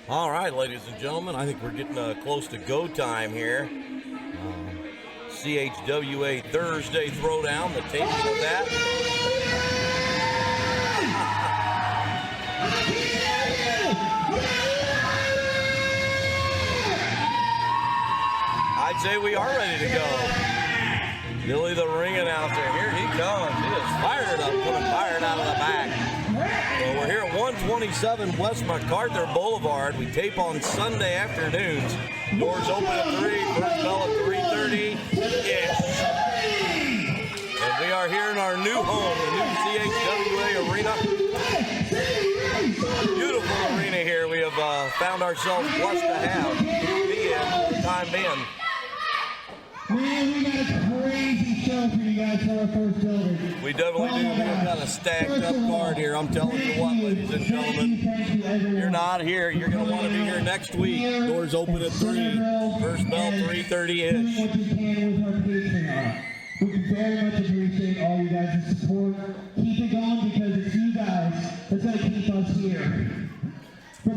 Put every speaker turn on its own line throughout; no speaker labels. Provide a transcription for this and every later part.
All right, ladies and gentlemen, I think we're getting close to go time here. CHWA Thursday Throwdown, the taping of that. I'd say we are ready to go. Billy the ring announcer, here he comes. He is fired up, coming fired out of the back. Well, we're here at 127 West MacArthur Boulevard. We tape on Sunday afternoons. Doors open at 3, first bell at 3:30-ish. And we are here in our new home, the new CHWA Arena. Beautiful arena here. We have found ourselves blessed to have for the time being.
Man, we got a crazy show for you guys for our first building.
We definitely do. We've got a stacked up card here. I'm telling you what, ladies and gentlemen, you're not here. You're going to want to be here next week. Doors open at 3. First bell 3:30-ish.
What you can with our Patreon. We very much appreciate all you guys' support. Keep it going because it's you guys that's going to keep us here.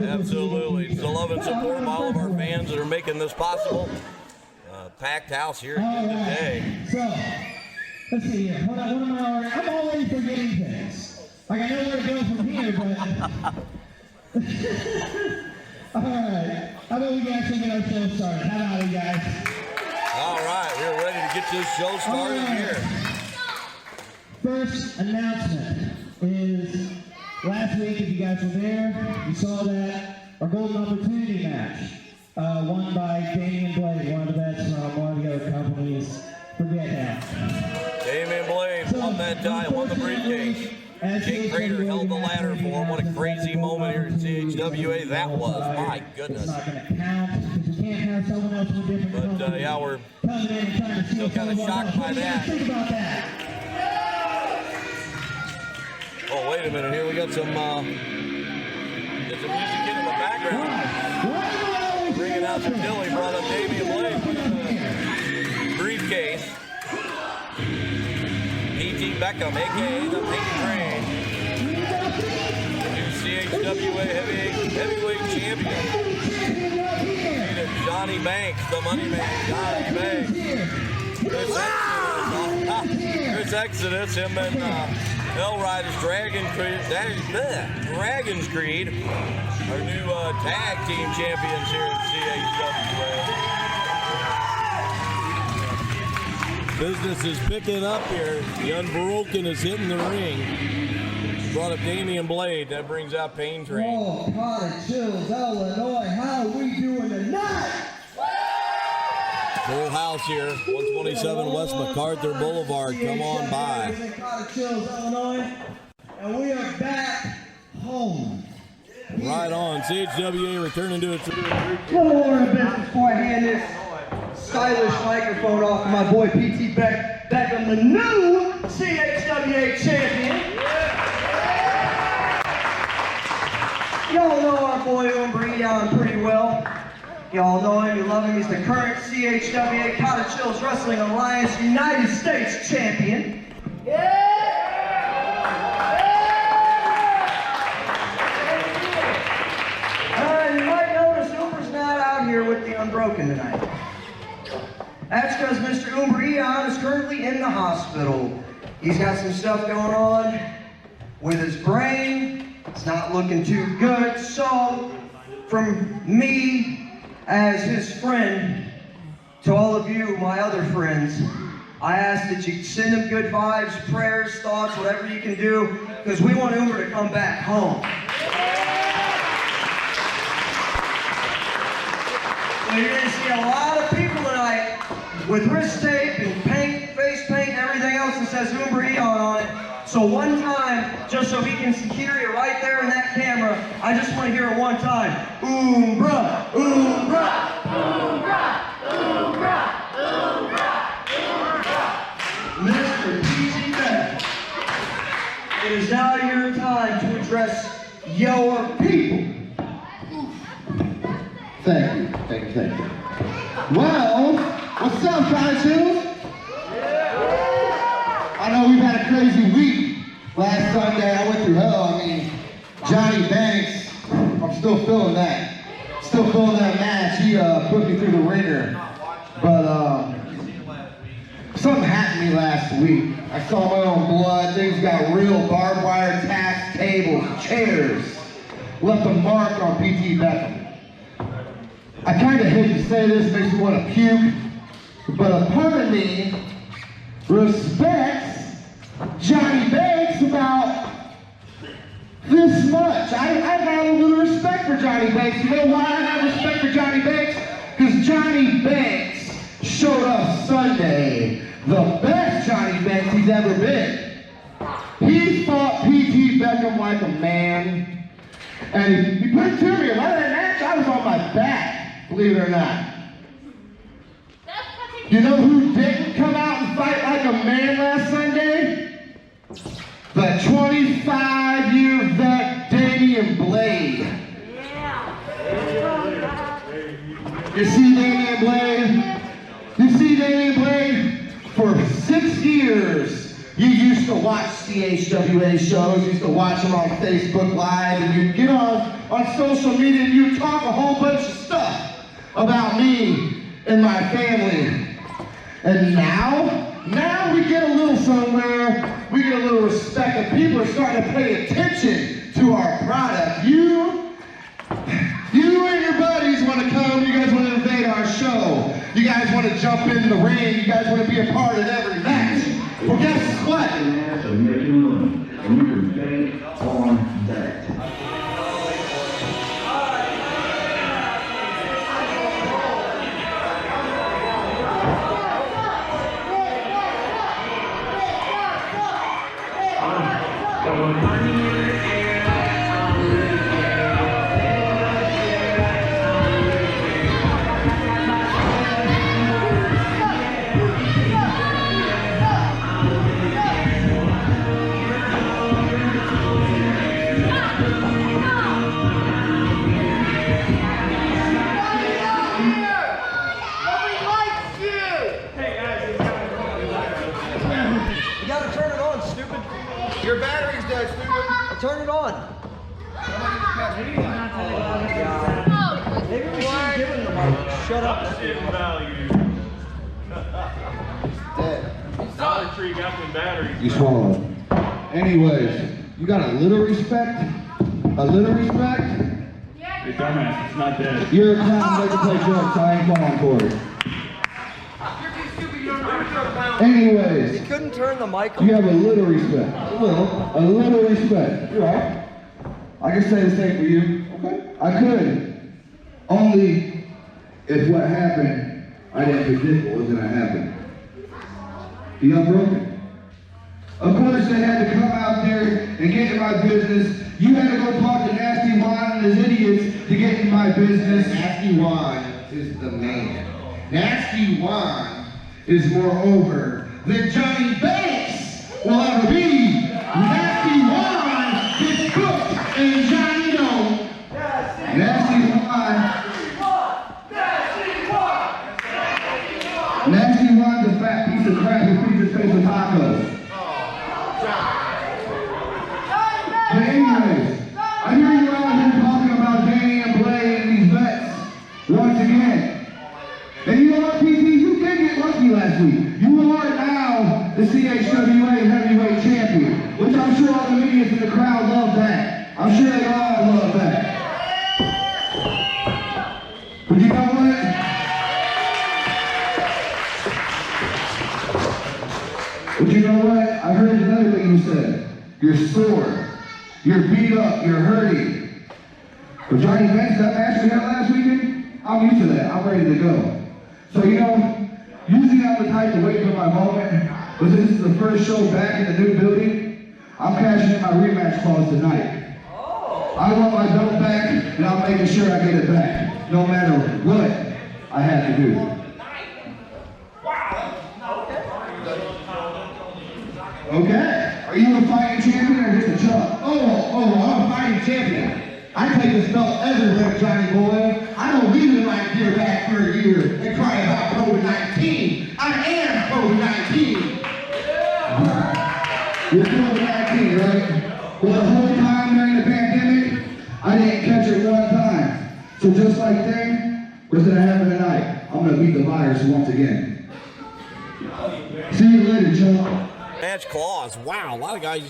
Absolutely. It's the love and support of all of our fans that are making this possible. Packed house here again today.
So, let's see here. Hold on, I'm already forgetting things. Like, I know where to go from here, but... Alright. How about we actually get our show started? How about you guys?
All right, we're ready to get this show started here.
First announcement is, last week, if you guys were there, you saw that our Golden Opportunity match. Won by Damien Blade, one of the best from one of the other companies. Forget that.
Damien Blade won that tie, won the briefcase. Jake Prader held the ladder for him. What a crazy moment here at CHWA that was. My goodness.
It's not going to count because we can't have someone else with different company.
But yeah, we're
coming in and trying to
still kind of shocked by that.
Think about that.
Oh, wait a minute here. We got some music in the background. Bringing out the Dilly, brought up Damien Blade with the briefcase. P.T. Beckham, a.k.a. the Paint Train. New CHWA heavyweight champion. Defeated Johnny Banks, the money man, Johnny Banks. Chris Exodus, him and Hell Riders Dragon's Creed, our new tag team champions here at CHWA. Business is picking up here. The Unbroken is hitting the ring. Brought up Damien Blade. That brings out Pain Train.
Oh, Prader, Chills, Illinois. How are we doing tonight?
Full house here, 127 West MacArthur Boulevard. Come on by.
Prader, Chills, Illinois. And we are back home.
Right on. CHWA returning to its...
One more business before I hand this stylish microphone off to my boy P.T. Beckham, the new CHWA champion. Y'all know our boy Lumberjack pretty well. Y'all know him, you love him. He's the current CHWA Prader Chills Wrestling Alliance United States champion. You might notice Umber's not out here with the Unbroken tonight. That's because Mr. Lumberjack is currently in the hospital. He's got some stuff going on with his brain. It's not looking too good. So, from me as his friend to all of you, my other friends, I ask that you send him good vibes, prayers, thoughts, whatever you can do, because we want Umber to come back home. So you're going to see a lot of people tonight with wrist tape and paint, face paint, and everything else that says Lumberjack on it. So one time, just so he can hear you right there in that camera, I just want to hear it one time. Umbra, Umbra, Umbra, Umbra.
Well, what's up, guys? I know we've had a crazy week. Last Sunday, I went through hell. I mean, Johnny Banks, I'm still feeling that. Still feeling that match. He put me through the ringer. But something happened to me last week. I saw my own blood. Things got real. Barbed wire attacks, tables, chairs. Left a mark on PT Beckham. I kind of hate to say this, makes me want to puke, but a part of me respects Johnny Banks about this much. I have a little respect for Johnny Banks. You know why I have respect for Johnny Banks? Because Johnny Banks showed up Sunday, the best Johnny Banks he's ever been. He fought PT Beckham like a man, and he put it to me. A lot of that match, I was on my back, believe it or not. You know who didn't come out and fight like a man last Sunday? The 25-year vet Damien Blade. You see Damien Blade? You see Damien Blade? For 6 years, you used to watch CHWA shows, you used to watch them on Facebook Live, and you'd get on social media and you'd talk a whole bunch of stuff about me and my family. And now we get a little somewhere, we get a little respect, and people are starting to pay attention to our product. You and your buddies want to come, you guys want to invade our show. You guys want to jump in the ring, you guys want to be a part of every match. Well, guess what?
And we can bank on that.
Your battery's dead, stupid.
Turn it on. Maybe we should give him the mic. Shut up.
Dollar Tree got them batteries.
You swallowed. Anyways, you got a little respect? A little respect?
Hey, dumbass, it's not dead.
You're a clown, like to play jokes, I ain't falling for it. Anyways,
He couldn't turn the mic on.
you have a little respect. A little respect. You're right. I can say the same for you. Okay. I could. Only if what happened, I didn't predict what was gonna happen. The unbroken. Of course, they had to come out there and get in my business. You had to go talk to Nasty Juan and his idiots to get in my business. Nasty Juan is the man. Nasty Juan is more over than Johnny Banks will ever be. Nasty Juan gets cooked and Johnny don't. Nasty Juan. Nasty Juan's a fat piece of crap who feeds his face with tacos. But anyways, I hear you out here talking about Damien Blade and these vets once again. And you know what, PT? You did get lucky last week. You are now the CHWA heavyweight champion, which I'm sure all the media in the crowd love that. I'm sure they all love that. But you know what? But you know what? I heard another thing you said. You're sore. You're beat up. You're hurting. But Johnny Banks, that match we had last weekend, I'm used to that. I'm ready to go. So, you know, usually I'm the type to wait for my moment, but since this is the first show back in the new building, I'm cashing in my rematch clause tonight. I want my belt back, and I'm making sure I get it back, no matter what I have to do. Okay. Are you a fighting champion or just a chump? Oh, I'm a fighting champion. I take this belt everywhere, Johnny boy. I don't leave it right here back for a year and cry about COVID-19. I am COVID-19. You're COVID-19, right? Well, the whole time during the pandemic, I didn't catch it one time. So just like then, what's gonna happen tonight? I'm gonna beat the virus once again. See you later, Joe.
Match clause. Wow, a lot of guys,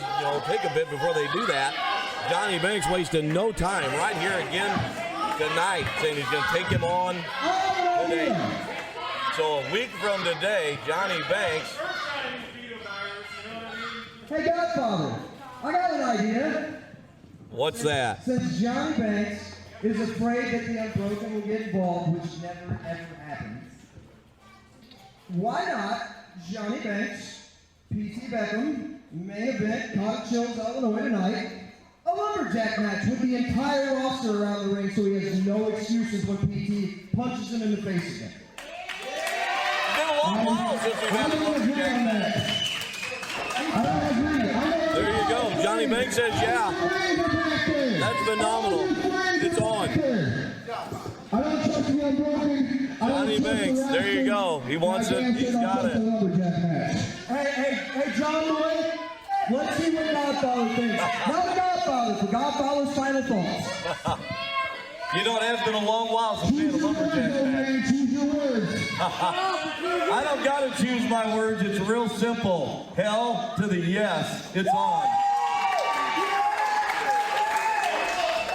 take a bit before they do that. Johnny Banks wasting no time right here again tonight, saying he's going to take him on today. So a week from today, Johnny Banks.
Hey, Godfather, I got an idea.
What's that?
Since Johnny Banks is afraid that the Unbroken will get involved, which never, ever happens, why not Johnny Banks, P.T. Beckham, main event, Cottage Hills, Illinois tonight, a lumberjack match with the entire roster around the ring so he has no excuses when P.T. punches him in the face again.
It's been a long while since we've had a lumberjack match. There you go. Johnny Banks says, yeah. That's phenomenal. It's on. Johnny Banks, there you go. He wants it. He's got it.
Hey, John Boy, let's see what Godfather thinks. Not Godfather, for Godfather's final thoughts.
It has been a long while since we had a lumberjack match.
Choose your words.
I don't got to choose my words. It's real simple. Hell to the yes. It's on.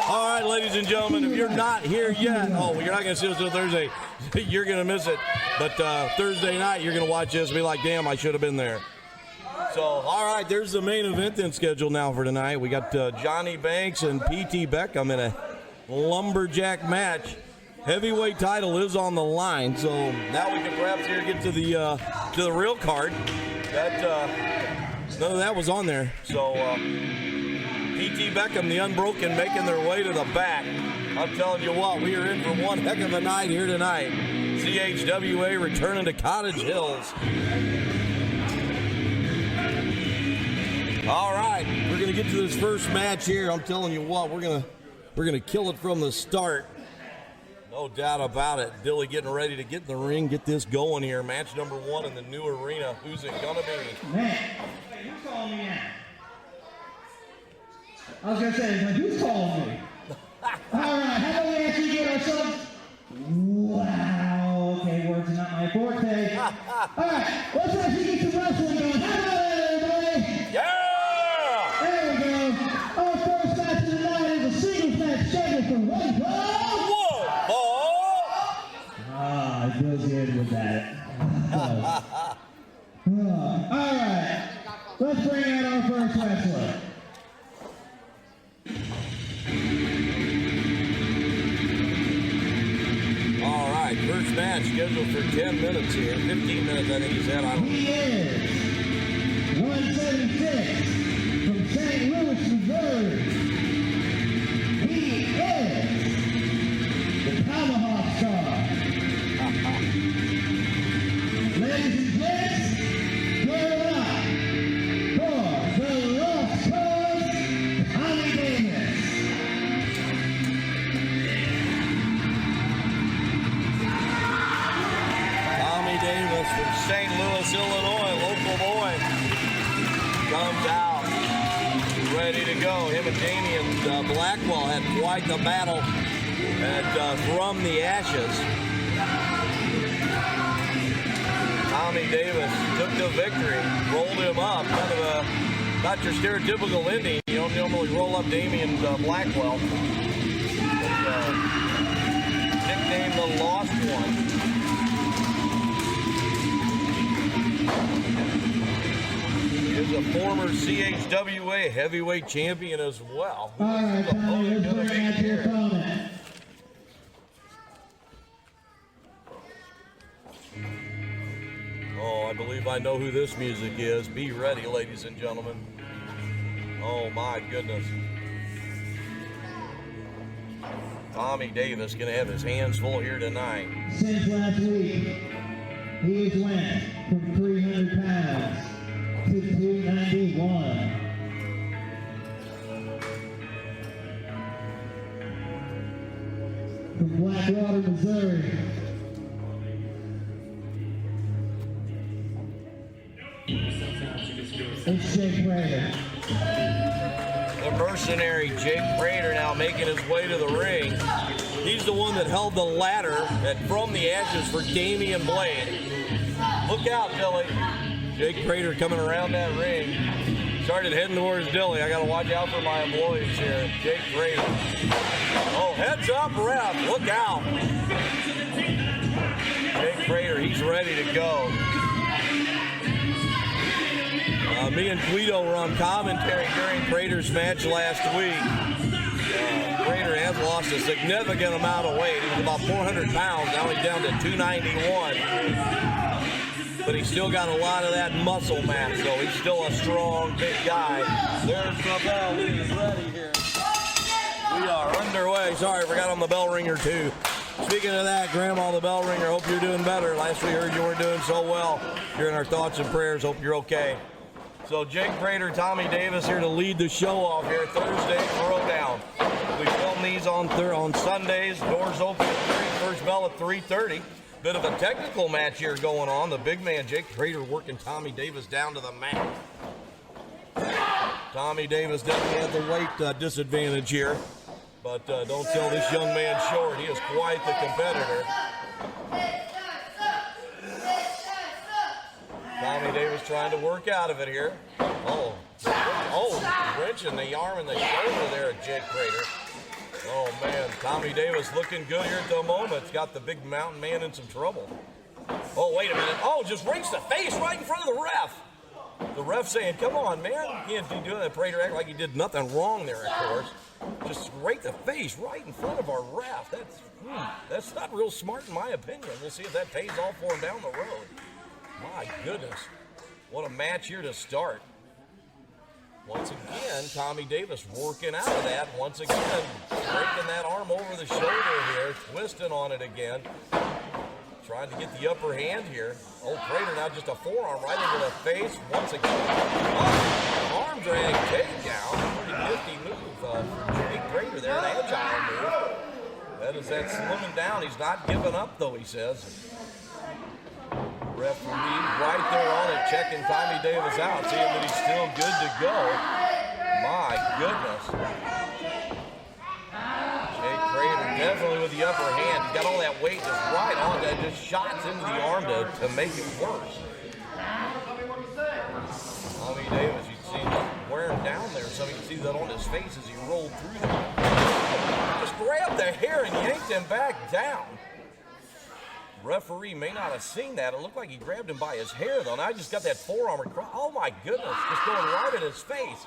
All right, ladies and gentlemen, if you're not here yet, you're not going to see us until Thursday. You're going to miss it. But Thursday night, you're going to watch this and be like, damn, I should have been there. So, all right, there's the main event then scheduled now for tonight. We got Johnny Banks and P.T. Beckham in a lumberjack match. Heavyweight title is on the line, so now we can perhaps here get to the real card. That none of that was on there. So P.T. Beckham, the Unbroken, making their way to the back. I'm telling you what, we are in for one heck of a night here tonight. CHWA returning to Cottage Hills. All right, we're gonna get to this first match here. I'm telling you what, we're gonna kill it from the start. No doubt about it. Dilly getting ready to get in the ring, get this going here. Match number 1 in the new arena. Who's it gonna be?
Man, who's calling me out? I was gonna say, who's calling me? All right, how about we actually get ourselves? Wow. Okay, words are not my forte. All right, let's actually get some wrestling going. Hello, everybody.
Yeah.
There we go. Our first match of the night is a singles match scheduled for one fall. I feel good with that. All right, let's bring out our first wrestler.
All right, first match scheduled for 10 minutes here. 15 minutes, I think he said.
He is 176 from St. Louis, Missouri. He is the Tomahawk Star. Ladies and gents, give it up for the Lost Cause, Tommy Davis.
Tommy Davis from St. Louis, Illinois, local boy, comes out, ready to go. Him and Damien Blackwell had quite the battle at From the Ashes. Tommy Davis took the victory, rolled him up, kind of a not your stereotypical ending. You don't normally roll up Damien Blackwell. But, nicknamed the Lost One. He is a former CHWA heavyweight champion as well.
All right, Tommy, let's bring out your opponent.
Oh, I believe I know who this music is. Be ready, ladies and gentlemen. Oh, my goodness. Tommy Davis going to have his hands full here tonight.
Since last week, he has went from 300 pounds to 291.
Blackwater, Missouri. It's Jake Prader.
The mercenary Jake Prader now making his way to the ring. He's the one that held the ladder from the ashes for Damien Blade. Look out, Dilly. Jake Prader coming around that ring. Started heading towards Dilly. I got to watch out for my employees here. Jake Prader. Oh, heads up, ref. Look out. Jake Prader, he's ready to go. Me and Guido were on commentary during Prader's match last week. Prader has lost a significant amount of weight. He was about 400 pounds. Now he's down to 291. But he's still got a lot of that muscle mass, so he's still a strong, big guy. There's the bell. He's ready here. We are underway. Sorry, I forgot on the bell ringer, too. Speaking of that, Grandma, the bell ringer, hope you're doing better. Last we heard you weren't doing so well. You're in our thoughts and prayers. Hope you're okay. So Jake Prader, Tommy Davis here to lead the show off here Thursday Throwdown. We film these on Sundays. Doors open at 3, first bell at 3:30. Bit of a technical match here going on. The big man Jake Prader working Tommy Davis down to the mat. Tommy Davis definitely has the weight disadvantage here, but don't sell this young man short. He is quite the competitor. Tommy Davis trying to work out of it here. Oh, wrenching the arm and the shoulder there at Jake Prader. Oh, man, Tommy Davis looking good here at the moment. It's got the big mountain man in some trouble. Oh, wait a minute. Oh, just rakes the face right in front of the ref. The ref saying, come on, man. You can't be doing that. Prader act like he did nothing wrong there, of course. Just rake the face right in front of our ref. That's not real smart in my opinion. We'll see if that pays off for him down the road. My goodness, what a match here to start. Once again, Tommy Davis working out of that. Once again, breaking that arm over the shoulder here, twisting on it again. Trying to get the upper hand here. Oh, Prader now just a forearm right into the face. Once again, arm drag takedown. Pretty nifty move from Jake Prader there, an agile move. That is that slimming down. He's not giving up though, he says. Referee right there on it, checking Tommy Davis out, seeing that he's still good to go. My goodness. Jake Prader definitely with the upper hand. He's got all that weight just right on that, just shots into the arm to make it worse. Tommy Davis, you can see him wearing down there, so you can see that on his face as he rolled through there. Just grabbed the hair and yanked him back down. Referee may not have seen that. It looked like he grabbed him by his hair, though. Now I just got that forearm across. Oh, my goodness. Just going right at his face.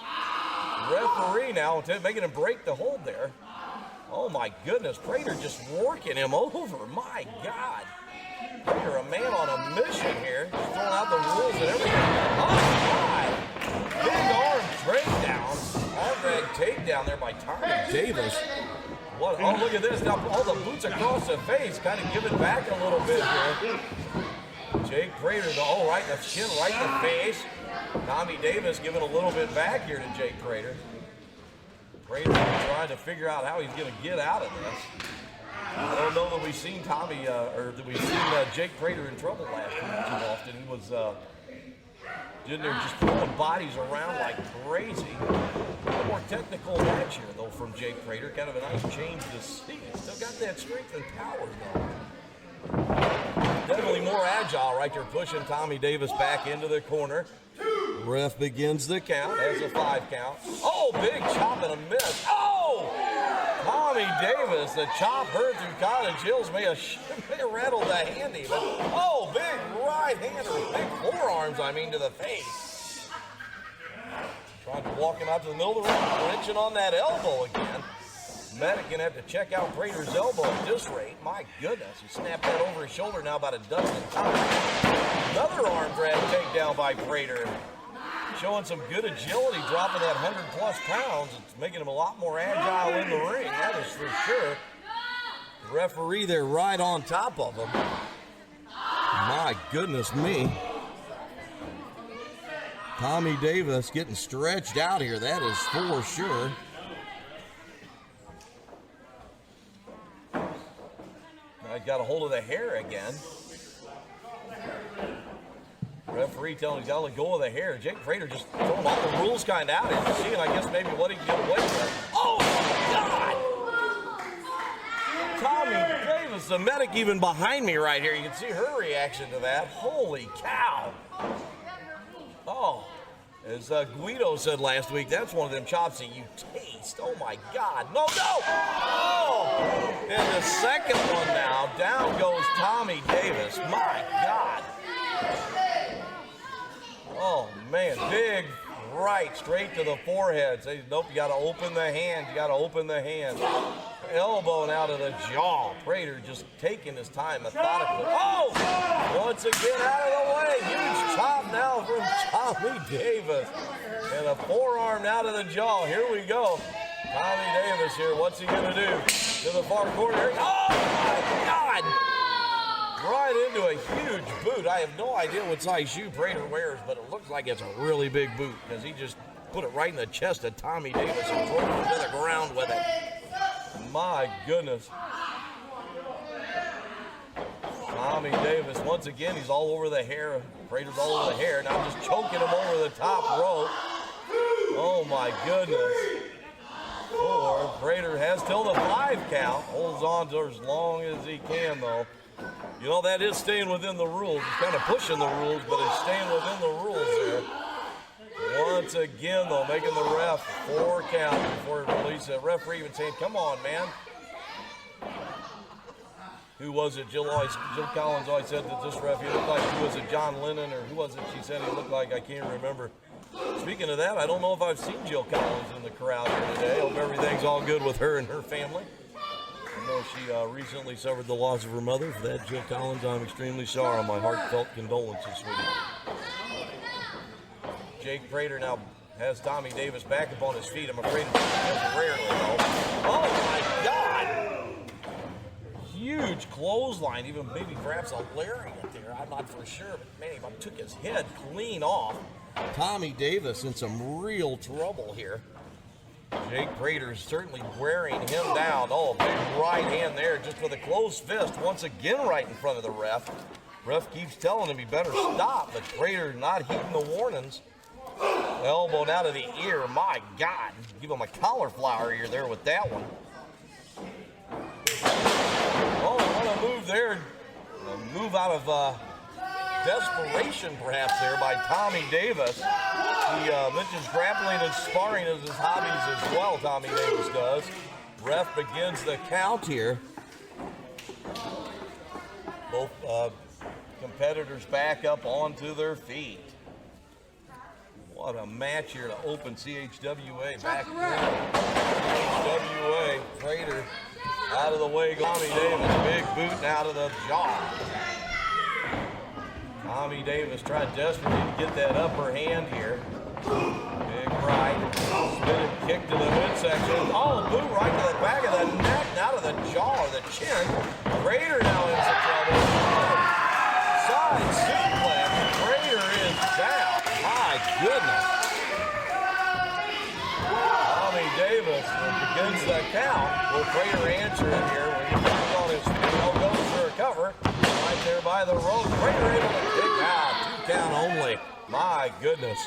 Referee now making him break the hold there. Oh, my goodness. Prader just working him over. My God. Prader, a man on a mission here. Just throwing out the rules and everything. Oh, my. Big arm takedown. Arm drag takedown there by Tommy Davis. What? Oh, look at this. Now, all the boots across the face, kind of giving back a little bit here. Jake Prader, right in the chin, right in the face. Tommy Davis giving a little bit back here to Jake Prader. Prader trying to figure out how he's going to get out of this. I don't know that we've seen Jake Prader in trouble last week too often. He was in there just throwing bodies around like crazy. A more technical match here, though, from Jake Prader. Kind of a nice change to see. Still got that strength and power, though. Definitely more agile right there, pushing Tommy Davis back into the corner. Ref begins the count. Has a 5 count. Oh, big chop and a miss. Oh! Tommy Davis, the chop heard through Cottage Hills may have rattled the handy. But, oh, big right hand, or big forearms, to the face. Trying to walk him out to the middle of the ring, wrenching on that elbow again. Medic gonna have to check out Prader's elbow at this rate. My goodness, he snapped that over his shoulder now about a dozen times. Another arm drag takedown by Prader. Showing some good agility, dropping that 100+ pounds. It's making him a lot more agile in the ring, that is for sure. The referee there right on top of him. My goodness me. Tommy Davis getting stretched out here, that is for sure. got a hold of the hair again. Referee telling him he's got to let go of the hair. Jake Prader just throwing all the rules kind of out here. Seeing, I guess, maybe what he can get away with. Oh, my God! Tommy Davis, the medic, even behind me right here. You can see her reaction to that. Holy cow. Oh, as Guido said last week, that's one of them chops that you taste. Oh, my God. No, no! Oh! And the second one now, down goes Tommy Davis. My God. Oh, man, big right, straight to the forehead. Say, nope, you got to open the hand. You got to open the hand. Elbow out of the jaw. Prader just taking his time methodically. Oh! Once again, out of the way. Huge chop now from Tommy Davis. And a forearm out of the jaw. Here we go. Tommy Davis here. What's he going to do? To the far corner. Oh, my God! Right into a huge boot. I have no idea what size shoe Prader wears, but it looks like it's a really big boot because he just put it right in the chest of Tommy Davis and drove him to the ground with it. My goodness. Tommy Davis, once again, he's all over the hair. Prader's all over the hair. Now just choking him over the top rope. Oh, my goodness. Prader has till the 5 count. Holds on to as long as he can, though. You know, that is staying within the rules. He's kind of pushing the rules, but it's staying within the rules there. Once again, though, making the ref 4 count before he releases it. Referee even saying, come on, man. Who was it? Jill Collins always said that this ref, he looked like, who was it, John Lennon, or who was it she said he looked like? I can't remember. Speaking of that, I don't know if I've seen Jill Collins in the crowd here today. Hope everything's all good with her and her family. I know she recently suffered the loss of her mother. For that, Jill Collins, I'm extremely sorry. My heartfelt condolences, sweetie. Jake Prader now has Tommy Davis back up on his feet. I'm afraid temporarily, though. Oh, my God! Huge clothesline, even maybe perhaps a lariat there. I'm not for sure, but man, he took his head clean off. Tommy Davis in some real trouble here. Jake Prader is certainly wearing him down. Oh, big right hand there, just with a closed fist. Once again, right in front of the ref. Ref keeps telling him he better stop, but Prader not heeding the warnings. Elbow out of the ear. My God, give him a cauliflower ear there with that one. Oh, what a move there. A move out of desperation, perhaps, there by Tommy Davis. He mentions grappling and sparring as his hobbies as well, Tommy Davis does. Ref begins the count here. Both competitors back up onto their feet. What a match here to open CHWA. Back here. CHWA. Prader out of the way. Tommy Davis. Big boot out of the jaw. Tommy Davis tried desperately to get that upper hand here. Big right. Spinning kick to the midsection. Oh, boot right to the back of the neck. Out of the jaw or the chin. Prader now in some trouble. Side suplex. Prader is down. My goodness. Tommy Davis begins the count. Will Prader answer it here when he comes on his feet? Oh, goes for a cover. Right there by the rope. Prader able to kick out. 2 count only. My goodness.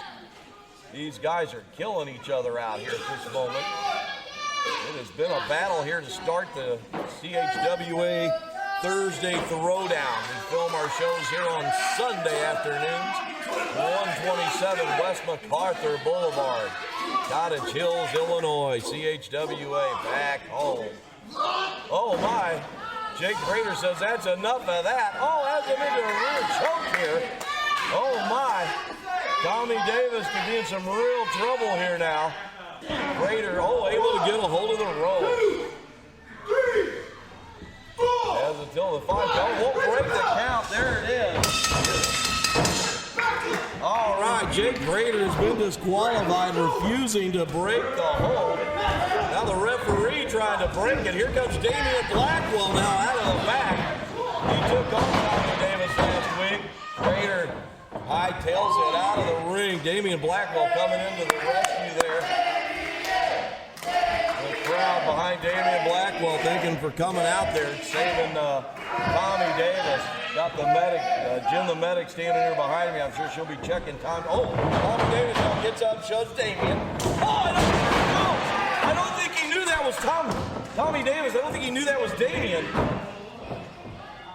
These guys are killing each other out here at this moment. It has been a battle here to start the CHWA Thursday Throwdown. We film our shows here on Sunday afternoons. 127 West MacArthur Boulevard. Cottage Hills, Illinois. CHWA back home. Oh my. Jake Prader says that's enough of that. Oh, has him into a rear choke here. Oh my. Tommy Davis could be in some real trouble here now. Prader, able to get a hold of the rope. 2, 3, 4. As until the 5 count. Won't break the count. There it is. All right, Jake Prader has been disqualified, refusing to break the hold. Now the referee trying to break it. Here comes Damien Blackwell now out of the back. He took on Tommy Davis last week. Prader hightails it out of the ring. Damien Blackwell coming into the rescue there. The crowd behind Damien Blackwell, thanking for coming out there, saving Tommy Davis. Got the medic, Jim the medic, standing here behind me. I'm sure she'll be checking time. Oh, Tommy Davis now gets up, shoves Damien. Oh, I don't think he knew that was Tommy Davis. I don't think he knew that was Damien.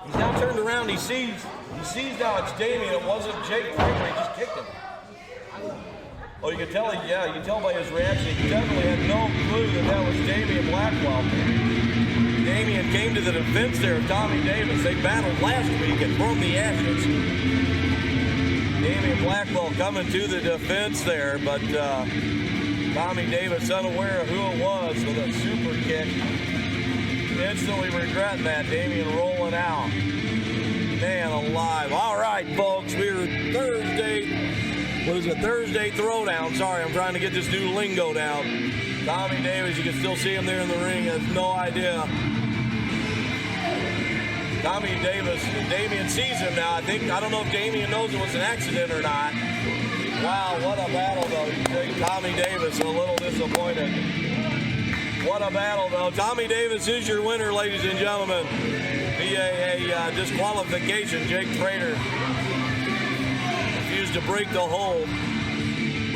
He's now turned around. He sees now it's Damien. It wasn't Jake Prader. He just kicked him. Oh, you can tell, you can tell by his reaction, he definitely had no clue that was Damien Blackwell. Damien came to the defense there of Tommy Davis. They battled last week and from the ashes. Damien Blackwell coming to the defense there, but Tommy Davis unaware of who it was with a super kick. Instantly regretting that. Damien rolling out. Man alive. All right, folks, we're Thursday Throwdown. Sorry, I'm trying to get this new lingo down. Tommy Davis, you can still see him there in the ring, has no idea. Tommy Davis, Damien sees him now. I don't know if Damien knows it was an accident or not. Wow, what a battle, though. Tommy Davis a little disappointed. What a battle, though. Tommy Davis is your winner, ladies and gentlemen. Via a disqualification. Jake Prader refused to break the hold.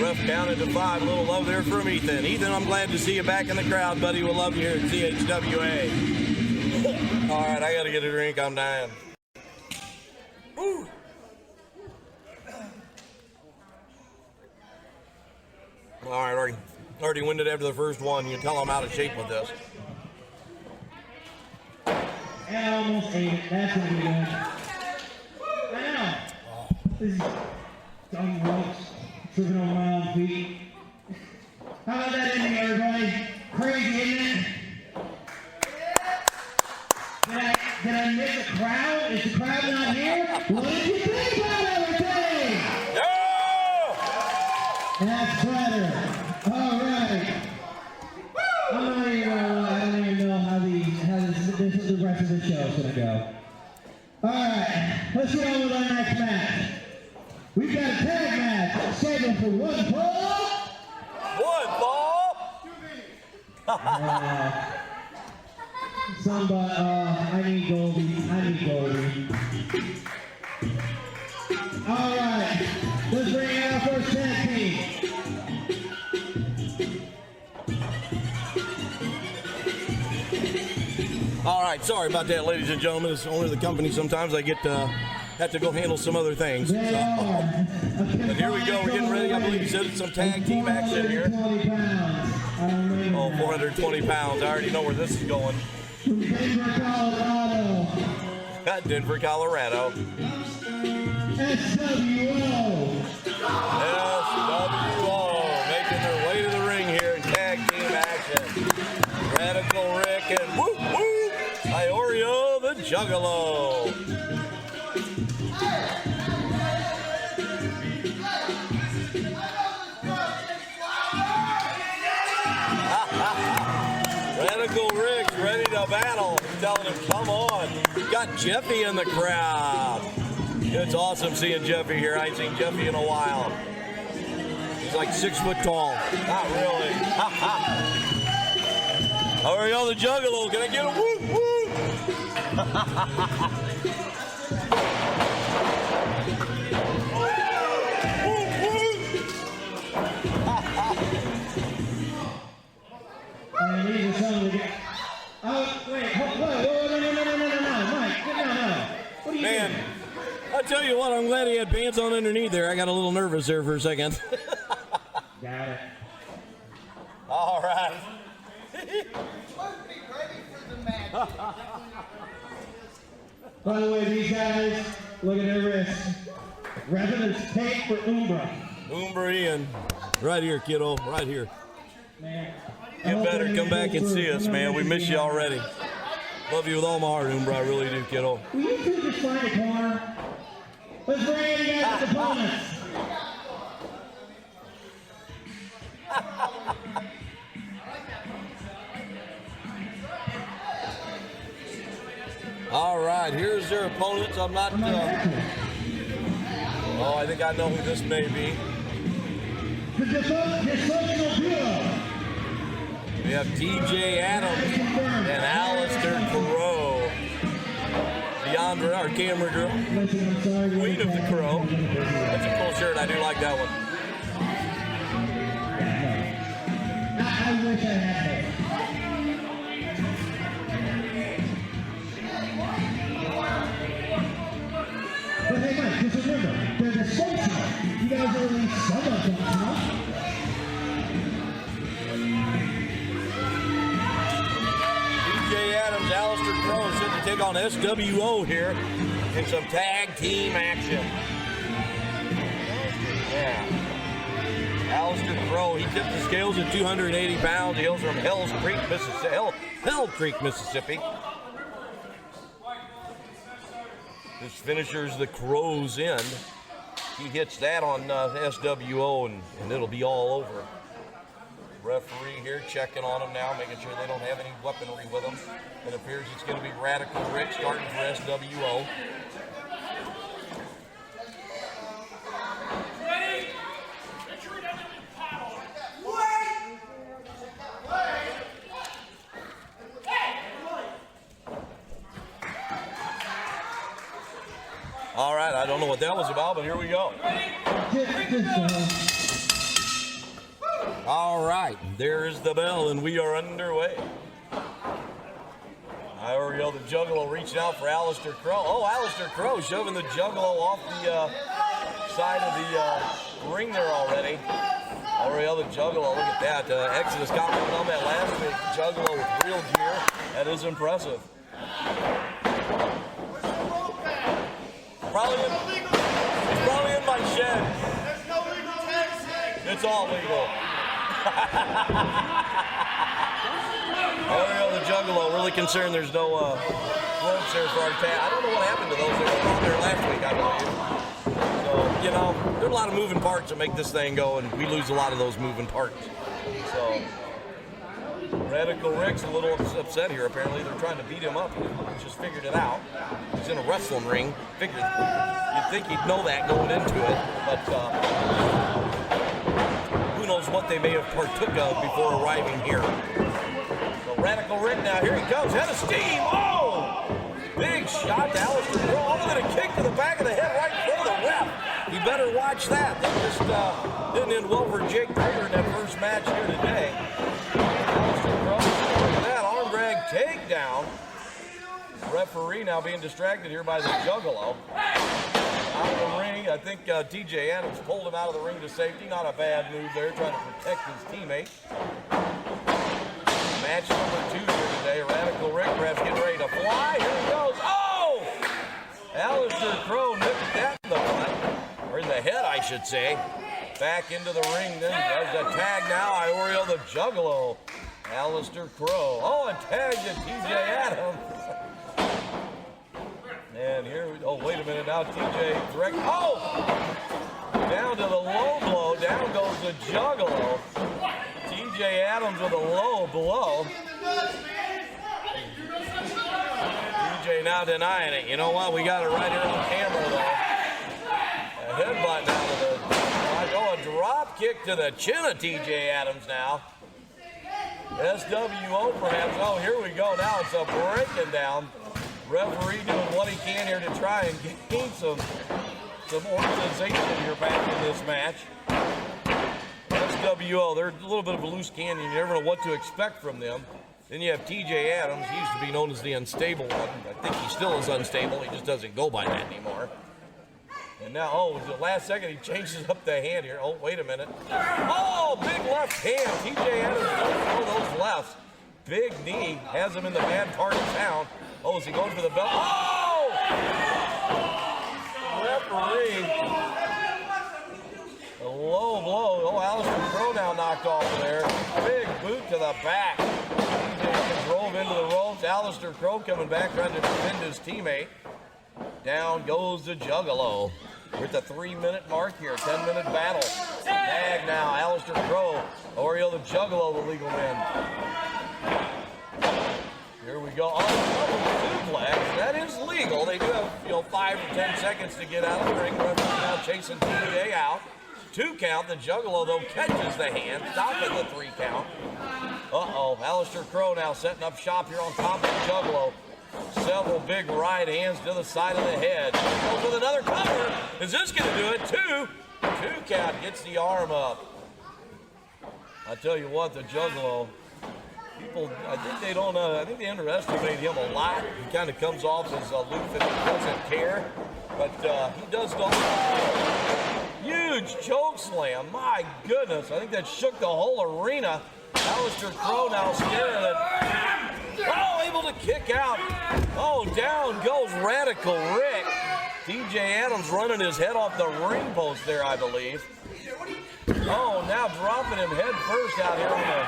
Ref counted to 5. A little love there from Ethan. Ethan, I'm glad to see you back in the crowd, buddy. We'll love you here at CHWA. All right, I got to get a drink. I'm dying. Woo. All right, already winded after the first one. You can tell I'm out of shape with this.
And I almost ate it. That's what we're doing. I know. This is dumb ropes. Tripping over my own feet. How about that ending, everybody? Crazy, isn't it? Did I miss the crowd? Is the crowd not here? What did you think about everything?
Yeah!
That's Prader. All right. I don't even know how the rest of the show is going to go. All right. Let's get on with our next match. We've got a tag match. Scheduled for one fall.
One ball.
Somebody, I need Goldie. All right, let's bring out our first tag team.
All right, sorry about that, ladies and gentlemen. As owner of the company, sometimes I have to go handle some other things. But here we go. We're getting ready. I believe you said it's some tag team action here. 420 pounds. I already know where this is going.
Denver, Colorado.
Denver, Colorado. SWO making their way to the ring here in tag team action. Radical Rick and whoop whoop, Iorio the Juggalo. Radical Rick's ready to battle. He's telling him, come on. Got Jeffy in the crowd. It's awesome seeing Jeffy here. I ain't seen Jeffy in a while. He's like 6 foot tall. Not really. Iorio the Juggalo. Can I get a whoop whoop? Man, I'll tell you what, I'm glad he had pants on underneath there. I got a little nervous there for a second.
Got it.
All right.
By the way, these guys, look at their wrists. Residence tape for Umbra.
Umbra Ian. Right here, kiddo. Right here.
Man.
You better come back and see us, man. We miss you already. Love you with all my heart, Umbra. I really do, kiddo.
Will you two just find a corner? Let's bring in guys' opponents.
All right, here's their opponents. I'm not. I think I know who this may be.
The dysfunctional duo.
We have TJ Adams and Alistair Crow. Deandra, our camera girl. Queen of the Crow. That's a cool shirt. I do like that one.
I wish I had more. But hey, Mike, just remember, they're essential. You guys are only some of them, huh?
TJ Adams, Alistair Crow set to take on SWO here in some tag team action. Yeah. Alistair Crow, he tipped the scales at 280 pounds. He hails from Hell Creek, Mississippi. This finisher's the Crow's End. He hits that on SWO and it'll be all over. Referee here checking on them now, making sure they don't have any weaponry with them. It appears it's going to be Radical Rick starting for SWO. All right, I don't know what that was about, but here we go. All right, there's the bell, and we are underway. I already know the Juggalo reaching out for Alistair Crow. Oh, Alistair Crow shoving the Juggalo off the side of the ring there already. Already the Juggalo, look at that. Exodus commented on that last week. Juggalo with real gear. That is impressive. He's probably in my shed.
There's no legal text.
It's all legal. The Juggalo, really concerned there's no ropes there for our tag. I don't know what happened to those. They were on there last week, I believe. So, you know, there are a lot of moving parts that make this thing go, and we lose a lot of those moving parts. So, Radical Rick's a little upset here, apparently. They're trying to beat him up. He just figured it out. He's in a wrestling ring. You'd think he'd know that going into it, but who knows what they may have partook of before arriving here. So Radical Rick now, here he comes, head of steam. Oh! Big shot to Alistair Crow. Oh, look at a kick to the back of the head right for the ref. You better watch that. That just didn't end well for Jake Prader in that first match here today. Alistair Crow, look at that arm drag takedown. Referee now being distracted here by the Juggalo. Out of the ring, I think TJ Adams pulled him out of the ring to safety. Not a bad move there, trying to protect his teammate. Match number 2 here today. Radical Rick perhaps getting ready to fly. Here he goes. Oh! Alistair Crow nipped that in the butt, or in the head, I should say. Back into the ring then. Does the tag now. Iorio the Juggalo. Alistair Crow. Oh, a tag to TJ Adams. And here we, oh, wait a minute now, TJ direct, oh! Down to the low blow, down goes the Juggalo. TJ Adams with a low blow. TJ now denying it. You know what, we got it right here on camera though. A headbutt now to the, a drop kick to the chin of TJ Adams now. SWO perhaps, oh, here we go now, it's a breaking down. Referee doing what he can here to try and gain some organization here back in this match. SWO, they're a little bit of a loose cannon. You never know what to expect from them. Then you have TJ Adams. He used to be known as the unstable one. I think he still is unstable. He just doesn't go by that anymore. And now, oh, the last second he changes up the hand here. Oh, wait a minute. Oh, big left hand. TJ Adams don't throw those lefts. Big knee has him in the bad part of town. Oh, is he going for the belt? Oh! Referee. A low blow. Oh, Alistair Crow now knocked off there. Big boot to the back. TJ drove into the ropes. Alistair Crow coming back trying to defend his teammate. Down goes the Juggalo. We're at the 3-minute mark here. 10-minute battle. Tag now. Alistair Crow. Oreo the Juggalo, the legal man. Here we go. Oh, suplex. That is legal. They do have, 5 or 10 seconds to get out of the ring. Referee now chasing TJ out. 2 count. The Juggalo, though, catches the hand, stopping the 3 count. Uh-oh, Alistair Crow now setting up shop here on top of the Juggalo. Several big right hands to the side of the head. Goes with another cover. Is this going to do it? 2 count, gets the arm up. I tell you what, the Juggalo, people, I think they don't, I think they underestimate him a lot. He kind of comes off as aloof and he doesn't care. But he does go. Huge choke slam. My goodness. I think that shook the whole arena. Alistair Crow now scared it. Oh, able to kick out. Oh, down goes Radical Rick. TJ Adams running his head off the ring post there, I believe. Oh, now dropping him head first out here on the...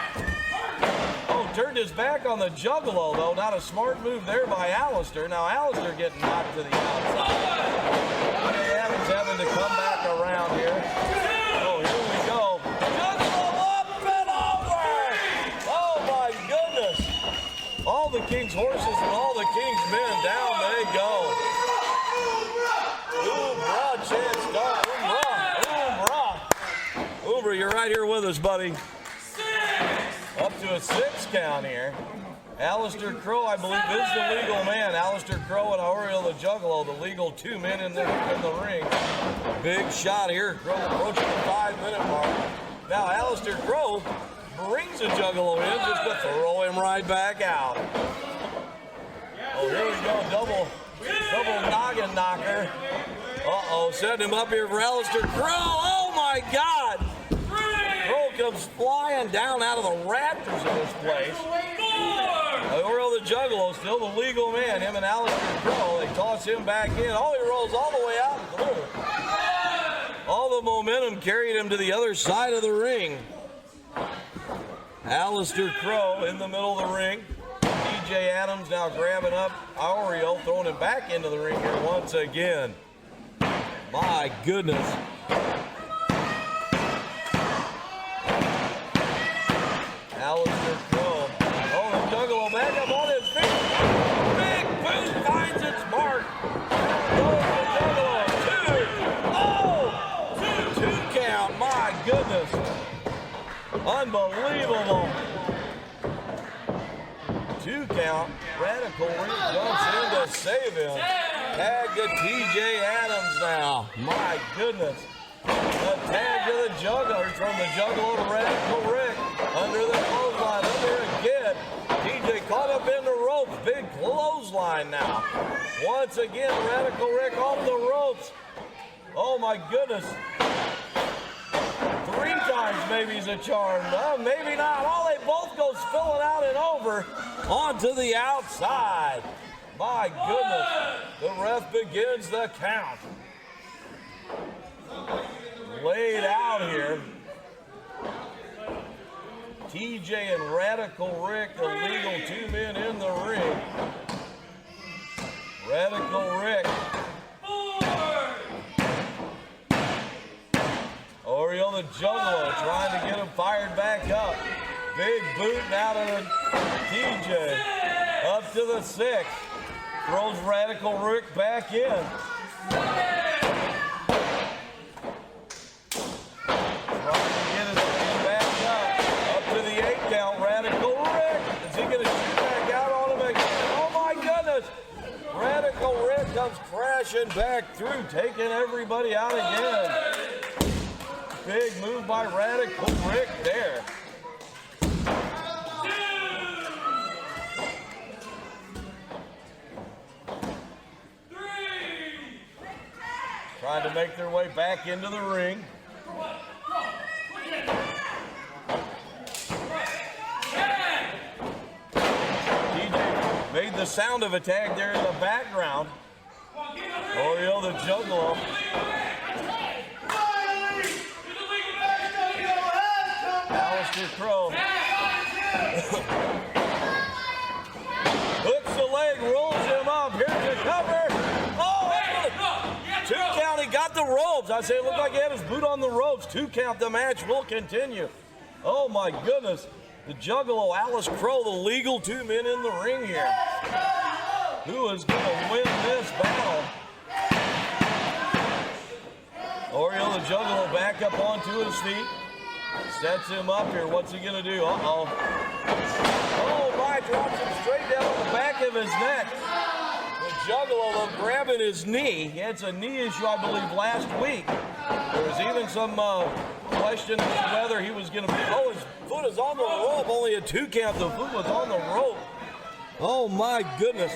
Oh, turned his back on the Juggalo, though. Not a smart move there by Alistair. Now Alistair getting knocked to the outside. TJ Adams having to come back around here. Oh, here we go. Juggalo up and over! Oh, my goodness. All the King's horses and all the King's men, down they go. Umbra, chance start. Umbra, you're right here with us, buddy. Up to a 6 count here. Alistair Crow, I believe, is the legal man. Alistair Crow and Aureo the Juggalo, the legal 2 men in the ring. Big shot here. Crow approaching the 5-minute mark. Now Alistair Crow brings the Juggalo in just to throw him right back out. Oh, here we go. Double noggin knocker. Uh-oh, setting him up here for Alistair Crow. Oh, my God. Crow comes flying down out of the rafters of this place. Aureo the Juggalo, still the legal man. Him and Alistair Crow, they toss him back in. Oh, he rolls all the way out and through. All the momentum carried him to the other side of the ring. Alistair Crow in the middle of the ring. TJ Adams now grabbing up Aureo, throwing him back into the ring here once again. My goodness. Alistair Crow. Oh, the Juggalo back up on his feet. Big boot finds its mark. Goes the Juggalo. 2. Oh! 2 count. My goodness. Unbelievable. 2 count. Radical Rick jumps in to save him. Tag to TJ Adams now. My goodness. The tag to the Juggalo, from the Juggalo to Radical Rick. Under the clothesline, under again. TJ caught up in the ropes. Big clothesline now. Once again, Radical Rick off the ropes. Oh my goodness. 3 times maybe he's a charm. Maybe not. Oh, they both go spilling out and over onto the outside. My goodness. The ref begins the count. Laid out here. TJ and Radical Rick, the legal 2 men in the ring. Radical Rick. Aureo the Juggalo trying to get him fired back up. Big boot now to TJ. Up to the 6. Throws Radical Rick back in. Radical Rick. Is he going to shoot back out on him again? Oh my goodness. Radical Rick comes crashing back through, taking everybody out again. Big move by Radical Rick there. Trying to make their way back into the ring. Made the sound of a tag there in the background. Aureo the Juggalo. Alistair Crow. Hooks the leg, rolls him up. Here's the cover. Oh, 2 count. He got the ropes. I say it looked like he had his boot on the ropes. 2 count. The match will continue. Oh my goodness. The Juggalo, Alistair Crow, the legal 2 men in the ring here. Who is going to win this battle? Oriole the Juggalo back up onto his feet. Sets him up here. What's he going to do? Uh-oh. Oh, my, drops him straight down on the back of his neck. The Juggalo, though, grabbing his knee. He had a knee issue, I believe, last week. There was even some question as to whether he was going to be. Oh, his foot is on the rope. Only a 2 count. The foot was on the rope. Oh, my goodness.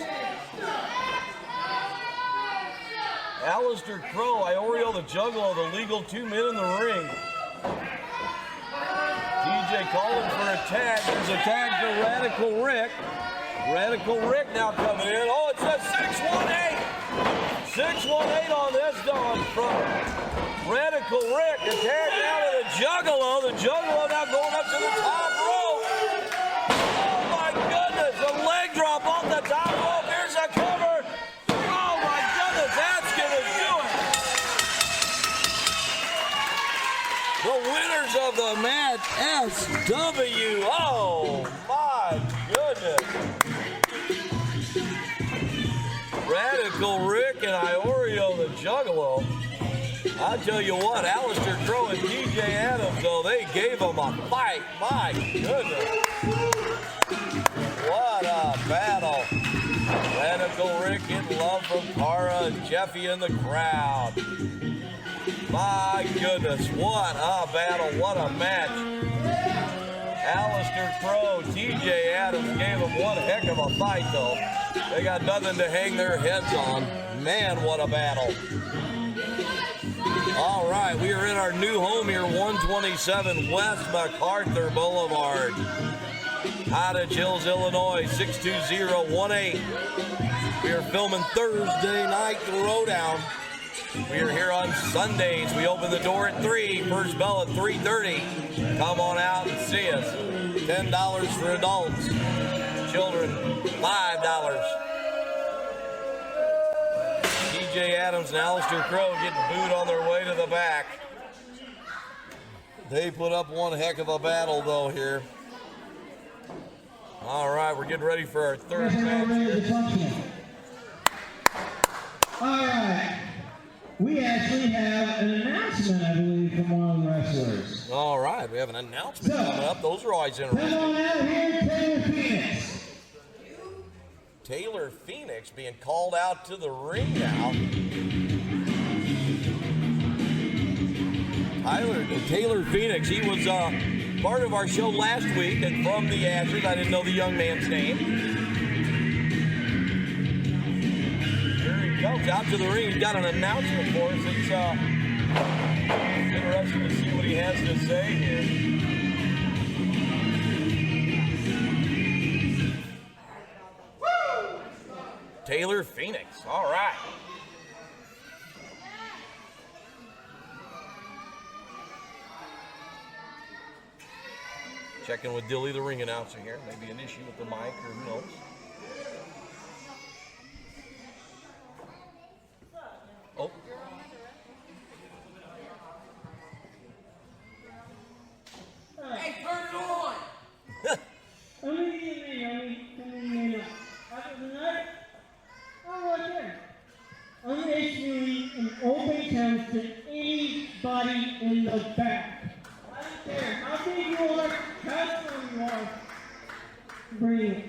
Alistair Crow, Oriole the Juggalo, the legal 2 men in the ring. DJ calling for a tag. There's a tag for Radical Rick. Radical Rick now coming in. Oh, it's a 618. 618 on this, Don, from Radical Rick. The tag down to the Juggalo. The Juggalo now going up to the top rope. Oh, my goodness. A leg drop off the top rope. Here's a cover. Oh, my goodness. That's going to do it. The winners of the match, SW. Oh, my goodness. Radical Rick and Oriole the Juggalo. I tell you what, Alistair Crow and DJ Adams, though, they gave them a fight. My goodness. What a battle. Radical Rick getting love from Cara and Jeffy in the crowd. My goodness, what a battle, what a match. Alistair Crow, TJ Adams gave them one heck of a fight, though. They got nothing to hang their heads on. Man, what a battle. All right, we are in our new home here, 127 West MacArthur Boulevard. Cottage Hills, Illinois, 62018. We are filming Thursday night Throwdown. We are here on Sundays. We open the door at 3, first bell at 3:30. Come on out and see us. $10 for adults. Children, $5. TJ Adams and Alistair Crow getting booed on their way to the back. They put up one heck of a battle, though, here. All right, we're getting ready for our third match here.
All right. We actually have an announcement, I believe, from one of the wrestlers.
All right, we have an announcement coming up. Those are always interesting.
Come on out here, Taylor Phoenix.
Taylor Phoenix being called out to the ring now. Taylor Phoenix, he was part of our show last week and from the Ashes. I didn't know the young man's name. Here he comes out to the ring. He's got an announcement for us. It's interesting to see what he has to say here. Taylor Phoenix. All right. Checking with Dilly, the ring announcer here. Maybe an issue with the mic or who knows. Oh.
Hey, turn it on!
After tonight, I'm right there. I'm issuing an open challenge to anybody in the back. I don't care how big you are, how strong you are. Bring it.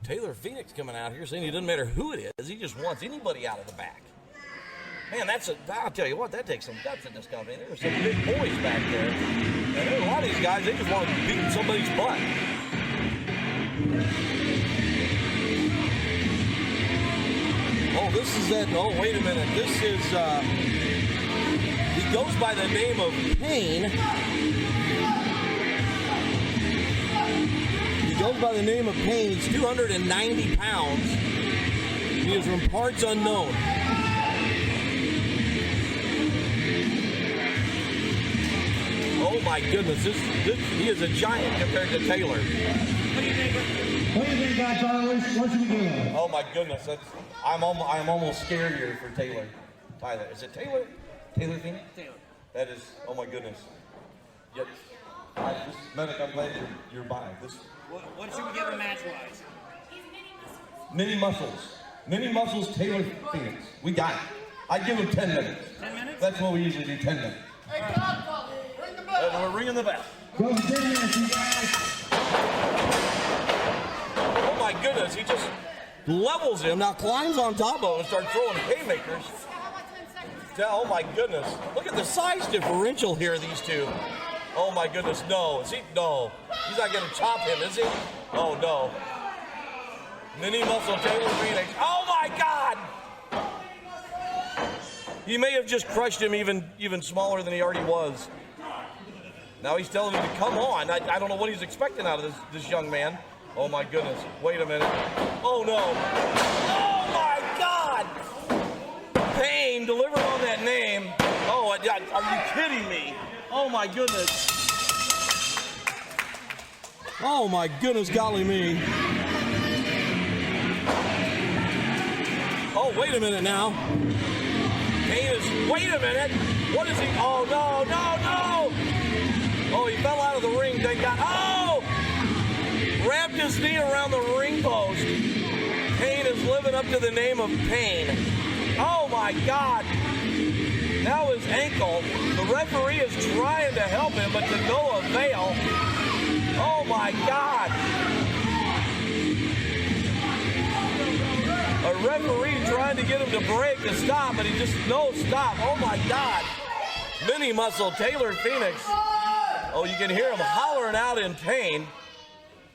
Taylor Phoenix coming out here saying it doesn't matter who it is. He just wants anybody out of the back. Man, I'll tell you what, that takes some guts in this company. There are some big boys back there. And there are a lot of these guys, they just want to beat somebody's butt. Oh, this is that. Oh, wait a minute. This is, he goes by the name of Payne. He goes by the name of Payne. He's 290 pounds. He is from parts unknown. Oh my goodness, he is a giant compared to Taylor.
What do you think, Godfather? What should we do?
Oh my goodness, I'm almost scared here for Taylor. Tyler, is it Taylor? Taylor Phoenix?
Taylor.
That is, oh my goodness. Yep. This medic, I'm glad you're by.
What should we give him match-wise?
Mini muscles. Mini muscles, Taylor Phoenix. We got it. I'd give him 10 minutes.
10 minutes?
That's what we usually do, 10 minutes.
Hey, Godfather, ring the bell.
And we're ringing the bell.
Go 10 minutes, you guys.
Oh my goodness, he just levels him, now climbs on top of him and starts throwing haymakers. Oh my goodness. Look at the size differential here, these two. Oh my goodness, no. Is he? No. He's not gonna chop him, is he? Oh no. Mini Muscle Taylor Phoenix. Oh my God! He may have just crushed him even smaller than he already was. Now he's telling him to come on. I don't know what he's expecting out of this young man. Oh my goodness. Wait a minute. Oh no. Oh my God! Pain delivered on that name. Oh, are you kidding me? Oh my goodness. Oh my goodness, golly me. Oh, wait a minute now. Pain is, wait a minute. What is he? Oh no, no, no. Oh, he fell out of the ring. Thank God. Oh! Wrapped his knee around the ring post. Pain is living up to the name of Pain. Oh my God. Now his ankle. The referee is trying to help him, but to no avail. Oh my God. A referee trying to get him to break to stop, but he just, no stop. Oh my God. Mini Muscle Taylor Phoenix. Oh, you can hear him hollering out in pain.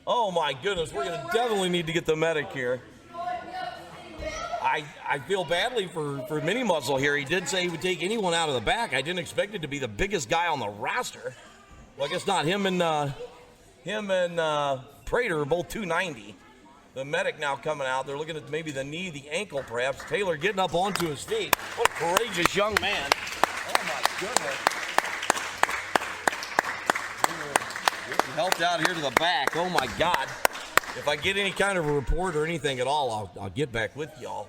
Oh my goodness, we're gonna definitely need to get the medic here. I feel badly for Mini Muscle here. He did say he would take anyone out of the back. I didn't expect it to be the biggest guy on the roster. Well, I guess not. Him and Prader are both 290. The medic now coming out. They're looking at maybe the knee, the ankle perhaps. Taylor getting up onto his feet. What a courageous young man. Oh my goodness. Getting helped out here to the back. Oh my God. If I get any kind of a report or anything at all, I'll get back with y'all.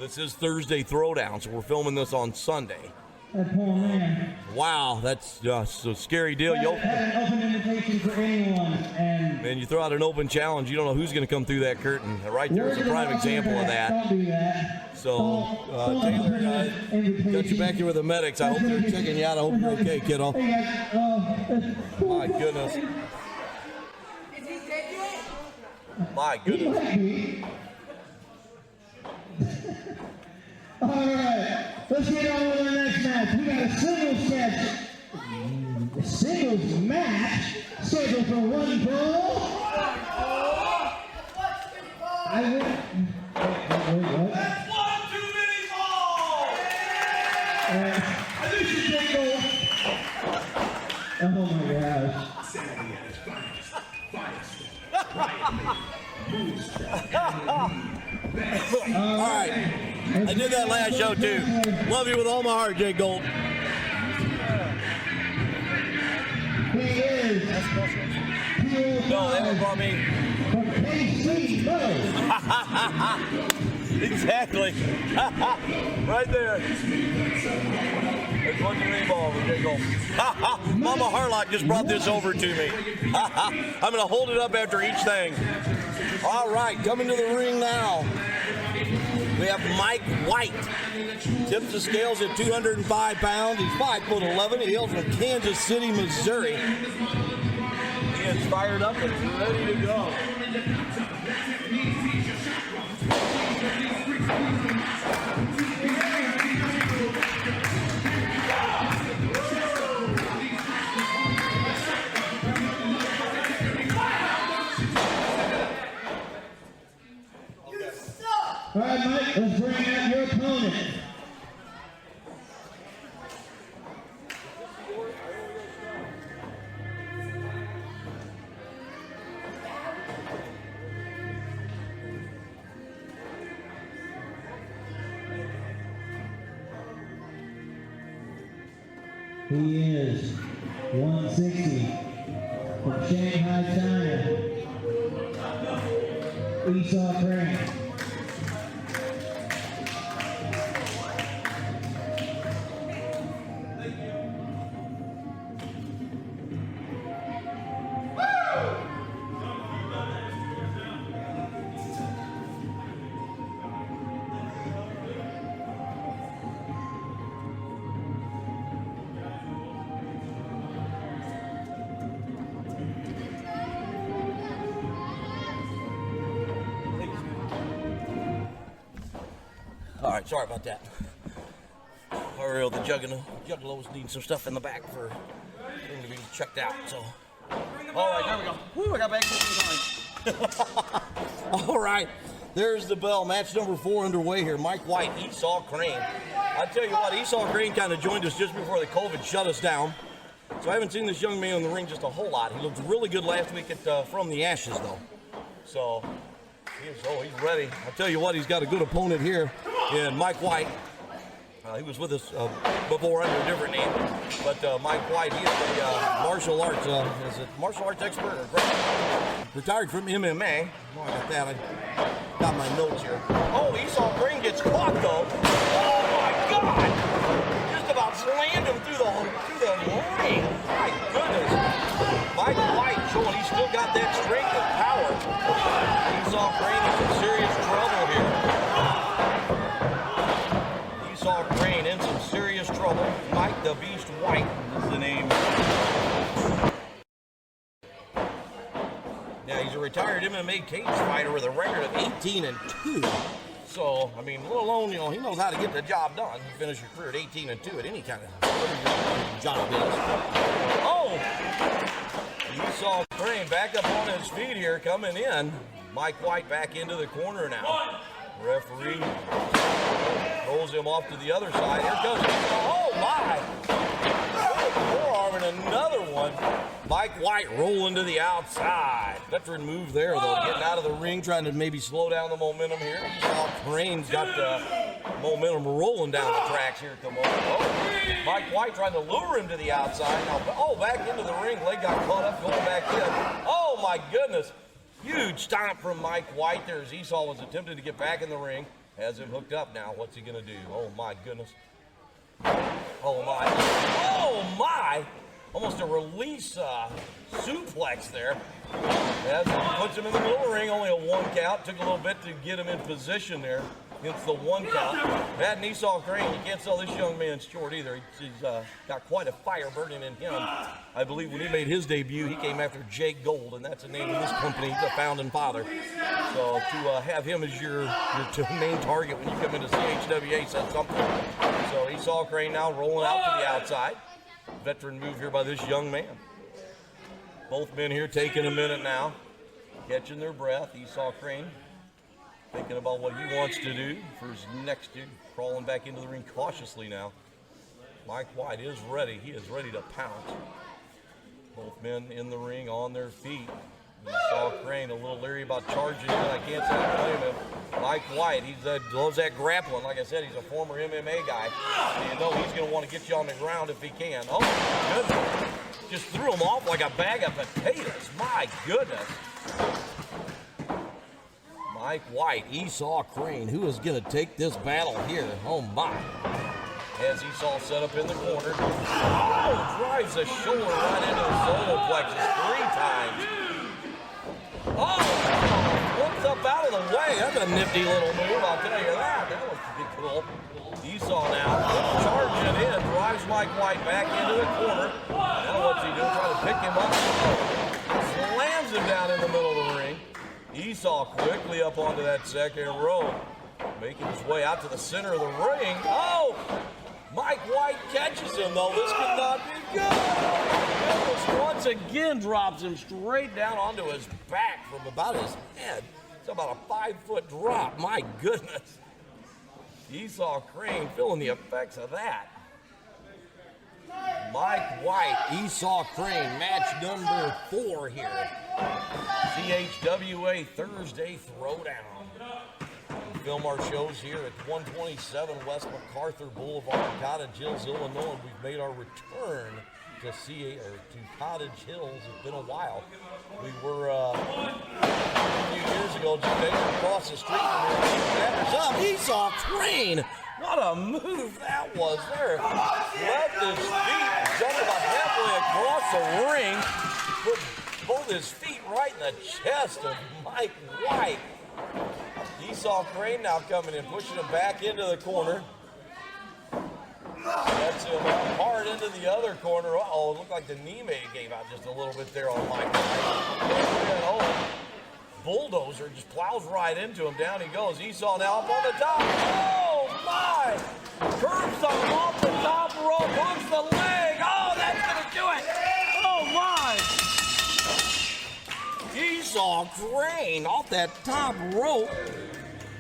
This is Thursday Throwdown, so we're filming this on Sunday.
That poor man.
Wow, that's just a scary deal.
Had an open invitation for anyone, and
Man, you throw out an open challenge, you don't know who's going to come through that curtain. Right there's a prime example of that.
Don't do that.
So, Taylor, got you back here with the medics. I hope they're checking you out. I hope you're okay, kiddo.
Hey guys,
My goodness.
Is he dead yet?
My
he
goodness.
might be. All right, let's get on with the next match. We got a singles match scheduled for one fall.
That's one too many balls!
Alicia Jingle. Oh my gosh.
All right. I did that last show too. Love you with all my heart, Jay Gold.
He is.
No, they haven't brought me.
From KC
Exactly. Right there. There's one too many balls, Jay Gold. Mama Harlock just brought this over to me. I'm going to hold it up after each thing. All right, coming to the ring now. We have Mike White. Tips the scales at 205 pounds. He's 5'11". He hails from Kansas City, Missouri. He is fired up and ready to go.
All right, Mike, let's bring out your opponent. He is 160 from Shanghai, China. Esau Crane.
right, sorry about that. Ariel, the Juggalos need some stuff in the back for him to be checked out. So, all right, there we go. Woo, I got back to all right, there's the bell. Match number 4 underway here. Mike White, Esau Crane. I tell you what, Esau Crane kind of joined us just before the COVID shut us down. So I haven't seen this young man in the ring just a whole lot. He looked really good last week at From the Ashes, though. So he's ready. I tell you what, he's got a good opponent here in Mike White. He was with us before under a different name, but Mike White, he is a martial arts expert, or retired from MMA. Oh, I got that. I got my notes here. Oh, Esau Crane gets caught though. Oh my God! Just about slammed him through the ring. My goodness. Mike White showing he's still got that strength and power. Esau Crane is in serious trouble here. Esau Crane in some serious trouble. Mike the Beast White is the name. Now he's a retired MMA cage fighter with a record of 18-2. So, I mean, let alone, he knows how to get the job done. You finish your career at 18-2 at any kind of job is. Oh! Esau Crane back up on his feet here, coming in. Mike White back into the corner now. Referee rolls him off to the other side. Here comes oh my! Forearm and another one. Mike White rolling to the outside. Veteran move there though, getting out of the ring, trying to maybe slow down the momentum here. Crane's got the momentum rolling down the tracks here at the moment. Oh, Mike White trying to lure him to the outside. Now, back into the ring. Leg got caught up, going back in. Oh my goodness! Huge stomp from Mike White there as Esau was attempting to get back in the ring. Has him hooked up now. What's he going to do? Oh, my goodness. Oh, my. Oh, my. Almost a release suplex there. As he puts him in the middle of the ring, only a 1 count. Took a little bit to get him in position there against the 1 count. That and Esau Crane, you can't sell this young man short either. He's got quite a fire burning in him. I believe when he made his debut, he came after Jake Gold, and that's the name of this company, the founding father. So to have him as your main target when you come into CHWA says something. So Esau Crane now rolling out to the outside. Veteran move here by this young man. Both men here taking a minute now, catching their breath. Esau Crane thinking about what he wants to do for his next dude. Crawling back into the ring cautiously now. Mike White is ready. He is ready to pounce. Both men in the ring on their feet. Esau Crane a little leery about charging in. I can't say I blame him. Mike White, he loves that grappling. Like I said, he's a former MMA guy. You know he's going to want to get you on the ground if he can. Oh, my goodness. Just threw him off like a bag of potatoes. My goodness. Mike White, Esau Crane. Who is going to take this battle here? Oh, my. As Esau set up in the corner. Oh, drives the shoulder right into the solar plexus 3 times. Oh, flips up out of the way. That's a nifty little move, I'll tell you that. That was pretty cool. Esau now charging in, drives Mike White back into the corner. Now what's he doing? Trying to pick him up. Slams him down in the middle of the ring. Esau quickly up onto that second row, making his way out to the center of the ring. Oh! Mike White catches him, though. This could not be good. Goodness, once again drops him straight down onto his back from about his head. It's about a 5-foot drop. My goodness. Esau Crane feeling the effects of that. Mike White, Esau Crane, match number 4 here. CHWA Thursday Throwdown. We film our shows here at 127 West MacArthur Boulevard, Cottage Hills, Illinois. We've made our return to Cottage Hills. It's been a while. We were a few years ago, just across the street from here. Esau Crane. What a move that was there. Left his feet, jumped about halfway across the ring, put both his feet right in the chest of Mike White. Esau Crane now coming in, pushing him back into the corner. That's him hard into the other corner. Uh-oh, it looked like the knee may have gave out just a little bit there on Mike White. Bulldozer just plows right into him. Down he goes. Esau now up on the top. Oh, my! Curves him off the top rope, hooks the leg. Oh, that's gonna do it. Oh my! Esau Crane off that top rope.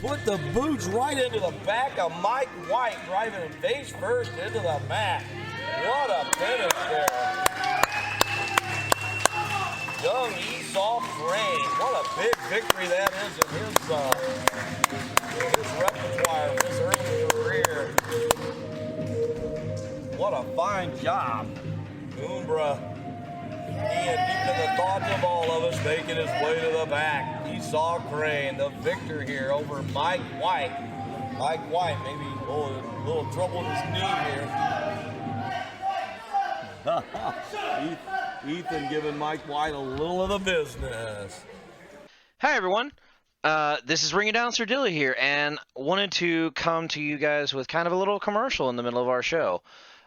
Put the boots right into the back of Mike White, driving him face first into the mat. What a finish there. Young Esau Crane. What a big victory that is in his repertoire, his early career. What a fine job. Umbra, deep in the thoughts of all of us, making his way to the back. Esau Crane, the victor here over Mike White. Mike White, maybe a little trouble with his knee here. Ethan giving Mike White a little of the business.
Hi, everyone. This is Ring Announcer Dilly here, and wanted to come to you guys with kind of a little commercial in the middle of our show.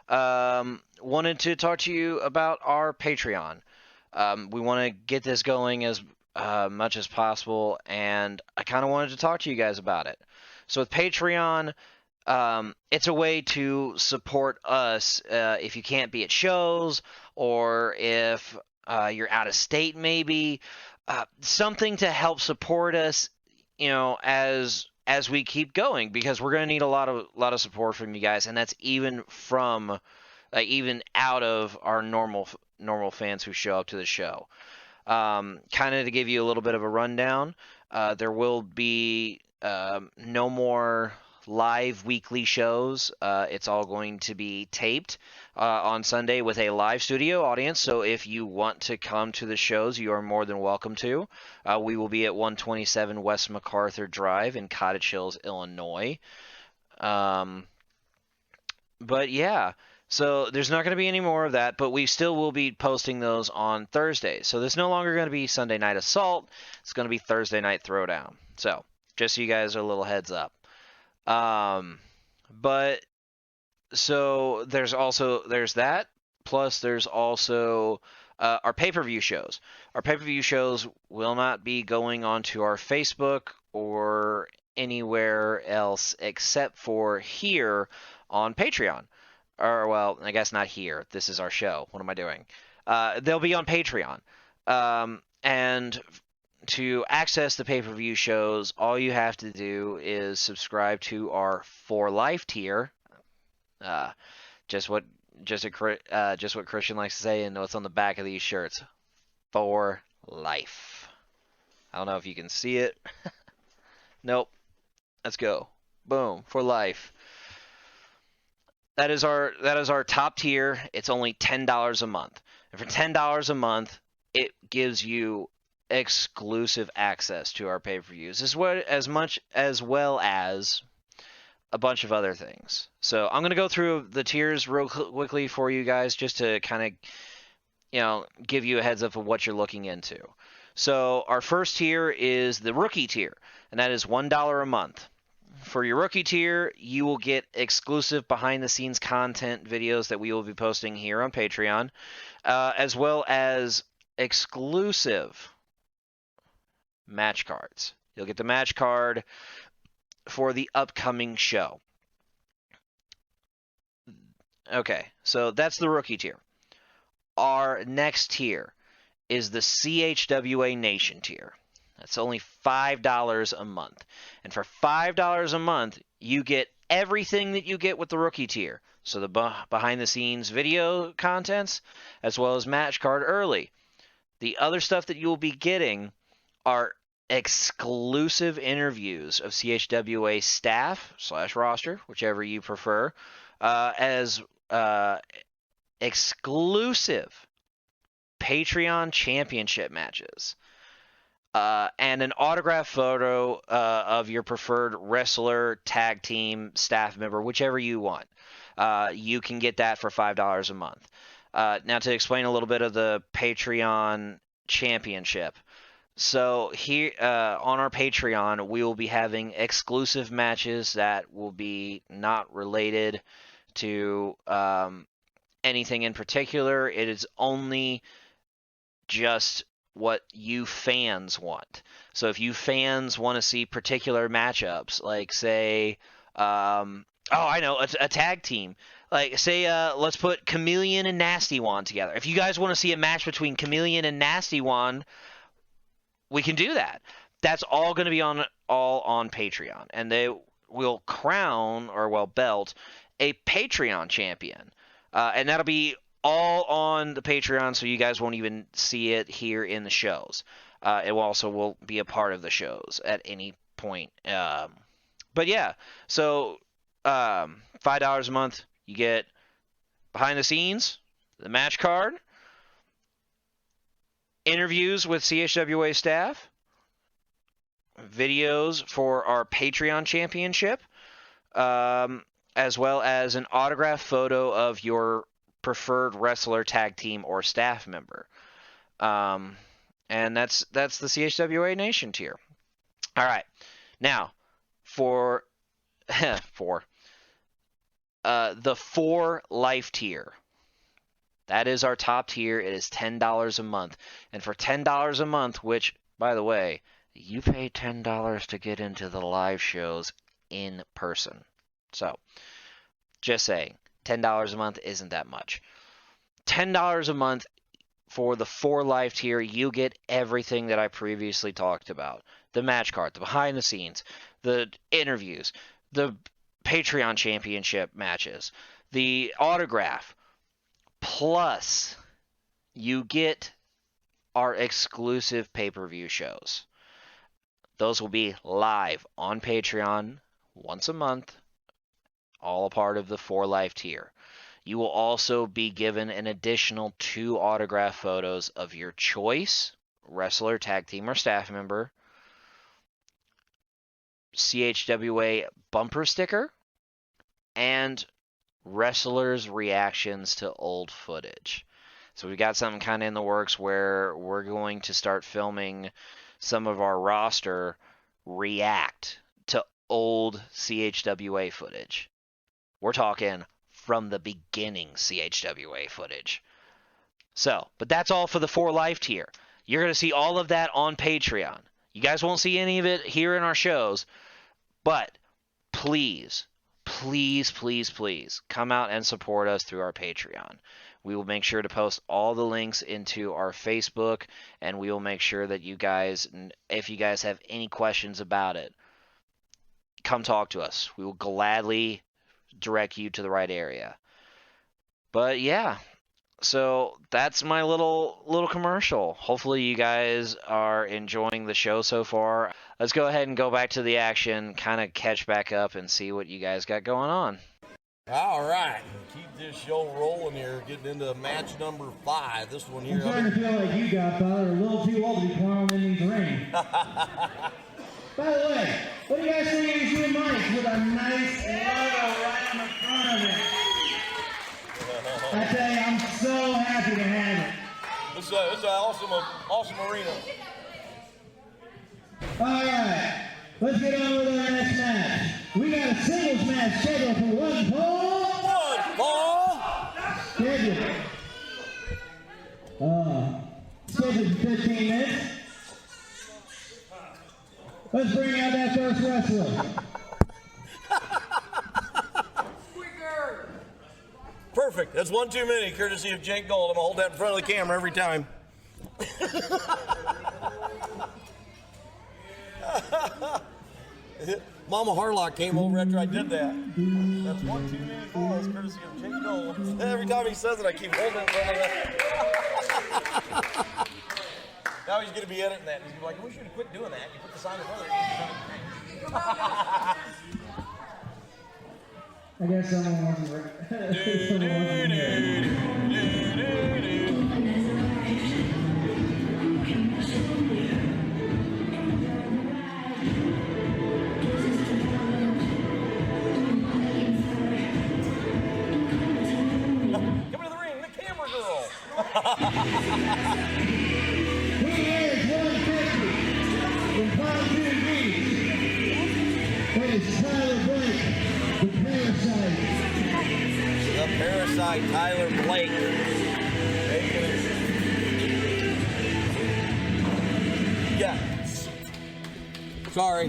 Wanted to talk to you about our Patreon. We want to get this going as much as possible, and I kind of wanted to talk to you guys about it. So with Patreon, it's a way to support us if you can't be at shows, or if you're out of state maybe. Something to help support us, as we keep going, because we're going to need a lot of support from you guys, and that's even from even out of our normal fans who show up to the show. Kind of to give you a little bit of a rundown, there will be no more live weekly shows. It's all going to be taped on Sunday with a live studio audience. So if you want to come to the shows, you are more than welcome to. We will be at 127 West MacArthur Drive in Cottage Hills, Illinois. But yeah, so there's not going to be any more of that, but we still will be posting those on Thursdays. So there's no longer going to be Sunday Night Assault. It's going to be Thursday Night Throwdown. So just so you guys are a little heads up. But so there's that, plus there's also our pay-per-view shows. Our pay-per-view shows will not be going onto our Facebook or anywhere else except for here on Patreon. Or, well, I guess not here. This is our show. What am I doing? They'll be on Patreon. And to access the pay-per-view shows, all you have to do is subscribe to our For Life tier. Just what Christian likes to say, and what's on the back of these shirts. For Life. I don't know if you can see it. Nope. Let's go. Boom. For Life. That is our top tier. It's only $10 a month. And for $10 a month, it gives you exclusive access to our pay-per-views, as well as a bunch of other things. So I'm going to go through the tiers real quickly for you guys, just to kind of, give you a heads up of what you're looking into. So our first tier is the rookie tier, and that is $1 a month. For your rookie tier, you will get exclusive behind-the-scenes content videos that we will be posting here on Patreon, as well as exclusive match cards. You'll get the match card for the upcoming show. Okay, so that's the rookie tier. Our next tier is the CHWA Nation tier. That's only $5 a month. And for $5 a month, you get everything that you get with the rookie tier. So the behind-the-scenes video contents, as well as match card early. The other stuff that you'll be getting are exclusive interviews of CHWA staff / roster, whichever you prefer, as exclusive Patreon championship matches. And an autographed photo of your preferred wrestler, tag team, staff member, whichever you want. You can get that for $5 a month. Now, to explain a little bit of the Patreon championship. So here on our Patreon, we will be having exclusive matches that will be not related to anything in particular. It is only just what you fans want. So if you fans want to see particular matchups, like say I know, a tag team. Like, say, let's put Chameleon and Nasty Wand together. If you guys want to see a match between Chameleon and Nasty Wand, we can do that. That's all going to be all on Patreon, and they will crown, or well, belt, a Patreon champion, and that'll be all on the Patreon, so you guys won't even see it here in the shows. It will be a part of the shows at any point. But yeah, so $5 a month, you get behind the scenes, the match card, interviews with CHWA staff, videos for our Patreon championship, as well as an autographed photo of your preferred wrestler, tag team, or staff member. And that's the CHWA Nation tier. All right, now for the 4 Life tier. That is our top tier. It is $10 a month. And for $10 a month, which, by the way, you pay $10 to get into the live shows in person. So, just saying, $10 a month isn't that much. $10 a month for the 4 Life tier, you get everything that I previously talked about. The match card, the behind the scenes, the interviews, the Patreon championship matches, the autograph, plus you get our exclusive pay-per-view shows. Those will be live on Patreon once a month, all a part of the 4 Life tier. You will also be given an additional 2 autograph photos of your choice, wrestler, tag team, or staff member, CHWA bumper sticker, and wrestlers' reactions to old footage. So we've got something kind of in the works where we're going to start filming some of our roster react to old CHWA footage. We're talking from the beginning CHWA footage. So, but that's all for the 4 Life tier. You're going to see all of that on Patreon. You guys won't see any of it here in our shows, but please, please, please, please come out and support us through our Patreon. We will make sure to post all the links into our Facebook, and we will make sure that you guys, if you guys have any questions about it, come talk to us. We will gladly direct you to the right area. But yeah, so that's my little commercial. Hopefully you guys are enjoying the show so far. Let's go ahead and go back to the action, kind of catch back up and see what you guys got going on.
All right, keep this show rolling here, getting into match number 5. This one here.
I'm starting to feel like you, Godfather, a little too old to be climbing in these rings. By the way, what do you guys think of these new mics with a nice logo right on the front of it? I tell you, I'm so happy to have it.
This is an awesome arena.
All right, let's get on with our next match. We got a singles match scheduled for one fall. Scheduled. Scheduled for 15 minutes. Let's bring out that first wrestler.
Perfect. That's one too many, courtesy of Jake Gold. I'm going to hold that in front of the camera every time. Mama Harlock came over after I did that. That's one too many falls, courtesy of Jake Gold. Every time he says it, I keep holding it in front of that. Now he's going to be editing that. He's going to be like, I wish you'd quit doing that. You put the sign in front of it.
I guess someone wants to work.
Come to the ring, the camera girl.
He is 150 from Palm Beach. It is Tyler Blake, the Parasite.
The Parasite, Tyler Blake. Yeah. Sorry.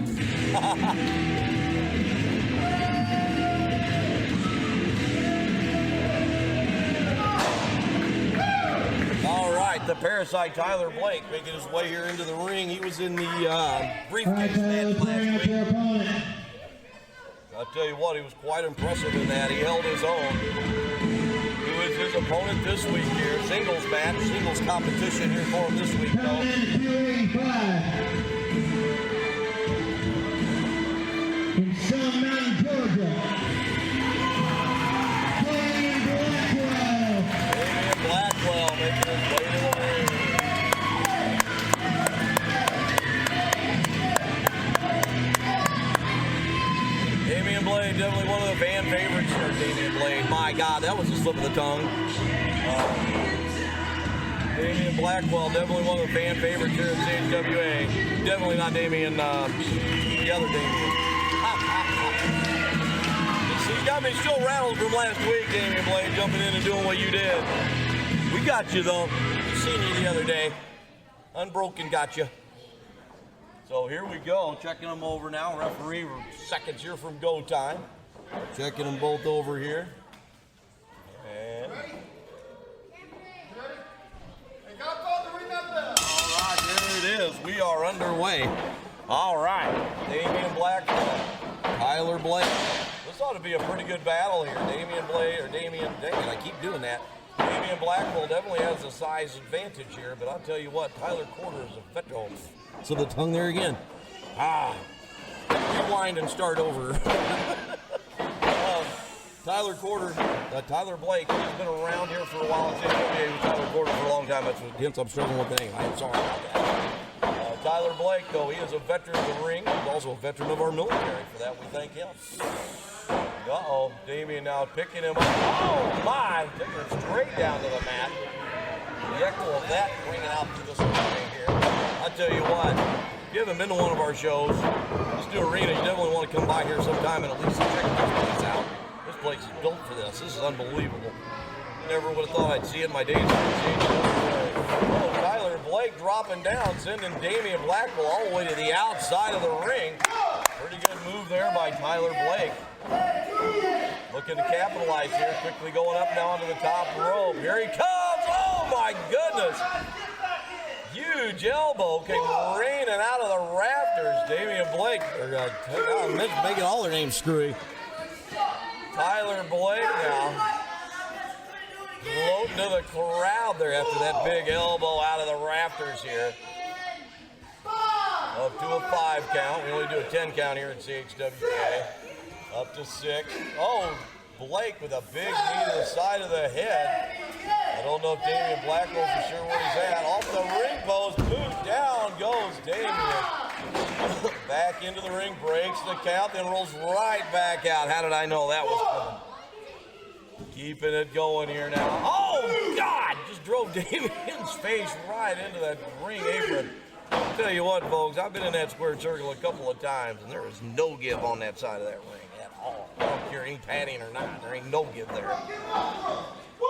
right, the parasite Tyler Blake making his way here into the ring. He was in the briefcase match last week. I'll tell you what, he was quite impressive in that. He held his own. Who is his opponent this week here? Singles match, singles competition here for him this week, though.
In Stone Mountain, Georgia, Damien Blackwell.
Damien Blackwell making his way to the ring. Damien Blade, definitely one of the fan favorites here, Damien Blade. My God, that was a slip of the tongue. Damien Blackwell, definitely one of the fan favorites here at CHWA. Definitely not Damien, the other Damien. See, you got me still rattled from last week, Damien Blade, jumping in and doing what you did. We got you, though. We seen you the other day. Unbroken got you. So here we go, checking them over now. Referee, we're seconds here from go time. Checking them both over here. And all right, there it is. We are underway. All right, Damien Blackwell, Tyler Blake. This ought to be a pretty good battle here. Damien, I keep doing that. Damien Blackwell definitely has a size advantage here, but I'll tell you what, Tyler Porter is a veteran. So the tongue there again. Rewind and start over. Tyler Blake, he's been around here for a while. It's NBA with Tyler Porter for a long time. That's hence I'm struggling with that. I'm sorry about that. Tyler Blake, though, he is a veteran of the ring. He's also a veteran of our military. For that, we thank him. Uh-oh, Damien now picking him up. Oh, my! Taking him straight down to the mat. The echo of that ringing out through this ring here. I'll tell you what, if you haven't been to one of our shows, this new arena, you definitely want to come by here sometime and at least check this place out. This place is built for this. This is unbelievable. Never would have thought I'd see it in my days. Oh, Tyler Blake dropping down, sending Damien Blackwell all the way to the outside of the ring. Pretty good move there by Tyler Blake. Looking to capitalize here, quickly going up now onto the top rope. Here he comes! Oh my goodness! Huge elbow came raining out of the rafters. Damien Blake, making all their names screwy. Tyler Blake now floating to the crowd there after that big elbow out of the rafters here. Up to a 5 count. We only do a 10 count here at CHWA. Up to 6. Oh, Blake with a big knee to the side of the head. I don't know if Damien Blackwell's for sure where he's at. Off the ring post, boot down goes Damien. Back into the ring, breaks the count, then rolls right back out. How did I know that was coming? Keeping it going here now. Oh, God! Just drove Damien's face right into that ring apron. I'll tell you what, folks, I've been in that squared circle a couple of times, and there is no give on that side of that ring at all. I don't care any padding or not. There ain't no give there.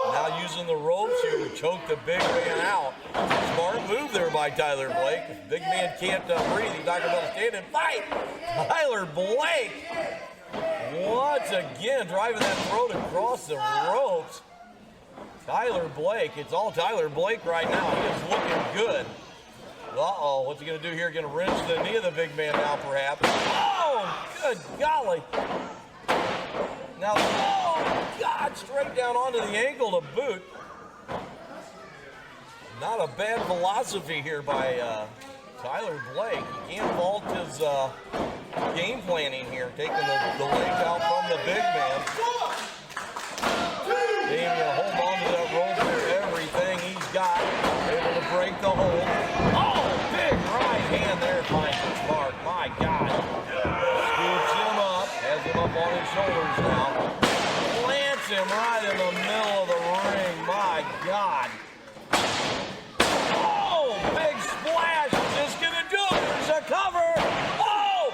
Now using the ropes here to choke the big man out. Smart move there by Tyler Blake. If the big man can't breathe, he's not going to be able to stand and fight. Tyler Blake, once again, driving that throat across the ropes. Tyler Blake, it's all Tyler Blake right now. He is looking good. Uh-oh, what's he going to do here? Going to wrench the knee of the big man now, perhaps. Oh, good golly. Now, oh, God, straight down onto the ankle to boot. Not a bad philosophy here by Tyler Blake. He can't fault his game planning here, taking the legs out from the big man. Damien hold on to that rope for everything he's got. Able to break the hold. Oh, big right hand there finds its mark. My God. Scoops him up, has him up on his shoulders now. Plants him right in the middle of the ring. My God. Oh, big splash. Is this going to do it? There's a cover. Oh,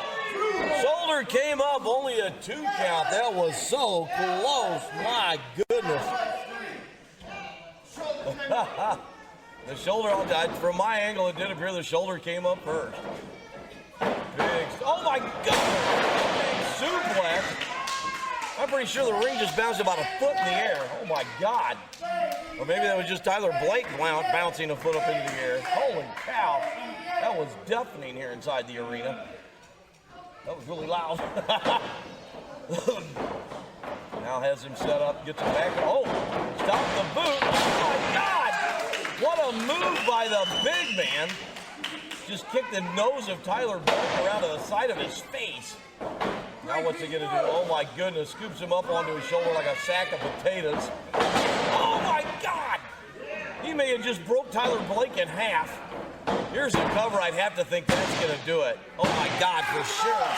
shoulder came up, only a 2 count. That was so close. My goodness. The shoulder, from my angle, it did appear the shoulder came up first. Big, oh my God! Big suplex. I'm pretty sure the ring just bounced about a foot in the air. Oh my God. Or maybe that was just Tyler Blake bouncing a foot up into the air. Holy cow. That was deafening here inside the arena. That was really loud. Now has him set up, gets him back. Oh, stop the boot. Oh my God. What a move by the big man. Just kicked the nose of Tyler Blake around to the side of his face. Now what's he gonna do? Oh my goodness, scoops him up onto his shoulder like a sack of potatoes. Oh my God! He may have just broke Tyler Blake in half. Here's the cover, I'd have to think that's gonna do it. Oh my God, for sure.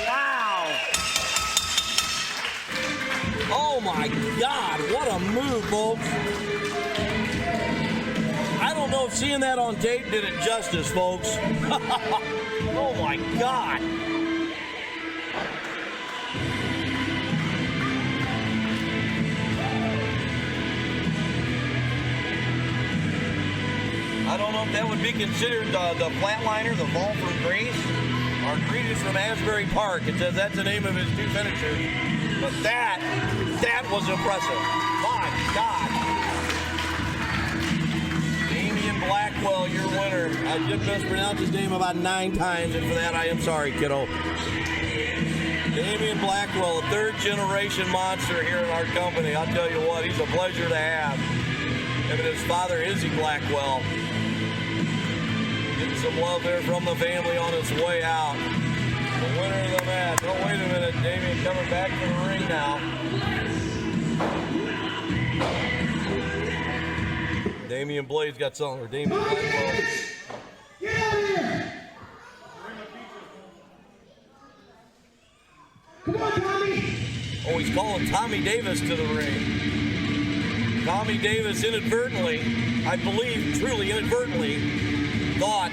Wow! Oh my God, what a move, folks. I don't know if seeing that on tape did it justice, folks. Oh my God. I don't know if that would be considered the flatliner, the ball from Greece, or Greece from Asbury Park. It says that's the name of his two finishers. But that was impressive. My God. Damien Blackwell, your winner. I did mispronounce his name about 9 times, and for that I am sorry, kiddo. Damien Blackwell, a third-generation monster here in our company. I'll tell you what, he's a pleasure to have. Him and his father, Izzy Blackwell. Getting some love there from the family on his way out. The winner of the match. Oh, wait a minute. Damien coming back to the ring now. Damien Blade's got something. Or Damien Blackwell.
Get out of here! Come on, Tommy!
Oh, he's calling Tommy Davis to the ring. Tommy Davis inadvertently, I believe, truly inadvertently, thought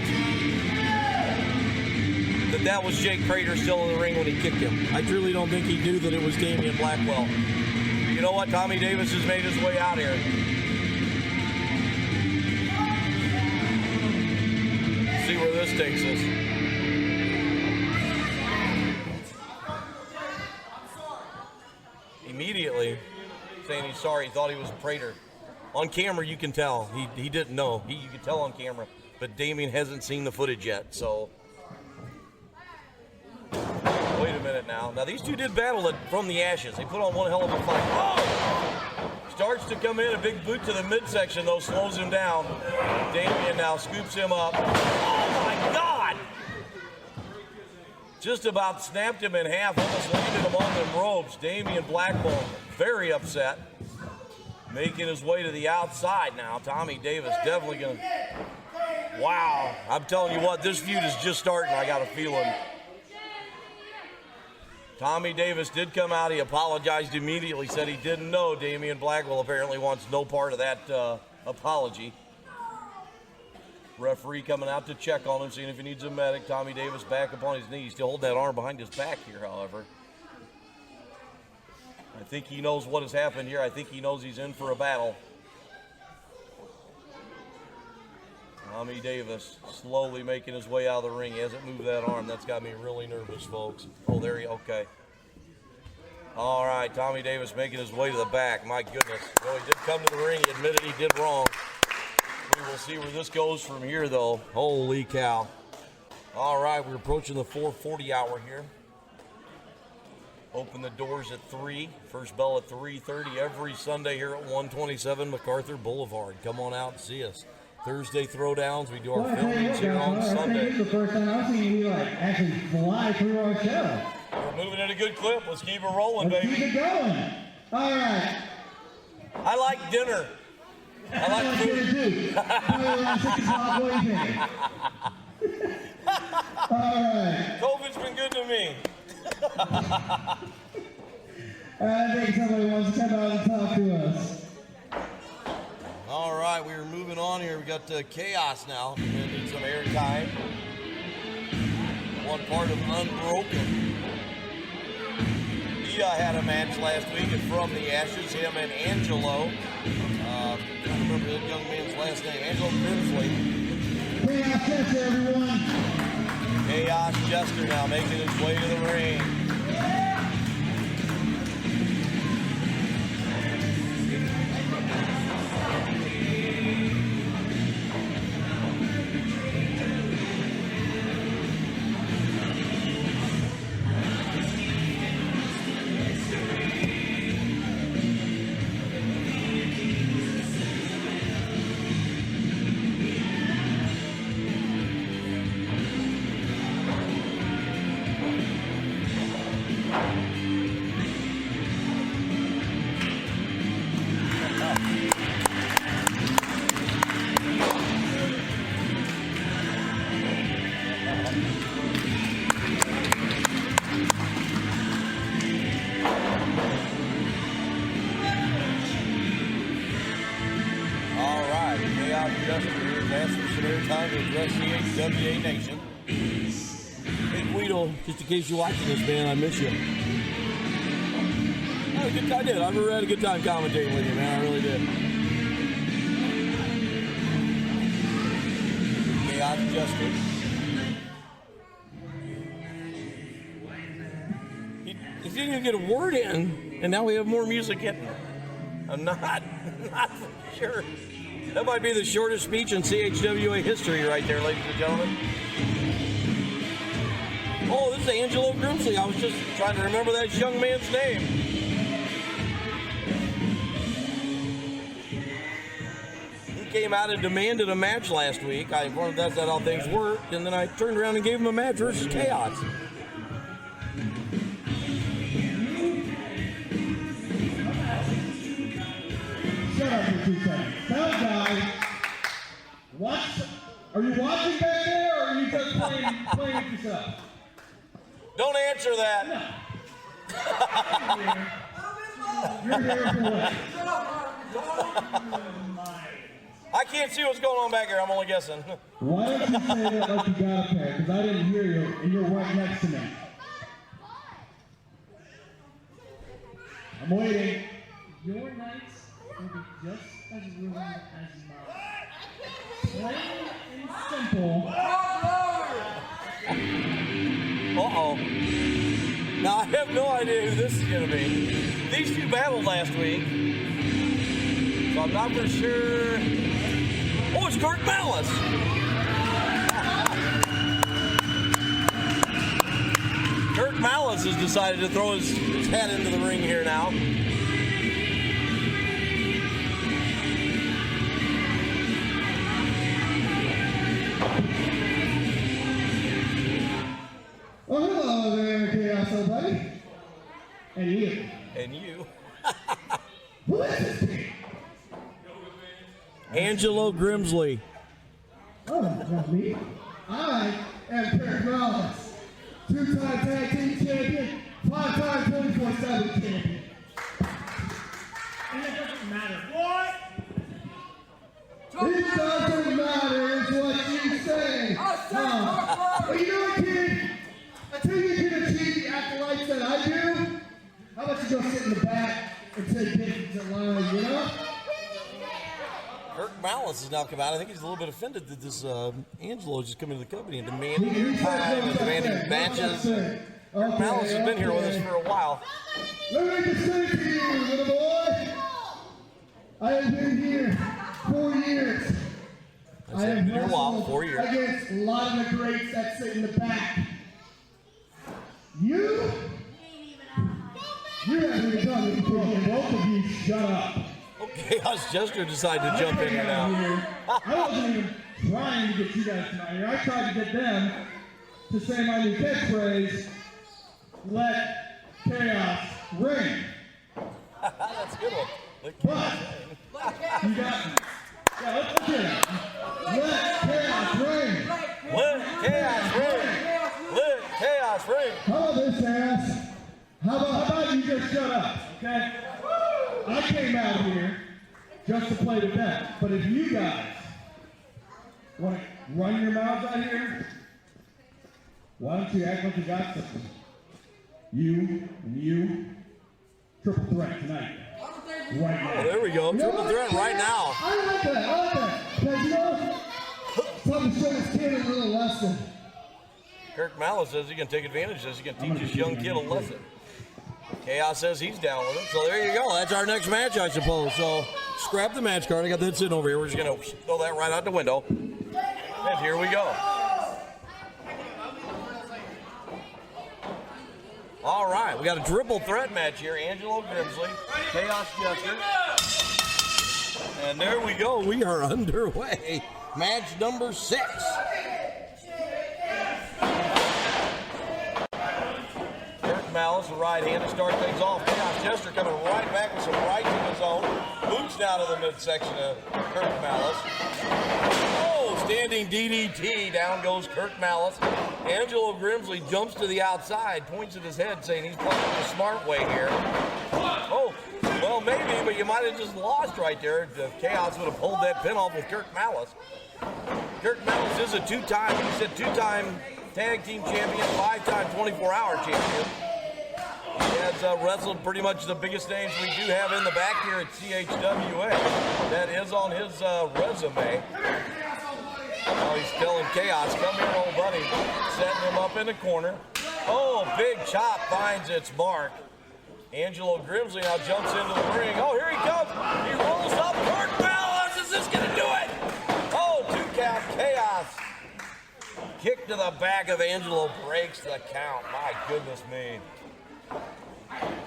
that was Jake Prader still in the ring when he kicked him. I truly don't think he knew that it was Damien Blackwell. You know what? Tommy Davis has made his way out here. See where this takes us. Immediately saying he's sorry, he thought he was Prader. On camera, you can tell. He didn't know. You can tell on camera. But Damien hasn't seen the footage yet, so. Wait a minute now. Now, these two did battle it from the ashes. They put on one hell of a fight. Oh! Starts to come in. A big boot to the midsection, though, slows him down. Damien now scoops him up. Oh, my God! Just about snapped him in half. Almost landed him on them ropes. Damien Blackwell very upset. Making his way to the outside now. Tommy Davis definitely going to... Wow. I'm telling you what, this feud is just starting. I got a feeling. Tommy Davis did come out. He apologized immediately. Said he didn't know. Damien Blackwell apparently wants no part of that apology. Referee coming out to check on him, seeing if he needs a medic. Tommy Davis back up on his knees. Still holding that arm behind his back here, however. I think he knows what has happened here. I think he knows he's in for a battle. Tommy Davis slowly making his way out of the ring. He hasn't moved that arm. That's got me really nervous, folks. Oh, there he, okay. All right, Tommy Davis making his way to the back. My goodness. Well, he did come to the ring. He admitted he did wrong. We will see where this goes from here, though. Holy cow. All right, we're approaching the 4:40 hour here. Open the doors at 3. First bell at 3:30 every Sunday here at 127 MacArthur Boulevard. Come on out and see us. Thursday throwdowns. We do our filmings here on Sunday.
This is the first time I've seen you actually fly through our show.
We're moving at a good clip. Let's keep it rolling, baby.
Keep it going. All right.
I like dinner. I like food.
All right.
COVID's been good to me.
I think somebody wants to come out and talk to us.
All right, we're moving on here. We got Chaos now. We're going to do some airtime. One part of Unbroken. He had a match last week at From the Ashes. Him and Angelo. I don't remember that young man's last name. Angelo Grimsley.
Chaos Jester, everyone.
Chaos Jester now making his way to the ring. Chaos Justice here has asked for some airtime to address CHWA Nation. Hey, Guido, just in case you're watching this, man, I miss you. I did. I had a good time commentating with you, man. I really did. Chaos Justice. He didn't even get a word in, and now we have more music in. I'm not for sure. That might be the shortest speech in CHWA history right there, ladies and gentlemen. Oh, this is Angelo Grimsley. I was just trying to remember that young man's name. He came out and demanded a match last week. I wondered if that's not how things work, and then I turned around and gave him a match versus Chaos.
Shut up for 2 seconds. That guy, are you watching back there, or are you just playing with yourself?
Don't answer that.
You're here for what?
I can't see what's going on back here. I'm only guessing.
Why don't you say that like you got a pair? Because I didn't hear you, and you're right next to me. I'm waiting.
Your nights will be just as ruined as mine. Plain and simple.
Uh-oh. Now, I have no idea who this is going to be. These two battled last week, so I'm not for sure. Oh, it's Kirk Malice. Kirk Malice has decided to throw his head into the ring here now.
Oh, hello there, Chaos, buddy. And you.
And you.
Who is this?
Angelo Grimsley.
Oh, that's me. I am Kirk Malice, 2-time tag team champion, 5-time 24/7 champion.
And it doesn't matter. What?
It doesn't matter is what you say. But you know what, kid? Until you can achieve the accolades that I do, how about you go sit in the back and take pictures in line, you know?
Kirk Malice has now come out. I think he's a little bit offended that this Angelo just come into the company and demanding time and demanding matches. Kirk Malice has been here with us for a while.
Let me just say to you, little boy, I have been here 4 years. I have
been here a while, 4 years.
Against a lot of the greats that sit in the back. You haven't even done anything. Both of you, shut up.
Okay, Chaos Jester decided to jump in here now.
I wasn't even trying to get you guys tonight here. I tried to get them to say my new catchphrase, let chaos reign.
That's a good one.
But you got me. Yeah, let's get it. Let chaos reign.
Let chaos reign. Let chaos reign.
How about this, ass? How about you just shut up, okay? I came out here just to play the bet, but if you guys want to run your mouths out here, why don't you act like you got something? You and you, triple threat tonight. Right now.
Oh, there we go. Triple threat right now.
I like that. Because you know, probably show this kid a little lesson.
Kirk Malice says he can take advantage of this. He can teach this young kid a lesson. Chaos says he's down with it. So there you go. That's our next match, I suppose. So scrap the match card. I got that sitting over here. We're just going to throw that right out the window. And here we go. All right. We got a triple threat match here. Angelo Grimsley, Chaos Jester. And there we go. We are underway. Match number 6. Malice, the right hand to start things off. Chaos Jester coming right back with some rights of his own. Boots down to the midsection of Kirk Malice. Oh, standing DDT. Down goes Kirk Malice. Angelo Grimsley jumps to the outside, points at his head, saying he's playing the smart way here. Oh, well Well, maybe, but you might have just lost right there. The Chaos would have pulled that pin off with Kirk Malice. Kirk Malice is a two-time tag team champion, 5-time 24-hour champion. He has wrestled pretty much the biggest names we do have in the back here at CHWA. That is on his resume. Now he's telling Chaos, come here, old buddy. Setting him up in the corner. Oh, big chop finds its mark. Angelo Grimsley now jumps into the ring. Oh, here he comes. He rolls up. Kirk Malice, is this going to do it? Oh, 2 count, Chaos. Kick to the back of Angelo breaks the count. My goodness me.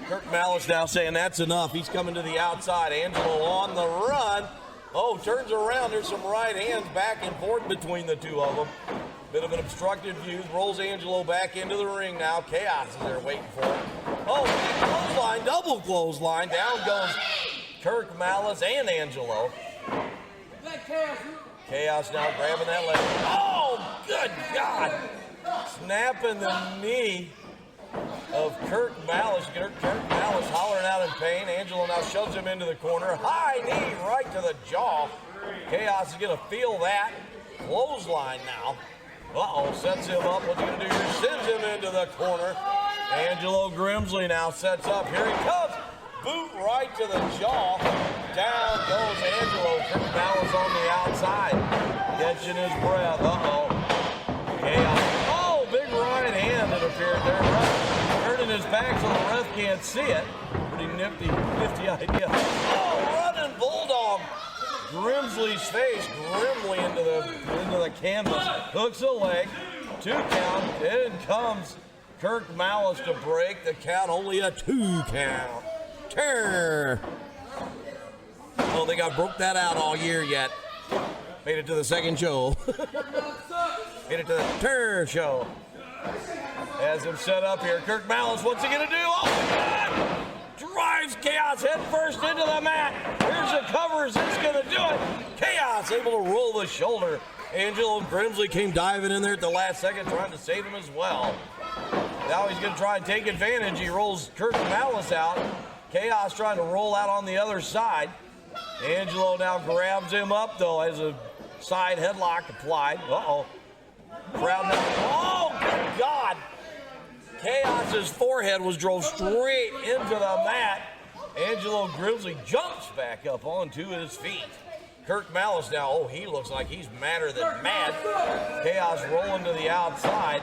Kirk Malice now saying that's enough. He's coming to the outside. Angelo on the run. Oh, turns around. There's some right hands back and forth between the two of them. Bit of an obstructed view. Rolls Angelo back into the ring now. Chaos is there waiting for him. Oh, big clothesline, double clothesline. Down goes Kirk Malice and Angelo. Chaos now grabbing that leg. Oh, good God. Snapping the knee of Kirk Malice. Kirk Malice hollering out in pain. Angelo now shoves him into the corner. High knee right to the jaw. Chaos is going to feel that. Clothesline now. Uh-oh, sets him up. What's he going to do here? Sends him into the corner. Angelo Grimsley now sets up. Here he comes. Boot right to the jaw. Down goes Angelo. Kirk Malice on the outside. Catching his breath. Uh-oh. Chaos. Oh, big right hand that appeared there. Turning his back so the ref can't see it. Pretty nifty idea. Oh, running bulldog. Grimsley's face grimly into the canvas. Hooks a leg. 2 count. In comes Kirk Malice to break the count. Only a 2 count. Turn. I don't think I broke that out all year yet. Made it to the second show. Made it to the turn show. Has him set up here. Kirk Malice, what's he going to do? Oh, my God! Drives Chaos head first into the mat. Here's the cover. Is this going to do it? Chaos able to roll the shoulder. Angelo Grimsley came diving in there at the last second, trying to save him as well. Now he's going to try and take advantage. He rolls Kirk Malice out. Chaos trying to roll out on the other side. Angelo now grabs him up, though, as a side headlock applied. Uh-oh. Crowd now. Oh, good God. Chaos's forehead was drove straight into the mat. Angelo Grimsley jumps back up onto his feet. Kirk Malice now, oh, he looks like he's madder than mad. Chaos rolling to the outside.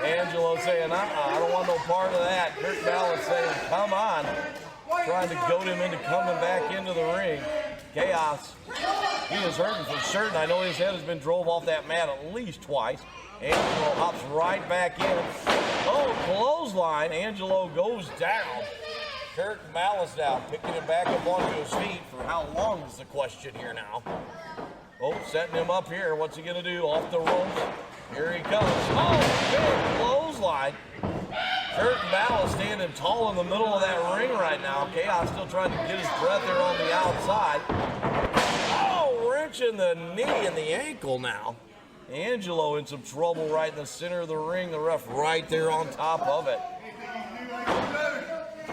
Angelo saying, I don't want no part of that. Kirk Malice saying, come on. Trying to goad him into coming back into the ring. Chaos, he is hurting for certain. I know his head has been drove off that mat at least twice. Angelo hops right back in. Oh, clothesline. Angelo goes down. Kirk Malice now picking him back up onto his feet. For how long is the question here now? Oh, setting him up here. What's he going to do? Off the ropes. Here he comes. Oh, big clothesline. Kirk Malice standing tall in the middle of that ring right now. Chaos still trying to get his breath there on the outside. Oh, wrenching the knee and the ankle now. Angelo in some trouble right in the center of the ring. The ref right there on top of it.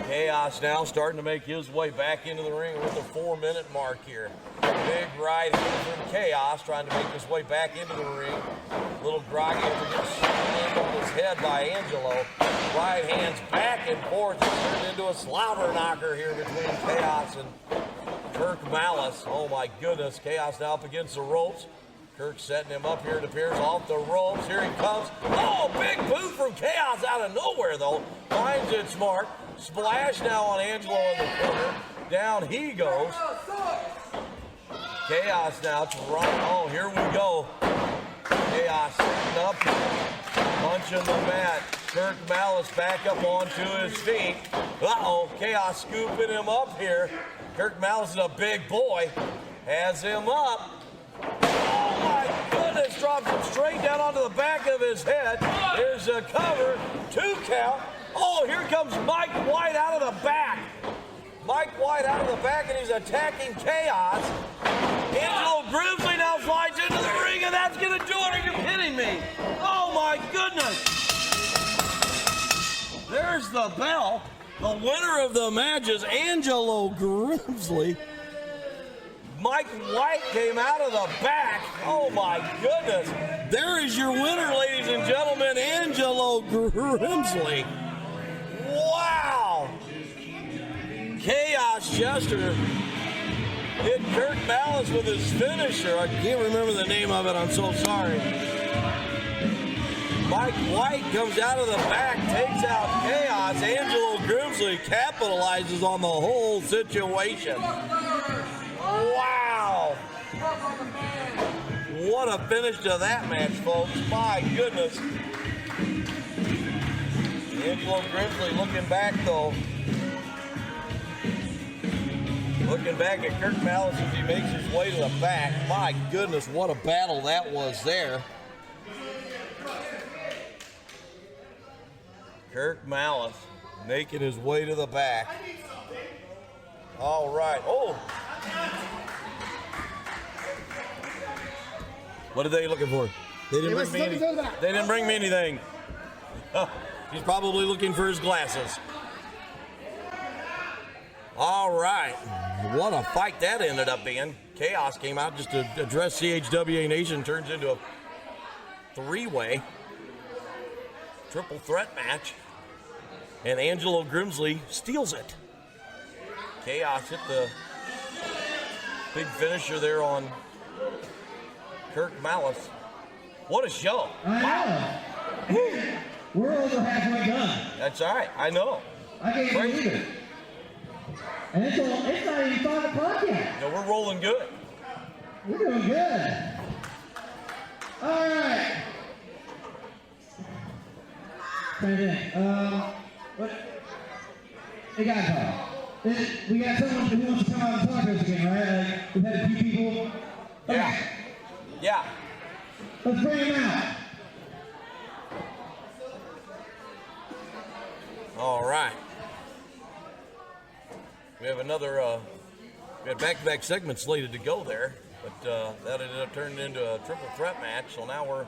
Chaos now starting to make his way back into the ring with the 4-minute mark here. Big right hand from Chaos trying to make his way back into the ring. Little groggy after getting slammed on his head by Angelo. Right hands back and forth. It turned into a slobber knocker here between Chaos and Kirk Malice. Oh my goodness. Chaos now up against the ropes. Kirk setting him up here. It appears off the ropes. Here he comes. Oh, big boot from Chaos out of nowhere, though. Finds its mark. Splash now on Angelo in the corner. Down he goes. Chaos now trying. Oh, here we go. Chaos setting up. Punching the mat. Kirk Malice back up onto his feet. Uh-oh. Chaos scooping him up here. Kirk Malice is a big boy. Has him up. Oh my goodness, drops him straight down onto the back of his head. There's a cover, 2 count. Oh, here comes Mike White out of the back. Mike White out of the back, and he's attacking Chaos. Angelo Grimsley now slides into the ring, and that's going to do it. Are you kidding me? Oh my goodness. There's the bell. The winner of the match is Angelo Grimsley. Mike White came out of the back. Oh my goodness. There is your winner, ladies and gentlemen, Angelo Grimsley. Wow. Chaos Chester hit Kirk Malice with his finisher. I can't remember the name of it. I'm so sorry. Mike White comes out of the back, takes out Chaos. Angelo Grimsley capitalizes on the whole situation. Wow! What a finish to that match, folks. My goodness. Angelo Grimsley looking back, though. Looking back at Kirk Malice as he makes his way to the back. My goodness, what a battle that was there. Kirk Malice making his way to the back. All right. Oh! What are they looking for? They didn't bring me anything. They didn't bring me anything. He's probably looking for his glasses. All right. What a fight that ended up being. Chaos came out just to address CHWA Nation. Turns into a three-way triple threat match. And Angelo Grimsley steals it. Chaos hit the big finisher there on Kirk Malice. What a show.
I know. We're over halfway done.
That's all right. I know.
I can't believe it. And it's not even 5 o'clock yet.
No, we're rolling good.
We're doing good. All right. Trying to think. What? Hey guys, we got someone who wants to come out and talk to us again, right? Like, we've had a few people.
Yeah. Yeah.
Let's bring him out.
All right. We have another, we had back-to-back segments slated to go there, but that ended up turning into a triple threat match, so now we're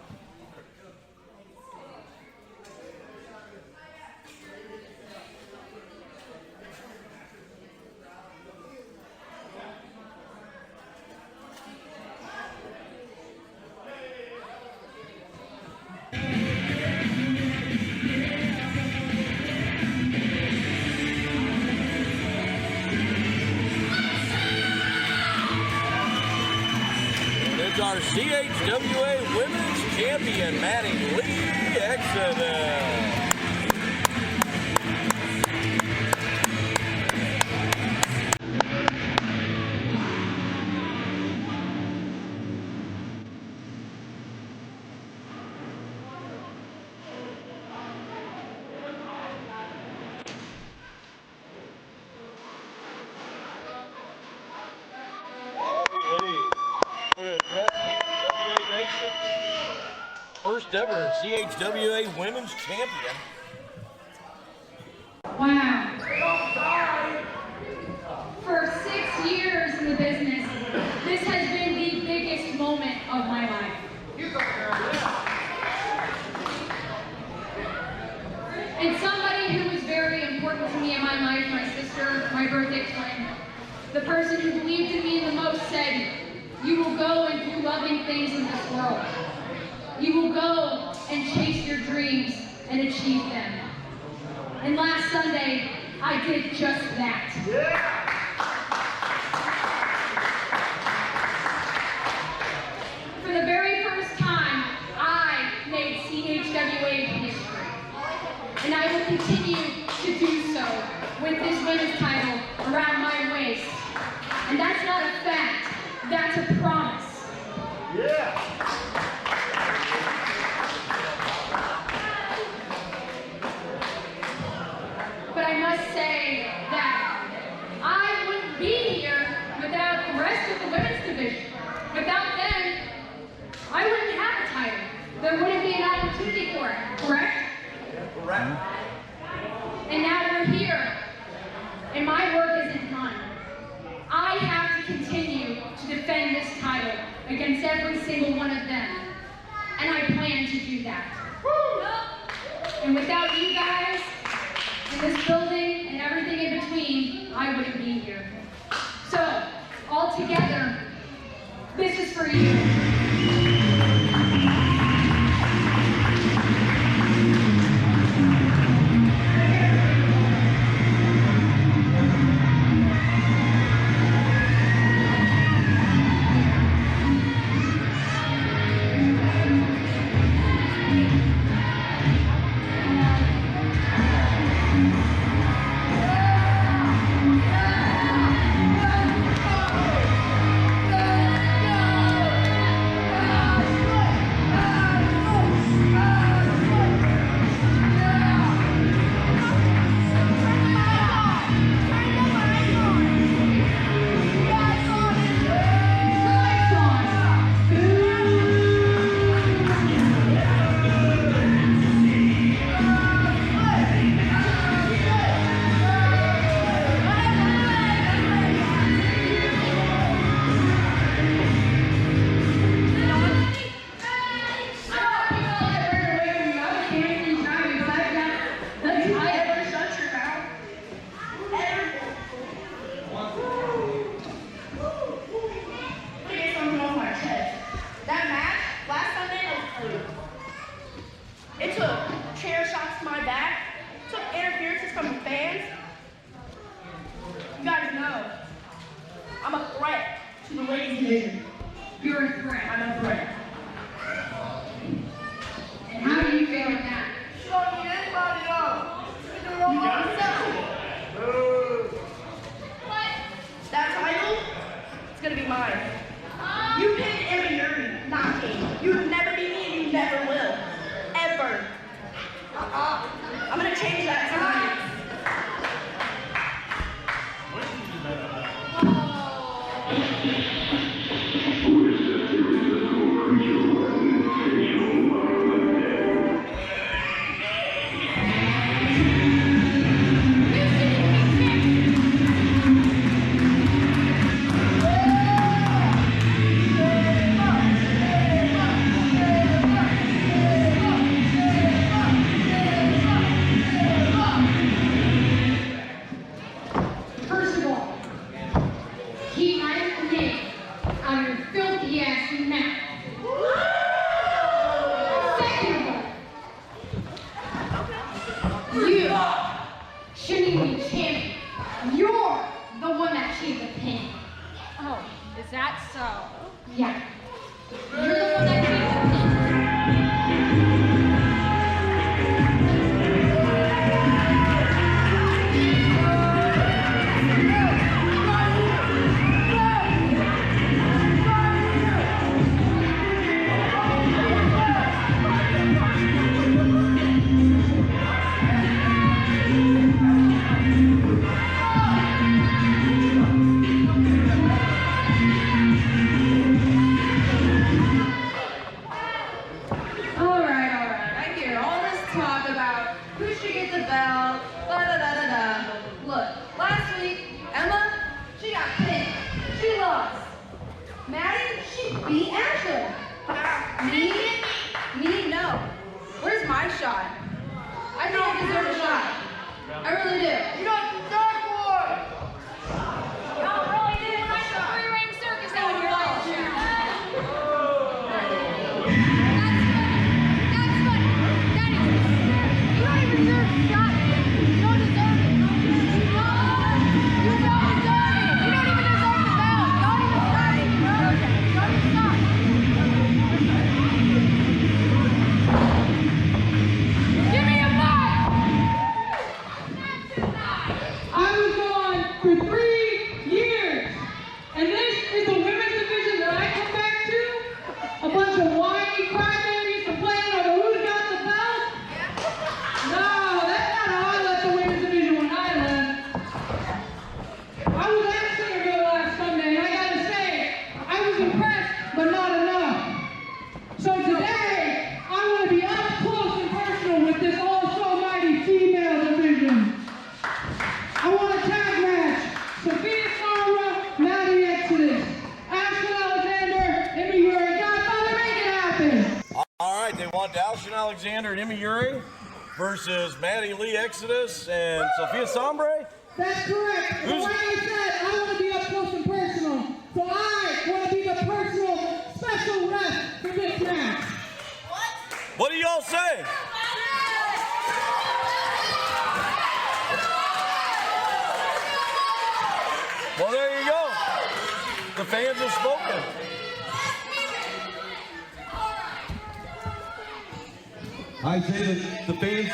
our CHWA Women's Champion, Maddie Lee Exodus. First ever CHWA Women's Champion.
Wow. For 6 years in the business, this has been the biggest moment of my life. And somebody who was very important to me in my life, my sister, my birthday twin, the person who believed in me the most said, "You will go and do loving things in this world. You will go and chase your dreams and achieve them." And last Sunday, I did just that. For the very first time, I made CHWA history. And I will continue to do so with this women's title around my waist. And that's not a fact, that's a promise. Yeah. But I must say that I wouldn't be here without the rest of the women's division. Without them, I wouldn't have a title. There wouldn't be an opportunity for it, correct?
Correct.
And now we're here, and my work isn't done. I have to continue to defend this title against every single one of them, and I plan to do that. And without you guys, in this building and everything in between, I wouldn't be here. So, all together, this is for you. You're a threat. I'm a threat. And how do you feel with that?
Don't need anybody else. You can roll on yourself. What? That title? It's gonna be mine. You picked Emma Yuri, not me. You would never be me and you never will. Ever. I'm gonna change that tonight.
Who is this irresistible creature wearing the facial mark of the dead?
First of all, keep my name out of your filthy ass mouth. Second of all, you shouldn't even be champion. You're the one that shaved the pin.
Oh, is that so?
Yeah. You're the one that shaved the pin.
All right. I hear all this talk about who should get the belt, da-da-da-da-da. Look, last week, Emma, she got pinned. She lost. Maddie, she beat Ashley. Me, no. Where's my shot? I think I deserve a shot. I really do.
You don't deserve one!
Y'all really did like the three-ring circus out here last year. That's funny. Daddy, you don't even deserve a shot. You don't deserve it. You don't deserve it. You don't even deserve the belt. Don't even start it. Don't even stop. Give me a mark.
I was gone for 3 years, and this is the women's division that I come back to? A bunch of whiny crybabies complaining over who's got the belt? No, that's not how I left the women's division when I left. I was at Centerville last Sunday, and I gotta say, I was impressed, but not enough. So today, I want to be up close and personal with this all-so-mighty female division. I want a tag match. Sophia Sarah, Maddie Exodus, Ashton Alexander, Emmy Yuri. Godfather, make it happen.
All right, they want Alston Alexander and Emmy Yuri versus Maddie Lee Exodus and Sophia Sombre.
That's correct. And like I said, I want to be up close and personal. So I want to be the personal special ref for this match.
What do y'all say? Well, there you go. The fans have spoken.
I say that the fans,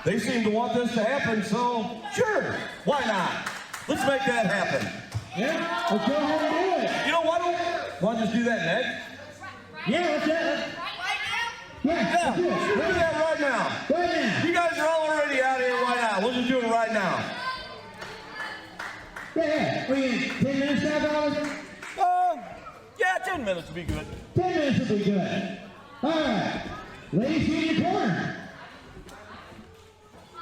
they seem to want this to happen, so sure, why not? Let's make that happen.
Yeah, let's go ahead and do it.
You know what? Why don't you just do that, Ned?
Yeah, let's do it.
Yeah, we'll do that right now.
Right now.
You guys are all already out here. Why not? We'll just do it right now.
Yeah. We need 10 minutes now, fellas?
Yeah, 10 minutes would be good.
10 minutes will be good. All right. Ladies, in your corner.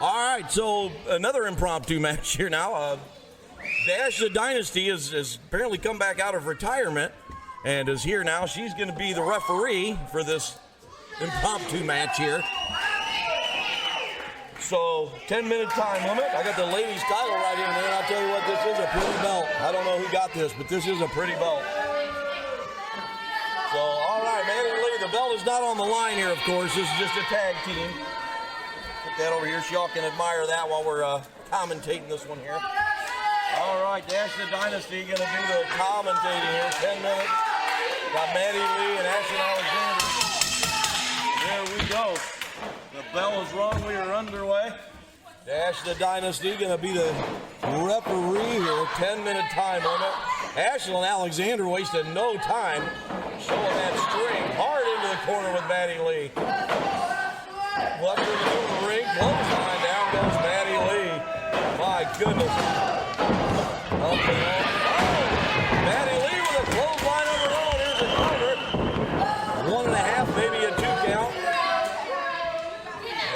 All right, so another impromptu match here now. Dash the Dynasty has apparently come back out of retirement and is here now. She's going to be the referee for this impromptu match here. So, 10-minute time limit. I got the ladies' title right here, man. I'll tell you what, this is a pretty belt. I don't know who got this, but this is a pretty belt. So, all right, Maddie Lee, the belt is not on the line here, of course. This is just a tag team. Put that over here so y'all can admire that while we're commentating this one here. All right, Dash the Dynasty going to do the commentating here. 10 minutes. Got Maddie Lee and Ashley Alexander. There we go. The bell is rung. We are underway. Dash the Dynasty going to be the referee here. 10-minute time limit. Ashley Alexander wasted no time showing that string hard into the corner with Maddie Lee. Left her to the ring. Clothesline. Down goes Maddie Lee. My goodness. Up and on. Oh! Maddie Lee with a clothesline of her own. Here's a cover. 1.5, maybe a 2 count.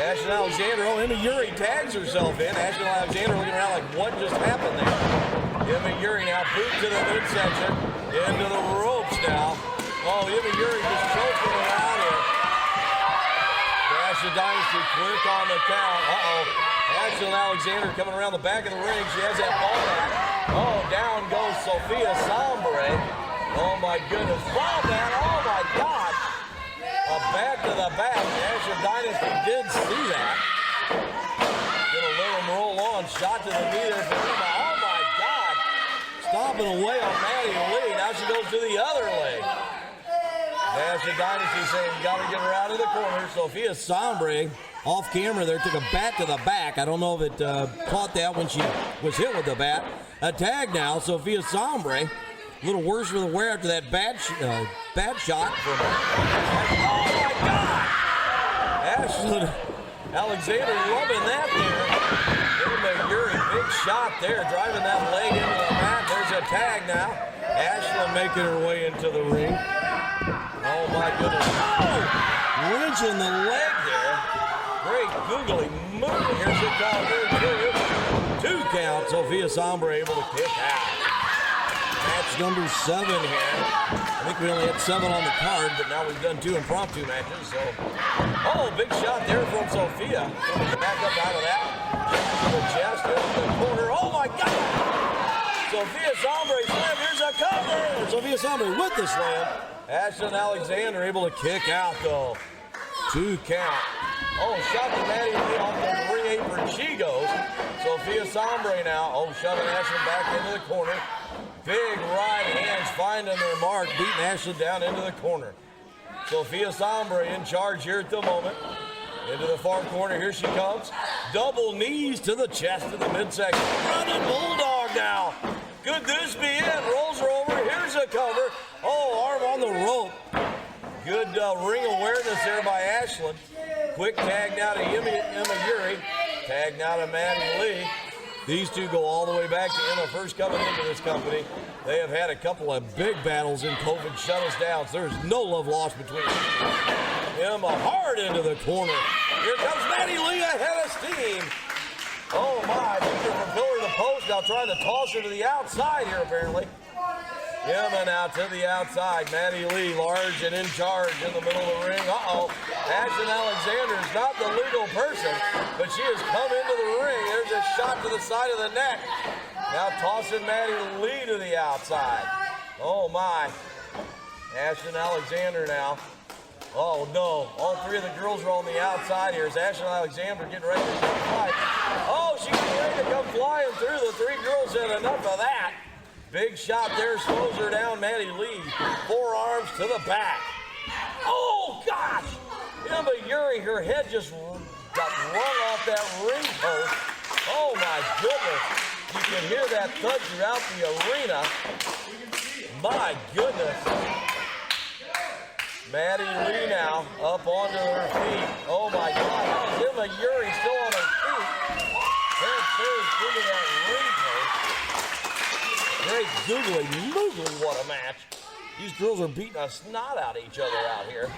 Ashley Alexander. Oh, Emma Yuri tags herself in. Ashley Alexander looking around like, what just happened there? Emma Yuri now boot to the midsection. Into the ropes now. Oh, Emma Yuri just choking her out here. Dash the Dynasty quick on the count. Uh-oh. Ashley Alexander coming around the back of the ring. She has that ball back. Oh, down goes Sophia Sombre. Oh, my goodness. Wow, man. Oh, my gosh. A back to the back. Ashley Dynasty did see that. Gonna let him roll on. Shot to the knee there for Emma. Oh, my God. Stomping away on Maddie Lee. Now she goes to the other leg. Dash the Dynasty saying, got to get her out of the corner. Sophia Sombre, off camera there, took a bat to the back. I don't know if it caught that when she was hit with the bat. A tag now, Sophia Sombre. A little worse for the wear after that bad shot. From oh, my God! Ashley Alexander loving that there. Emma Yuri, big shot there, driving that leg into the mat. There's a tag now. Ashley making her way into the ring. Oh, my goodness. Oh! Wrenching the leg there. Great googly move. Here's it down there, 2 count. Sophia Sombre able to kick out. Match number 7 here. I think we only had 7 on the card, but now we've done 2 impromptu matches. So, oh, big shot there from Sophia. Back up out of that. To the chest, into the corner. Oh, my God! Sophia Sombre slam. Here's a cover. Sophia Sombre with the slam. Ashley Alexander able to kick out, though. 2 count. Oh, shot to Maddie Lee off the ring apron. She goes. Sophia Sombre now. Oh, shoving Ashley back into the corner. Big right hands finding their mark, beating Ashley down into the corner. Sophia Sombre in charge here at the moment. Into the far corner, here she comes. Double knees to the chest of the midsection. Running Bulldog now. Could this be it? Rolls her over, here's a cover. Oh, arm on the rope. Good ring awareness there by Ashley. Quick tag now to Emma Yuri. Tag now to Maddie Lee. These two go all the way back to Emma first coming into this company. They have had a couple of big battles in COVID shut us down, so there's no love lost between them. Emma hard into the corner. Here comes Maddie Lee ahead of steam. Oh my, moving from pillar to post now, trying to toss her to the outside here apparently. Emma now to the outside. Maddie Lee, large and in charge in the middle of the ring. Uh-oh. Ashton Alexander is not the legal person, but she has come into the ring. There's a shot to the side of the neck. Now tossing Maddie Lee to the outside. Oh, my. Ashton Alexander now. Oh, no. All three of the girls are on the outside here. Is Ashton Alexander getting ready to fight? Oh, she's getting ready to come flying through. The three girls had enough of that. Big shot there, slows her down. Maddie Lee, forearms to the back. Oh, gosh! Emma Yuri, her head just got rung off that ring post. Oh, my goodness. You can hear that thud throughout the arena. My goodness. Maddie Lee now up onto her feet. Oh, my God. How is Emma Yuri still on her feet? Head first into that ring post. Great googly-moogly, what a match. These girls are beating a snot out of each other out here.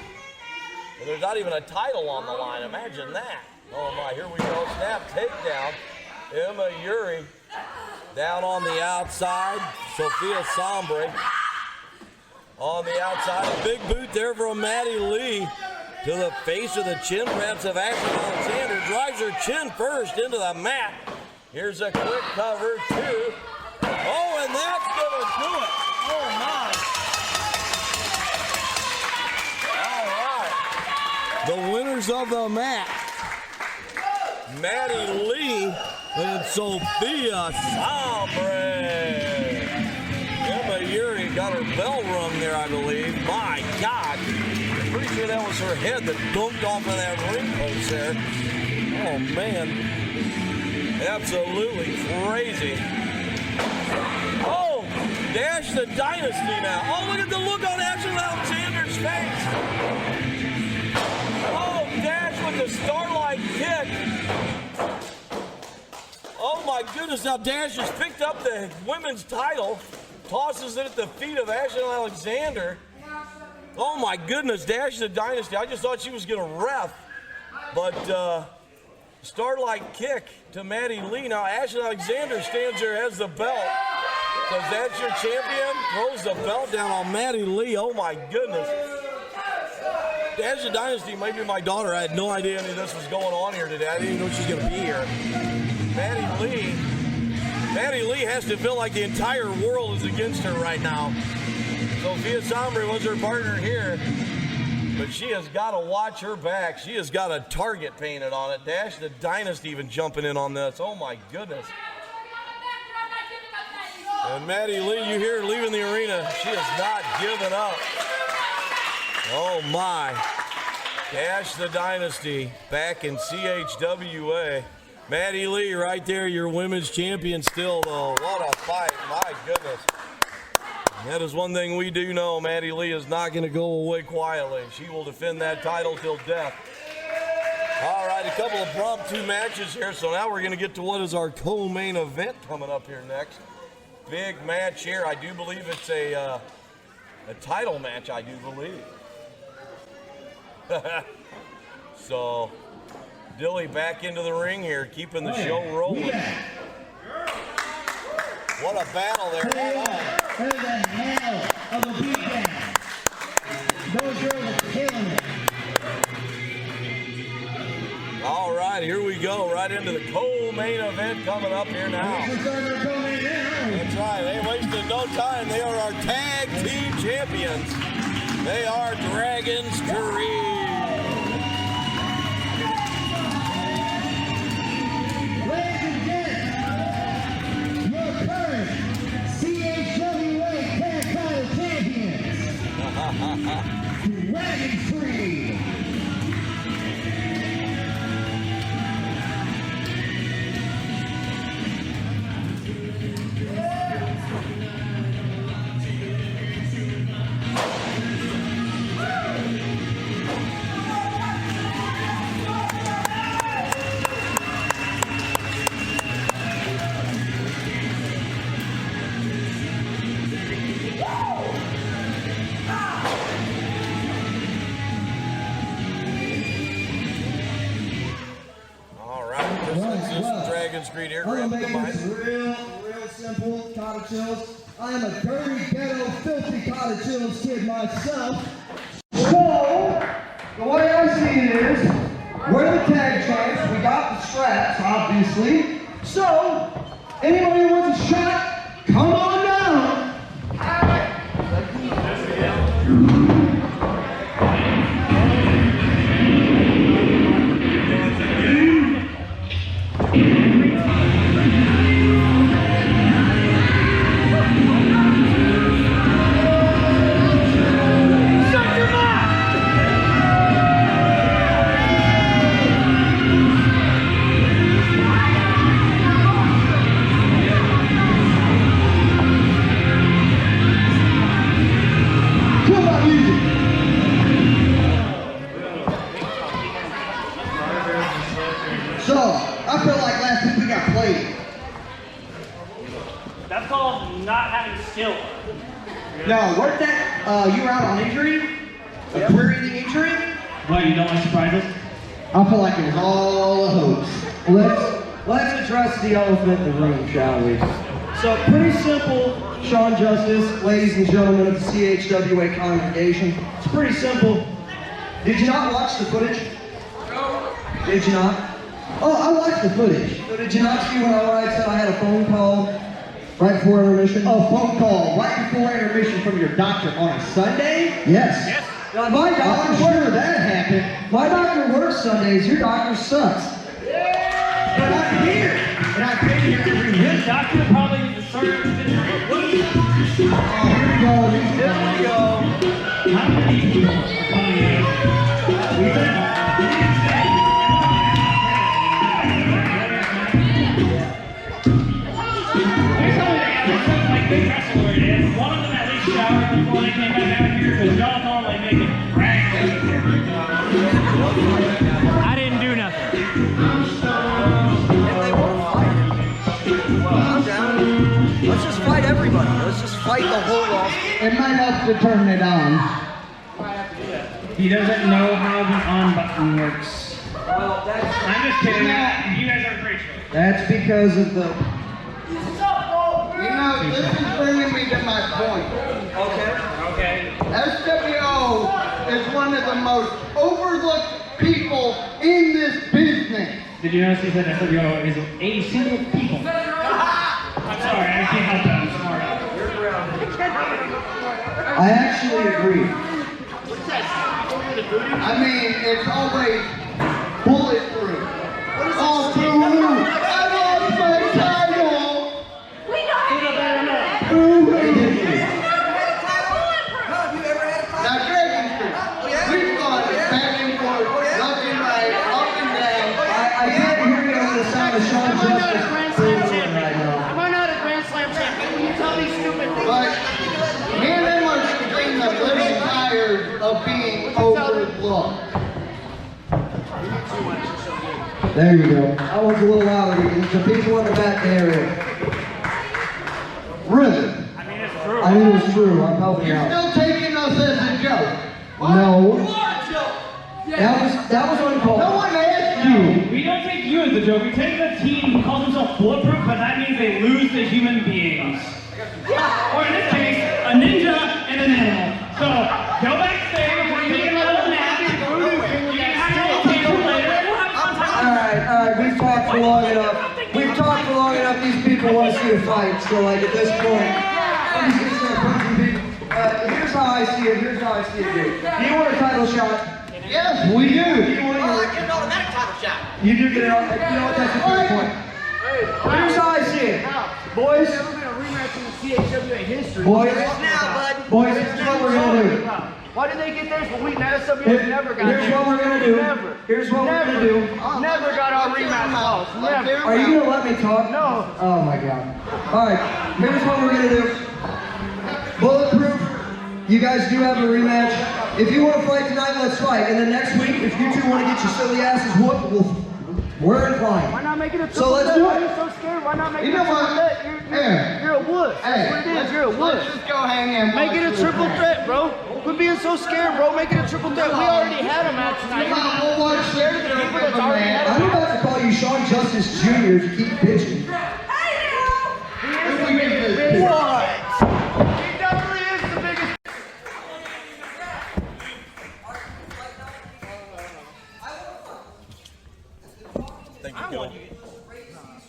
And there's not even a title on the line. Imagine that. Oh, my, here we go. Snap takedown. Emma Yuri down on the outside. Sophia Sombre on the outside. A big boot there from Maddie Lee to the face of the chin wraps of Ashton Alexander. Drives her chin first into the mat. Here's a quick cover, two. Oh, and that's going to do it. Oh, my. All right. The winners of the match, Maddie Lee and Sophia Sombre. Emma Yuri got her bell rung there, I believe. My God. I'm pretty sure that was her head that dunked off of that ring post there. Oh, man. Absolutely crazy. Oh, Dash the Dynasty now. Oh, look at the look on Ashton Alexander's face. Oh, Dash with the Starlight kick. Oh, my goodness. Now, Dash has picked up the women's title, tosses it at the feet of Ashton Alexander. Oh, my goodness. Dash the Dynasty. I just thought she was going to ref. But, Starlight kick to Maddie Lee. Now, Ashton Alexander stands there, has the belt. So that's your champion. Throws the belt down on Maddie Lee. Oh, my goodness. Dash the Dynasty might be my daughter. I had no idea any of this was going on here today. I didn't even know she's going to be here. Maddie Lee has to feel like the entire world is against her right now. Sophia Sombre was her partner here. But she has got to watch her back. She has got a target painted on it. Dash the Dynasty even jumping in on this. Oh, my goodness. And Maddie Lee, you hear her leaving the arena. She has not given up. Oh, my. Dash the Dynasty back in CHWA. Maddie Lee right there, your women's champion still, though. What a fight. My goodness. That is one thing we do know. Maddie Lee is not going to go away quietly. She will defend that title till death. All right, a couple of impromptu matches here. So now we're going to get to what is our co-main event coming up here next. Big match here. I do believe it's a title match, I do believe. So, Dilly back into the ring here, keeping the show rolling. What a battle there.
That is a hell of a beatdown. Those girls are killing it.
All right, here we go. Right into the co-main event coming up here now. That's right. They wasted no time. They are our tag team champions. They are Dragon's Career.
Dragon Free.
Dragon's Greed here.
I'm gonna make this real simple. Cottage chills. I am a dirty, ghetto, filthy cottage hills kid myself.
So, the way I see it is, we're the tag champs, we got the straps, obviously. So, anybody who wants a shot, come on down.
So, I feel like last week we got played.
That's called not having skill.
No, weren't that, you were out on injury? A career eating injury?
What, you don't like surprises?
I feel like it was all a hoax.
Let's address the elephant in the room, shall we? So, pretty simple, Sean Justice, ladies and gentlemen of the CHWA congregation. It's pretty simple. Did you not watch the footage? No. Did you not?
Oh, I watched the footage.
So did you not see when I said I had a phone call right before intermission?
Oh, phone call right before intermission from your doctor on a Sunday?
Yes. Now, my doctor
I'm sure that happened.
My doctor works Sundays. Your doctor sucks.
But I'm here. And I've been here every week.
This doctor probably deserves
Oh, here we go.
Here we go.
How many people are coming in? Big wrestler it is. One of them at least showered before they came back out here because y'all normally make it brag. I didn't do nothing.
If they want to fight, I'm down. Let's just fight everybody. Let's just fight the whole roster.
It might have to turn it on.
He doesn't know how the on button works.
Well,
I'm just kidding. You guys are great show.
that's because of the...
You know, this is bringing me to my point.
Okay.
SWO is one of the most overlooked people in this business.
Did you notice he said SWO is a single people? I'm sorry, I can't help that. I'm smart.
I actually agree.
I mean, it's always bulletproof. All through. I lost my title.
We know that.
Now, Dragon Street, we've gone back and forth, left and right, up and down.
I can't hear you on the sound of Sean Justice. Right now.
Am I not a Grand Slam champion? When you tell these stupid things.
But me and them are getting a little tired of being overlooked.
There you go. That one's a little louder. The people in the back area.
Really?
I mean, it's true.
I knew it was true. I'm helping
You're
out.
still taking us as a joke.
No. That was uncalled.
No one asked you.
We don't take you as a joke. We take the team who calls themselves bulletproof, but that means they lose to human beings. Or in this case, a ninja and an animal. So, go backstage, we're taking a little nap. You can have your little table later. We'll have fun time.
Alright, we've talked for long enough. We've talked for long enough. These people want to see a fight. So, like, at this point, I'm just gonna start punching people. Here's how I see it. Here's how I see it, dude. Do you want a title shot?
Yes, we do.
I get an automatic title shot. You do get an automatic. You know what? That's a good point. Here's how I see it. Boys.
Never been a rematch in the CHWA history.
Boys.
Now, bud.
Boys, here's what we're gonna do.
Why did they get theirs but we never got
Here's what we're gonna do.
Never.
Here's what we're gonna do.
Never got our rematch lost. Never.
Are you gonna let me talk?
No.
Oh my god. Alright, here's what we're gonna do. Bulletproof, you guys do have a rematch. If you want to fight tonight, let's fight. And then next week, if you two want to get your silly asses whooped, we're inclined.
Why not make it a triple
So let's
threat?
do
Why are
it.
you so scared? Why not make
You
it a
know
triple
what?
threat? You're a wuss. That's what it is. You're a wuss.
Let's just go hang and
Make it a triple threat, bro. Quit being so scared, bro. Make it a triple threat. We already had a match tonight.
Come on, we'll watch
Scared of the people that's already had a
I'm
match.
about to call you Sean Justice Jr. to keep bitching.
If we get this.
What?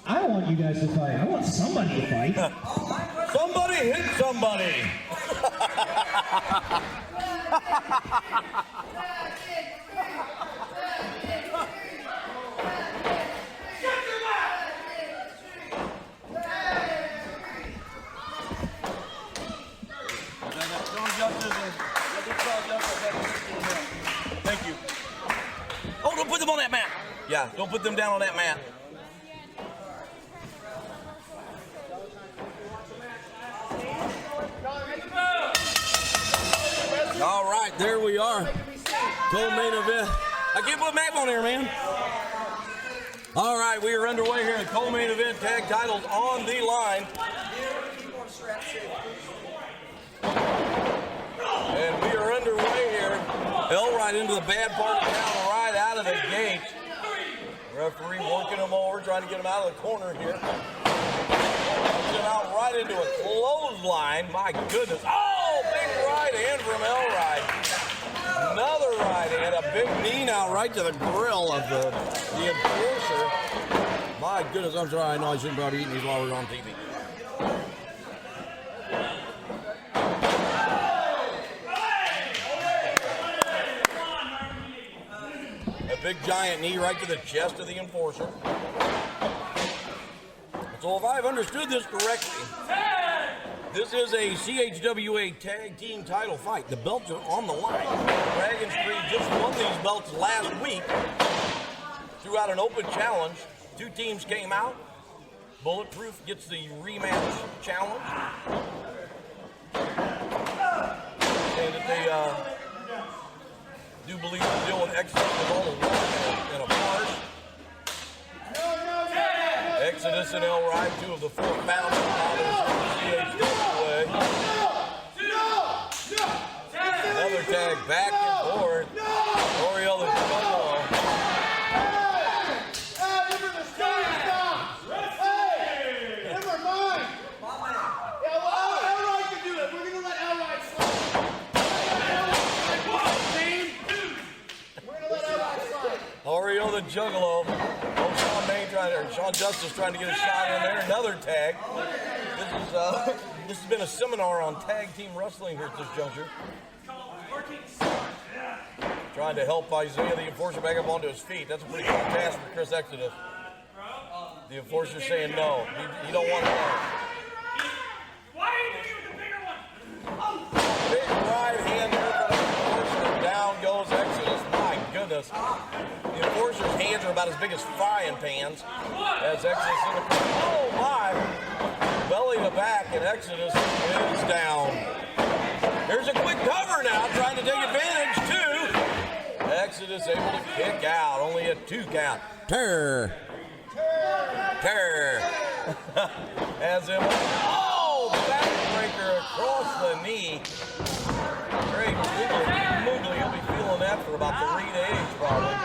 I don't want you guys to fight. I want somebody to fight.
Somebody hit somebody. Thank you. Oh, don't put them on that mat. Yeah, don't put them down on that mat. All right, there we are. Co-main event. I can't put Mac on there, man. All right, we are underway here. The co-main event tag titles on the line. And we are underway here. Right into the bad part of town, right out of the gate. Referee working him over, trying to get him out of the corner here. Puts him out right into a clothesline. My goodness. Oh, big right hand from Elride. Another right hand, a big knee now right to the grill of the enforcer. My goodness, I'm sorry. I know I shouldn't probably eating these while we're on TV. A big giant knee right to the chest of the enforcer. So if I've understood this correctly, this is a CHWA tag team title fight. The belts are on the line. Dragon's Creed just won these belts last week. Threw out an open challenge. Two teams came out. Bulletproof gets the rematch challenge. And that they do believe the deal with Exodus was all a walk and a farce. Exodus and Elride, two of the four founding fathers of the CHWA. Another tag back and forth. Oriel and Solo.
Never mind. Elride can do it. We're going to let Elride slide. We're going to let Elride slide.
Oriel the Juggalo. Sean Justice trying to get a shot in there. Another tag. This has been a seminar on tag team wrestling here at this juncture. Trying to help Isaiah the Enforcer back up onto his feet. That's a pretty good task for Chris Exodus. The Enforcer saying no. He don't want to go.
Why are you doing the bigger one?
Big right hand there from the Enforcer. Down goes Exodus. My goodness. The Enforcer's hands are about as big as frying pans as Exodus in the corner. Oh my! Belly to back, and Exodus is down. There's a quick cover now, trying to take advantage too. Exodus able to kick out, only a 2 count. Turr. As him. Oh, backbreaker across the knee. Great Moogly will be feeling that for about 3 days probably.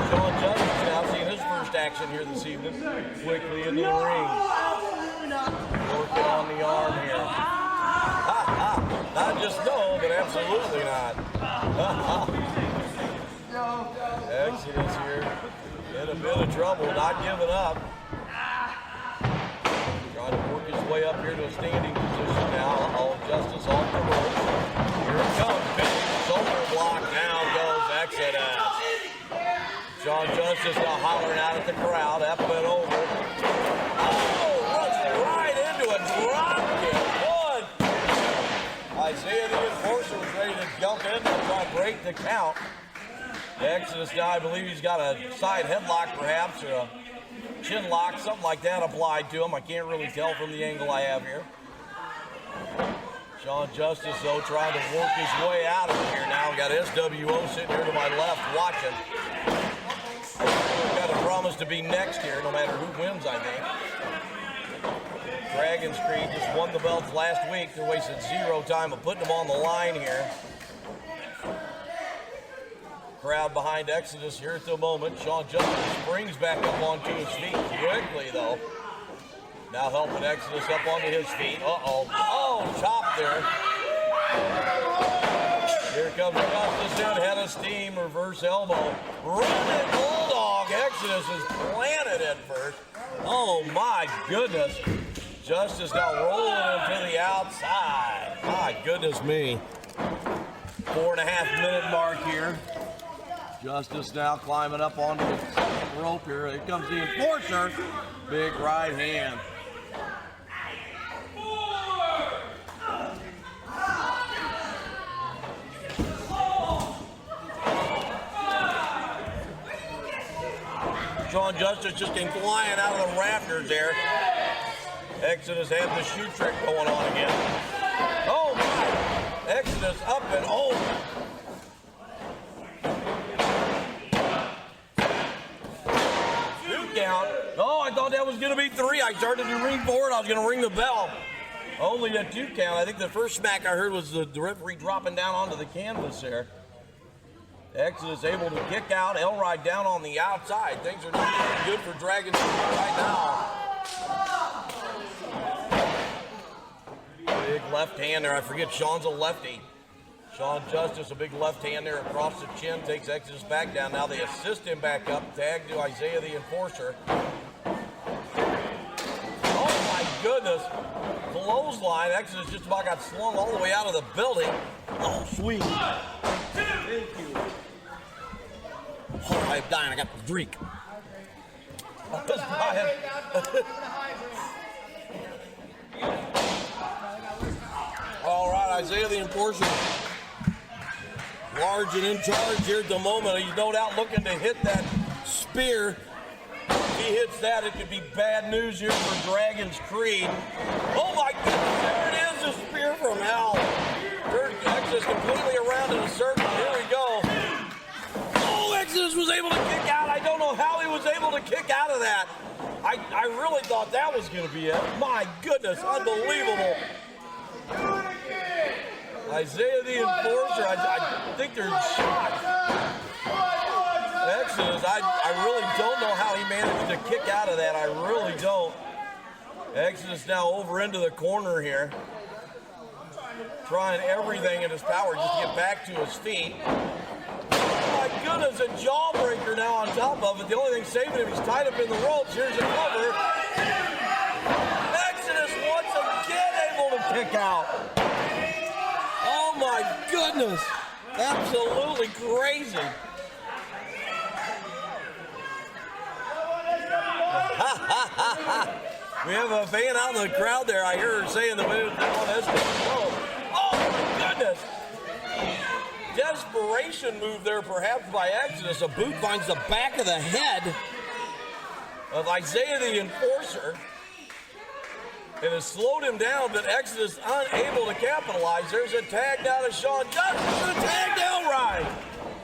Sean Justice now seeing his first action here this evening. Quickly in the ring. Working on the arm here. Not just no, but absolutely not. Exodus here in a bit of trouble, not giving up. Trying to work his way up here to a standing position now. All Justice off the ropes. Here it comes. Big shoulder block. Now goes Exodus. Sean Justice now hollering out at the crowd. Up and over. Oh, runs right into a drop kick. One. Isaiah the Enforcer was ready to jump in and try to break the count. Exodus now, I believe he's got a side headlock perhaps, or a chin lock, something like that applied to him. I can't really tell from the angle I have here. Sean Justice, though, trying to work his way out of here now. Got SWO sitting here to my left watching. Got a promise to be next here, no matter who wins, I think. Dragon's Creed just won the belts last week. They wasted 0 time of putting them on the line here. Crowd behind Exodus here at the moment. Sean Justice springs back up onto his feet quickly, though. Now helping Exodus up onto his feet. Uh-oh. Oh, chop there. Here comes Justice in, head of steam, reverse elbow. Running Bulldog. Exodus is planted at first. Oh my goodness. Justice now rolling him to the outside. My goodness me. 4.5 minute mark here. Justice now climbing up onto the second rope here. Here comes the enforcer. Big right hand. Sean Justice just came flying out of the rafters there. Exodus had the shoe trick going on again. Oh my! Exodus up and over. Two count. Oh, I thought that was going to be 3. I started to ring forward. I was going to ring the bell. Only a 2 count. I think the first smack I heard was the referee dropping down onto the canvas there. Exodus able to kick out. Elride down on the outside. Things are not looking good for Dragons right now. Big left hand there. I forget Sean's a lefty. Sean Justice, a big left hand there across the chin, takes Exodus back down. Now they assist him back up. Tag to Isaiah the Enforcer. Oh my goodness. Clothesline. Exodus just about got slung all the way out of the building. Oh, sweet. Thank you. Oh, I'm dying. I got the drink. All right, Isaiah the Enforcer. Large and in charge here at the moment. He's no doubt looking to hit that spear. If he hits that, it could be bad news here for Dragon's Creed. Oh my goodness, there it is, the spear from hell. Exodus completely around in a circle. Here we go. Oh, Exodus was able to kick out. I don't know how he was able to kick out of that. I really thought that was going to be it. My goodness, unbelievable. Isaiah the Enforcer, I think there's shots. Exodus, I really don't know how he managed to kick out of that. I really don't. Exodus now over into the corner here. Trying everything in his power just to get back to his feet. Oh my goodness, a jawbreaker now on top of it. The only thing saving him, he's tied up in the ropes. Here's a cover. Exodus once again able to kick out. Oh my goodness. Absolutely crazy. We have a fan out in the crowd there. I hear her saying the way on Esau. Oh my goodness. Desperation move there perhaps by Exodus. A boot finds the back of the head of Isaiah the Enforcer. And has slowed him down, but Exodus unable to capitalize. There's a tag down to Sean Justice and a tag to Elride.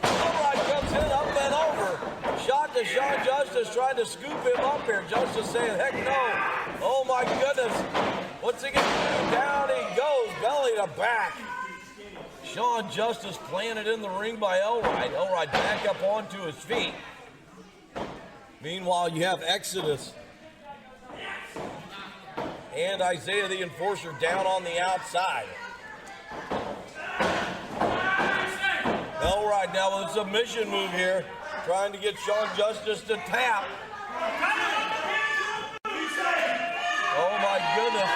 Elride comes in up and over. Shot to Sean Justice, trying to scoop him up here. Justice saying, heck no. Oh my goodness. What's he going to do? Down he goes, belly to back. Sean Justice planted in the ring by Elride. Elride back up onto his feet. Meanwhile, you have Exodus and Isaiah the Enforcer down on the outside. Elride now with a submission move here, trying to get Sean Justice to tap. Oh my goodness.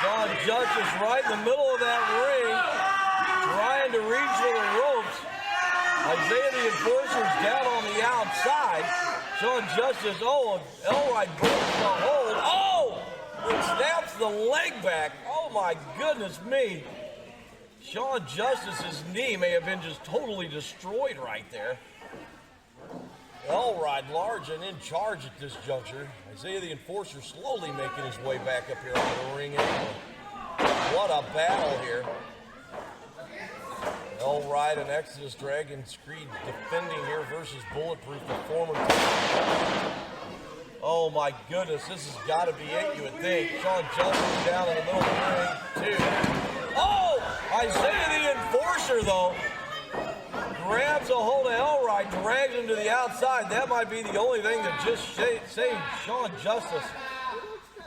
Sean Justice right in the middle of that ring, trying to reach for the ropes. Isaiah the Enforcer's down on the outside. Sean Justice, oh, Elride breaks the hold. Oh! It snaps the leg back. Oh my goodness me. Sean Justice's knee may have been just totally destroyed right there. Elride large and in charge at this juncture. Isaiah the Enforcer slowly making his way back up here on the ring angle. What a battle here. Elride and Exodus Dragon's Creed defending here versus Bulletproof, the former team. Oh my goodness, this has got to be it, you would think. Sean Justice down in the middle of the ring, too. Oh! Isaiah the Enforcer, though, grabs a hold of Elride, drags him to the outside. That might be the only thing that just saved Sean Justice.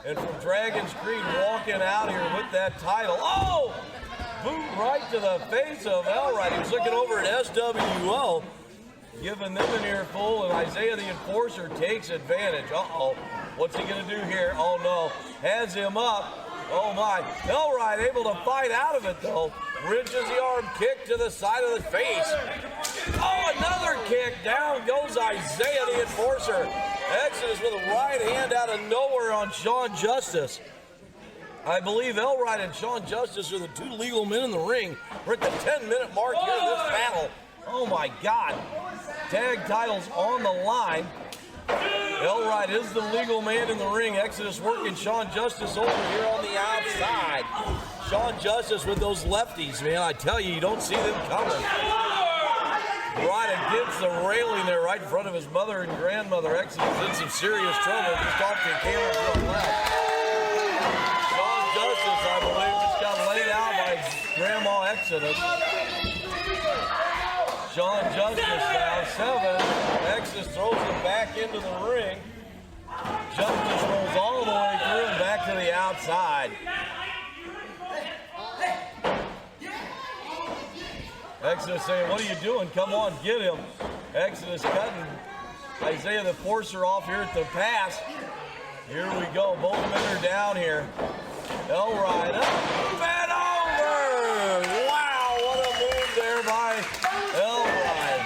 And from Dragon's Creed walking out here with that title. Oh! boot right to the face of Elright. He was looking over at SWO, giving them an earful, and Isaiah the Enforcer takes advantage. Uh-oh. What's he going to do here? Oh, no. Has him up. Oh, my. Elright able to fight out of it, though. Wrenches the arm kick to the side of the face. Oh, another kick. Down goes Isaiah the Enforcer. Exodus with a right hand out of nowhere on Sean Justice. I believe Elright and Sean Justice are the two legal men in the ring. We're at the 10-minute mark here of this battle. Oh, my God. Tag titles on the line. Elright is the legal man in the ring. Exodus working Sean Justice over here on the outside. Sean Justice with those lefties, man. I tell you, you don't see them coming. Right against the railing there, right in front of his mother and grandmother. Exodus in some serious trouble just off the camera to the left. Sean Justice, I believe, just got laid out by Grandma Exodus. Sean Justice now, 7. Exodus throws him back into the ring. Justice rolls all the way through and back to the outside. Exodus saying, what are you doing? Come on, get him. Exodus cutting Isaiah the Enforcer off here at the pass. Here we go. Both men are down here. Elright up and over. Wow, what a move there by Elright.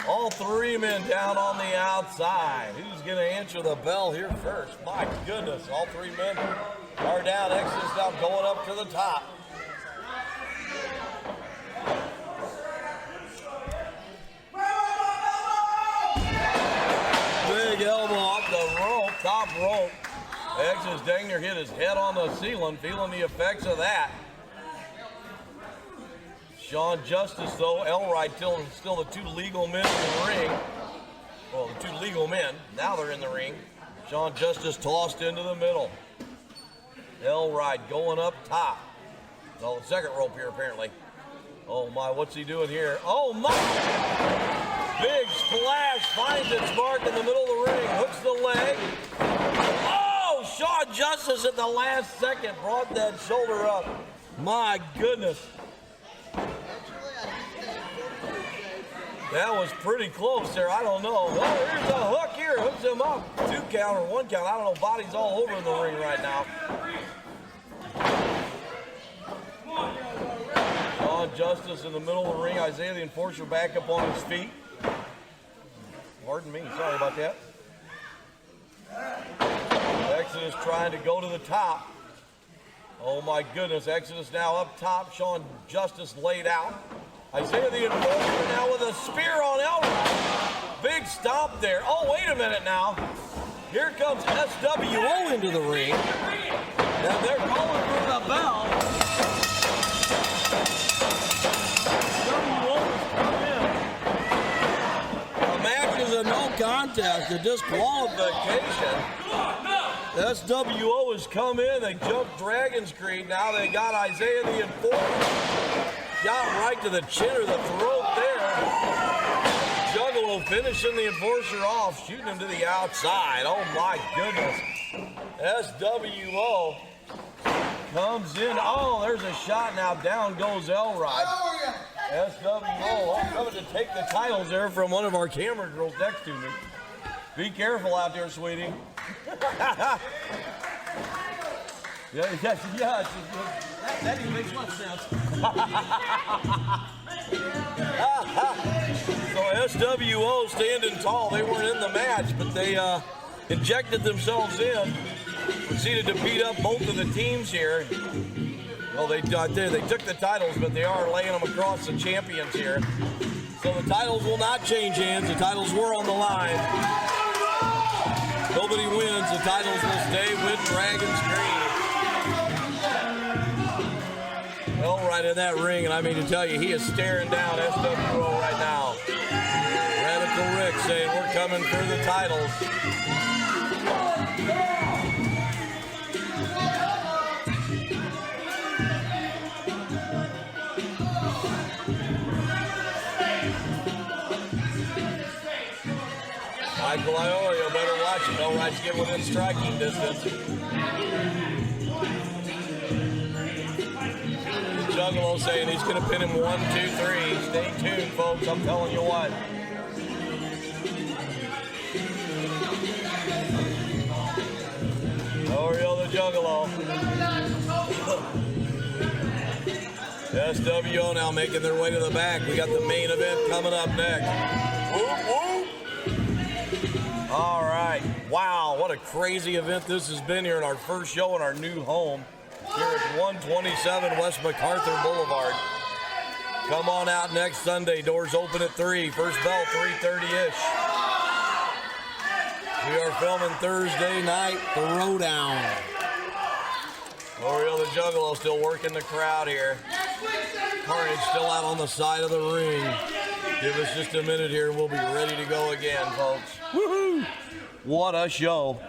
All three men down on the outside. Who's going to answer the bell here first? My goodness, all three men are down. Exodus now going up to the top. Big elbow off the rope, top rope. Exodus dang near hit his head on the ceiling, feeling the effects of that. Sean Justice, though, Elright still the two legal men in the ring. Well, the two legal men, now they're in the ring. Sean Justice tossed into the middle. Elright going up top. No, the second rope here, apparently. Oh, my, what's he doing here? Oh, my! Big splash, finds its mark in the middle of the ring, hooks the leg. Oh, Sean Justice at the last second brought that shoulder up. My goodness. That was pretty close there. I don't know. Oh, here's a hook here. Hooks him up. 2 count or 1 count. I don't know. Body's all over in the ring right now. Sean Justice in the middle of the ring. Isaiah the Enforcer back up on his feet. Pardon me. Sorry about that. Exodus trying to go to the top. Oh, my goodness. Exodus now up top. Sean Justice laid out. Isaiah the Enforcer now with a spear on Elright. Big stomp there. Oh, wait a minute now. Here comes SWO into the ring. And they're calling for the bell. SWO has come in. The match is a no contest, a disqualification. SWO has come in. They jumped Dragon Street. Now they got Isaiah the Enforcer. Shot right to the chin or the throat there. Juggalo finishing the Enforcer off, shooting him to the outside. Oh my goodness. SWO comes in. Oh, there's a shot now. Down goes Elright. SWO coming to take the titles there from one of our camera girls next to me. Be careful out there, sweetie. Yeah. That even makes much sense. So SWO standing tall. They weren't in the match, but they injected themselves in. Proceeded to beat up both of the teams here. Well, they took the titles, but they are laying them across the champions here. So the titles will not change hands. The titles were on the line. Nobody wins. The titles will stay with Dragon's Green. Elright in that ring, and I mean to tell you, he is staring down SWO right now. Radical Rick saying, we're coming for the titles. Michael Iorio better watch it. Elright's getting within striking distance. Juggalo saying he's going to pin him 1, 2, 3. Stay tuned, folks. I'm telling you what. Oriole the Juggalo. SWO now making their way to the back. We got the main event coming up next. Whoop, whoop. All right. Wow, what a crazy event this has been here in our first show in our new home here at 127 West MacArthur Boulevard. Come on out next Sunday. Doors open at 3. First bell, 3:30-ish. We are filming Thursday night, Throwdown. Oriole the Juggalo still working the crowd here. Carnage still out on the side of the ring. Give us just a minute here and we'll be ready to go again, folks. Woohoo! What a show.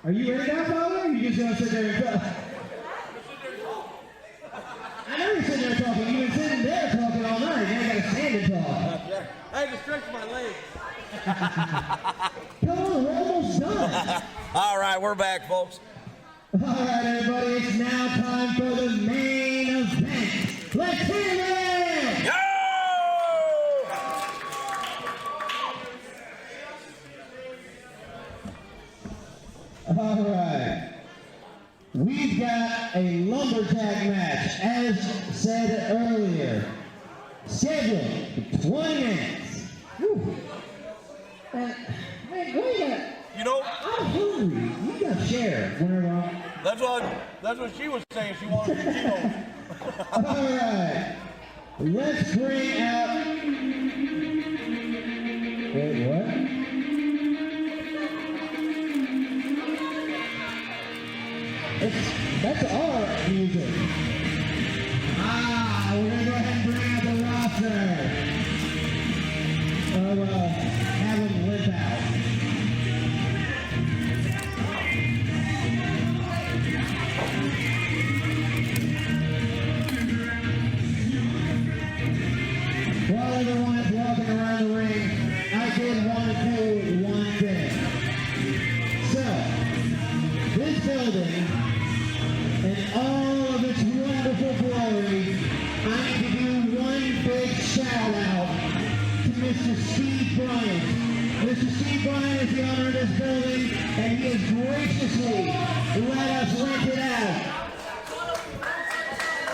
Are you ready now, Father? Or are you just going to sit there and talk? I know you're sitting there talking. You've been sitting there talking all night. Now you got to stand and talk.
I had to stretch my legs.
Come on, we're almost done.
All right, we're back, folks.
All right, everybody, it's now time for the main event. Let's hear it!
Go!
All right. We've got a lumberjack match, as said earlier. Scheduled for 20 minutes. Whew. Man, what do you got?
You know,
I'm hungry. You got to share whenever I'm...
that's what she was saying. She wanted to keep on.
All right. Let's bring out... Wait, what? That's our music. We're going to go ahead and bring out the roster. Have them limp out. While everyone is walking around the ring, I did want to do one thing. So, this building and all of its wonderful glory, I need to do one big shout out to Mr. Steve Bryant. Mr. Steve Bryant is the owner of this building, and he has graciously let us rent it out.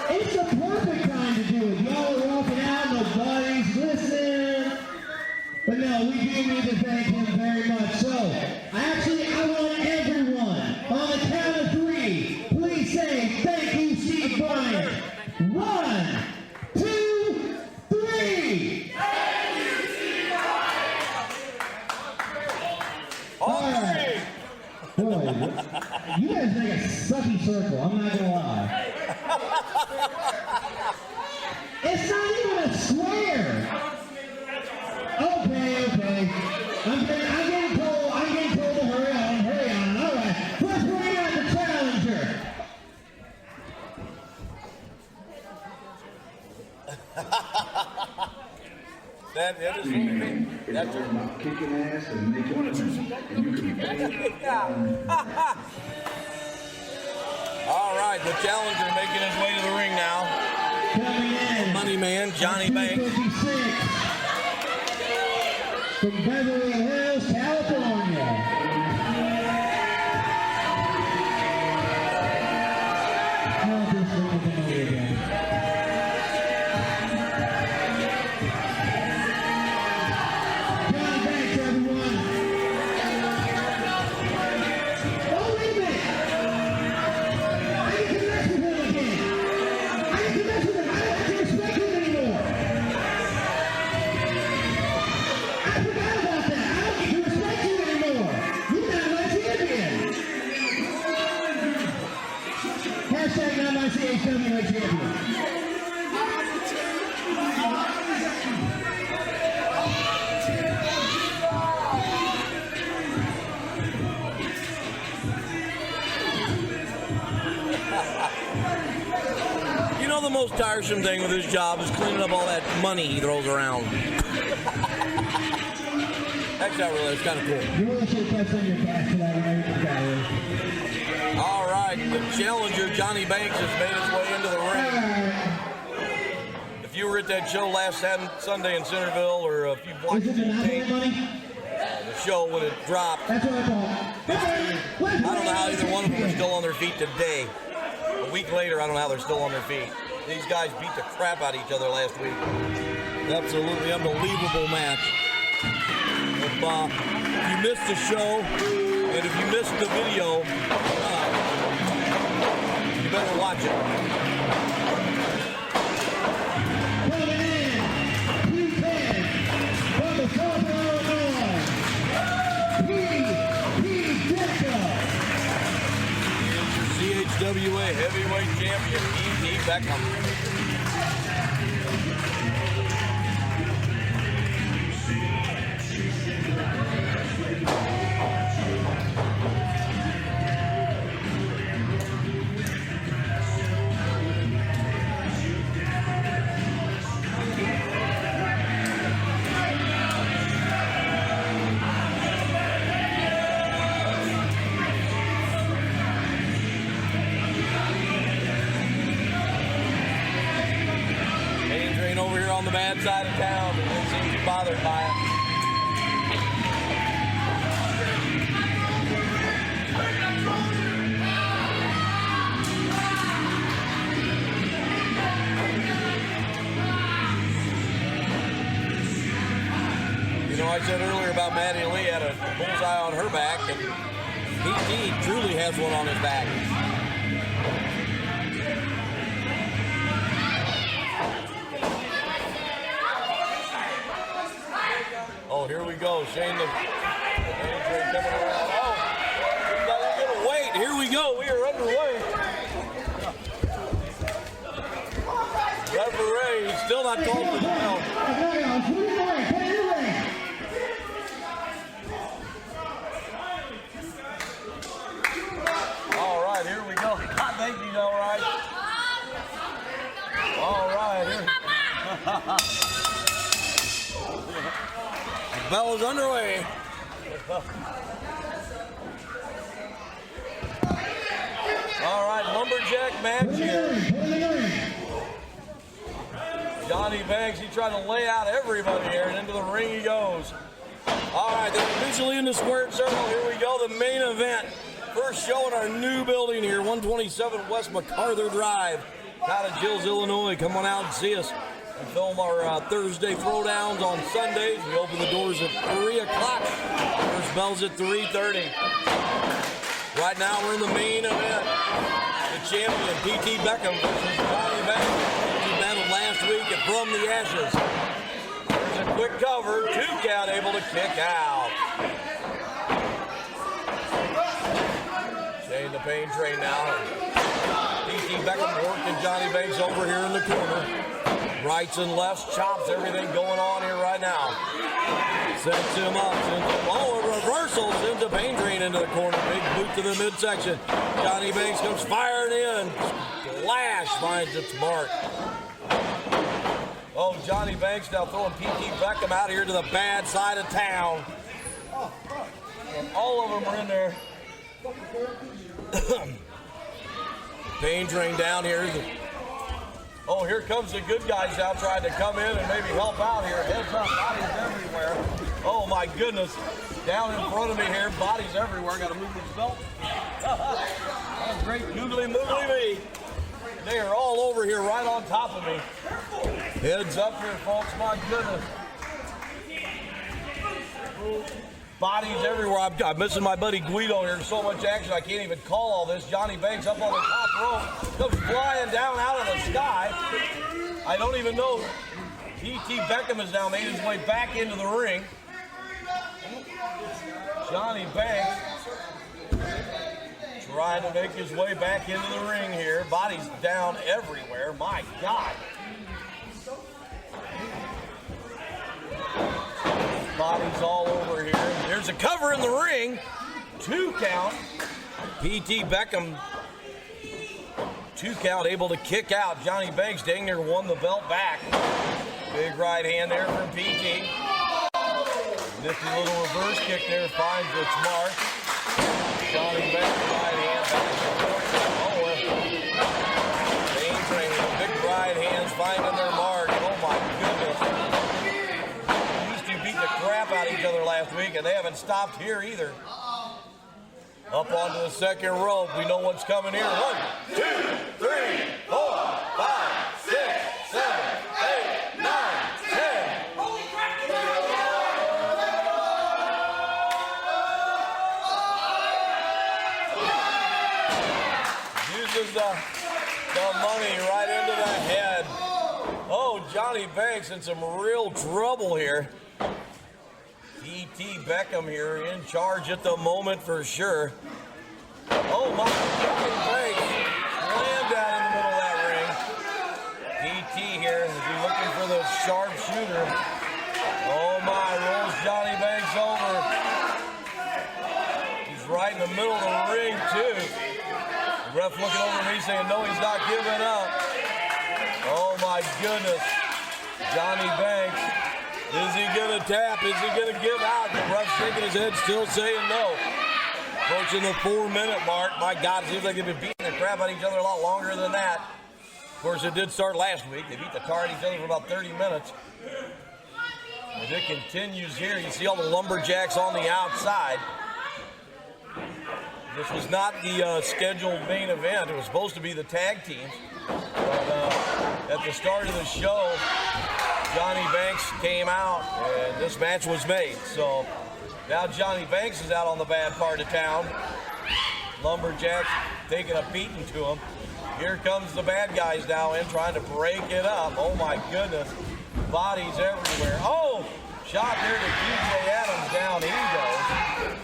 It's the perfect time to do it. Y'all are walking out, nobody's listening. But no, we do need to thank him very much. So, I want everyone on the count of 3, please say thank you, Steve Bryant. 1, 2, 3.
Thank you, Steve Bryant.
All right.
Boy, you guys make a sucky circle, I'm not gonna lie. It's not even a square. Okay. I'm getting told to hurry on. All right.
That is what we mean.
It's all about kicking ass and making money. And you can pay.
All right, the challenger making his way to the ring now.
Coming in.
Money man, Johnny Banks.
256 from Beverly Hills, California. How is this ring with the money again? Johnny Banks, everyone. Oh, wait a minute. I get to mess with him again. I get to mess with him. I don't have to respect him anymore. I forgot about that. I don't get to respect you anymore. You're not my champion. Hashtag not my CHW my champion.
You know the most tiresome thing with his job is cleaning up all that money he throws around. That's not really, it's kind of cool.
You really should have touched on your cash for that one.
All right, the challenger, Johnny Banks, has made his way into the ring. If you were at that show last Sunday in Centerville, or if you've watched
Is it Monopoly money?
the show when it dropped,
That's what I thought.
I don't know how either one of them are still on their feet today. A week later, I don't know how they're still on their feet. These guys beat the crap out of each other last week. Absolutely unbelievable match. If you missed the show, and if you missed the video, you better watch it.
Coming in, 210 from the South Illinois, Beckham.
CHWA heavyweight champion, P.T. Beckham. Over here on the bad side of town, and didn't seem too bothered by it. You know, I said earlier about Maddie Lee had a bullseye on her back, and PT truly has one on his back. Oh, here we go. Shane the coming around. Oh, you guys are gonna wait. Here we go. We are underway. Referee, he's still not called for the bell. All right, here we go. I think he's all right. All right. Here. The bell is underway. All right, Lumberjack match here. Johnny Banks, he tried to lay out everybody here, and into the ring he goes. All right, they're officially in the squared circle. Here we go, the main event. First show in our new building here, 127 West MacArthur Drive, out of Gills, Illinois. Come on out and see us. We film our Thursday throwdowns on Sundays. We open the doors at 3 o'clock. First bell's at 3:30. Right now we're in the main event. The champion, P.T. Beckham versus Johnny Banks. He battled last week at From the Ashes. There's a quick cover. 2 count able to kick out. Shane the pain train now. P.T. Beckham working Johnny Banks over here in the corner. Rights and lefts, chops, everything going on here right now. Sets him up. A reversal sends a pain train into the corner. Big boot to the midsection. Johnny Banks comes firing in. Splash finds its mark. Oh, Johnny Banks now throwing P.T. Beckham out here to the bad side of town. And all of them are in there. Pain Train down here. Oh, here comes the good guys now trying to come in and maybe help out here. Heads up, bodies everywhere. Oh my goodness. Down in front of me here, bodies everywhere. Got to move this belt. That's great googly moogly me. They are all over here right on top of me. Heads up here, folks. My goodness. Bodies everywhere. I'm missing my buddy Guido here. So much action, I can't even call all this. Johnny Banks up on the top rope. Comes flying down out of the sky. I don't even know. P.T. Beckham has now made his way back into the ring. Johnny Banks trying to make his way back into the ring here. Bodies down everywhere. My God. Bodies all over here. There's a cover in the ring. 2 count. P.T. Beckham, 2 count, able to kick out. Johnny Banks dang near won the belt back. Big right hand there from P.T. Nifty little reverse kick there finds its mark. Johnny Banks right hand back. Pain Train, big right hands finding their mark. Oh my goodness. Beat the crap out of each other last week, and they haven't stopped here either. Up onto the second rope. We know what's coming here. 1, 2, 3, 4, 5, 6, 7, 8, 9, 10.
Holy crap!
Uses the money right into the head. Oh, Johnny Banks in some real trouble here. P.T. Beckham here in charge at the moment for sure. Oh my, Johnny Banks slammed down in the middle of that ring. P.T. here is looking for the sharpshooter. Oh my, rolls Johnny Banks over. He's right in the middle of the ring too. The ref looking over me saying no, he's not giving up. Oh my goodness, Johnny Banks. Is he going to tap? Is he going to give out? The ref's shaking his head, still saying no. Approaching the 4-minute mark. My God, it seems like they've been beating the crap out of each other a lot longer than that. Of course, it did start last week. They beat the tar out of each other for about 30 minutes. As it continues here, you see all the Lumberjacks on the outside. This was not the scheduled main event. It was supposed to be the tag teams. But at the start of the show, Johnny Banks came out, and this match was made. So now Johnny Banks is out on the bad part of town. Lumberjacks taking a beating to him. Here comes the bad guys now in, trying to break it up. Oh my goodness. Bodies everywhere. Oh! Shot there to DJ Adams. Down he goes.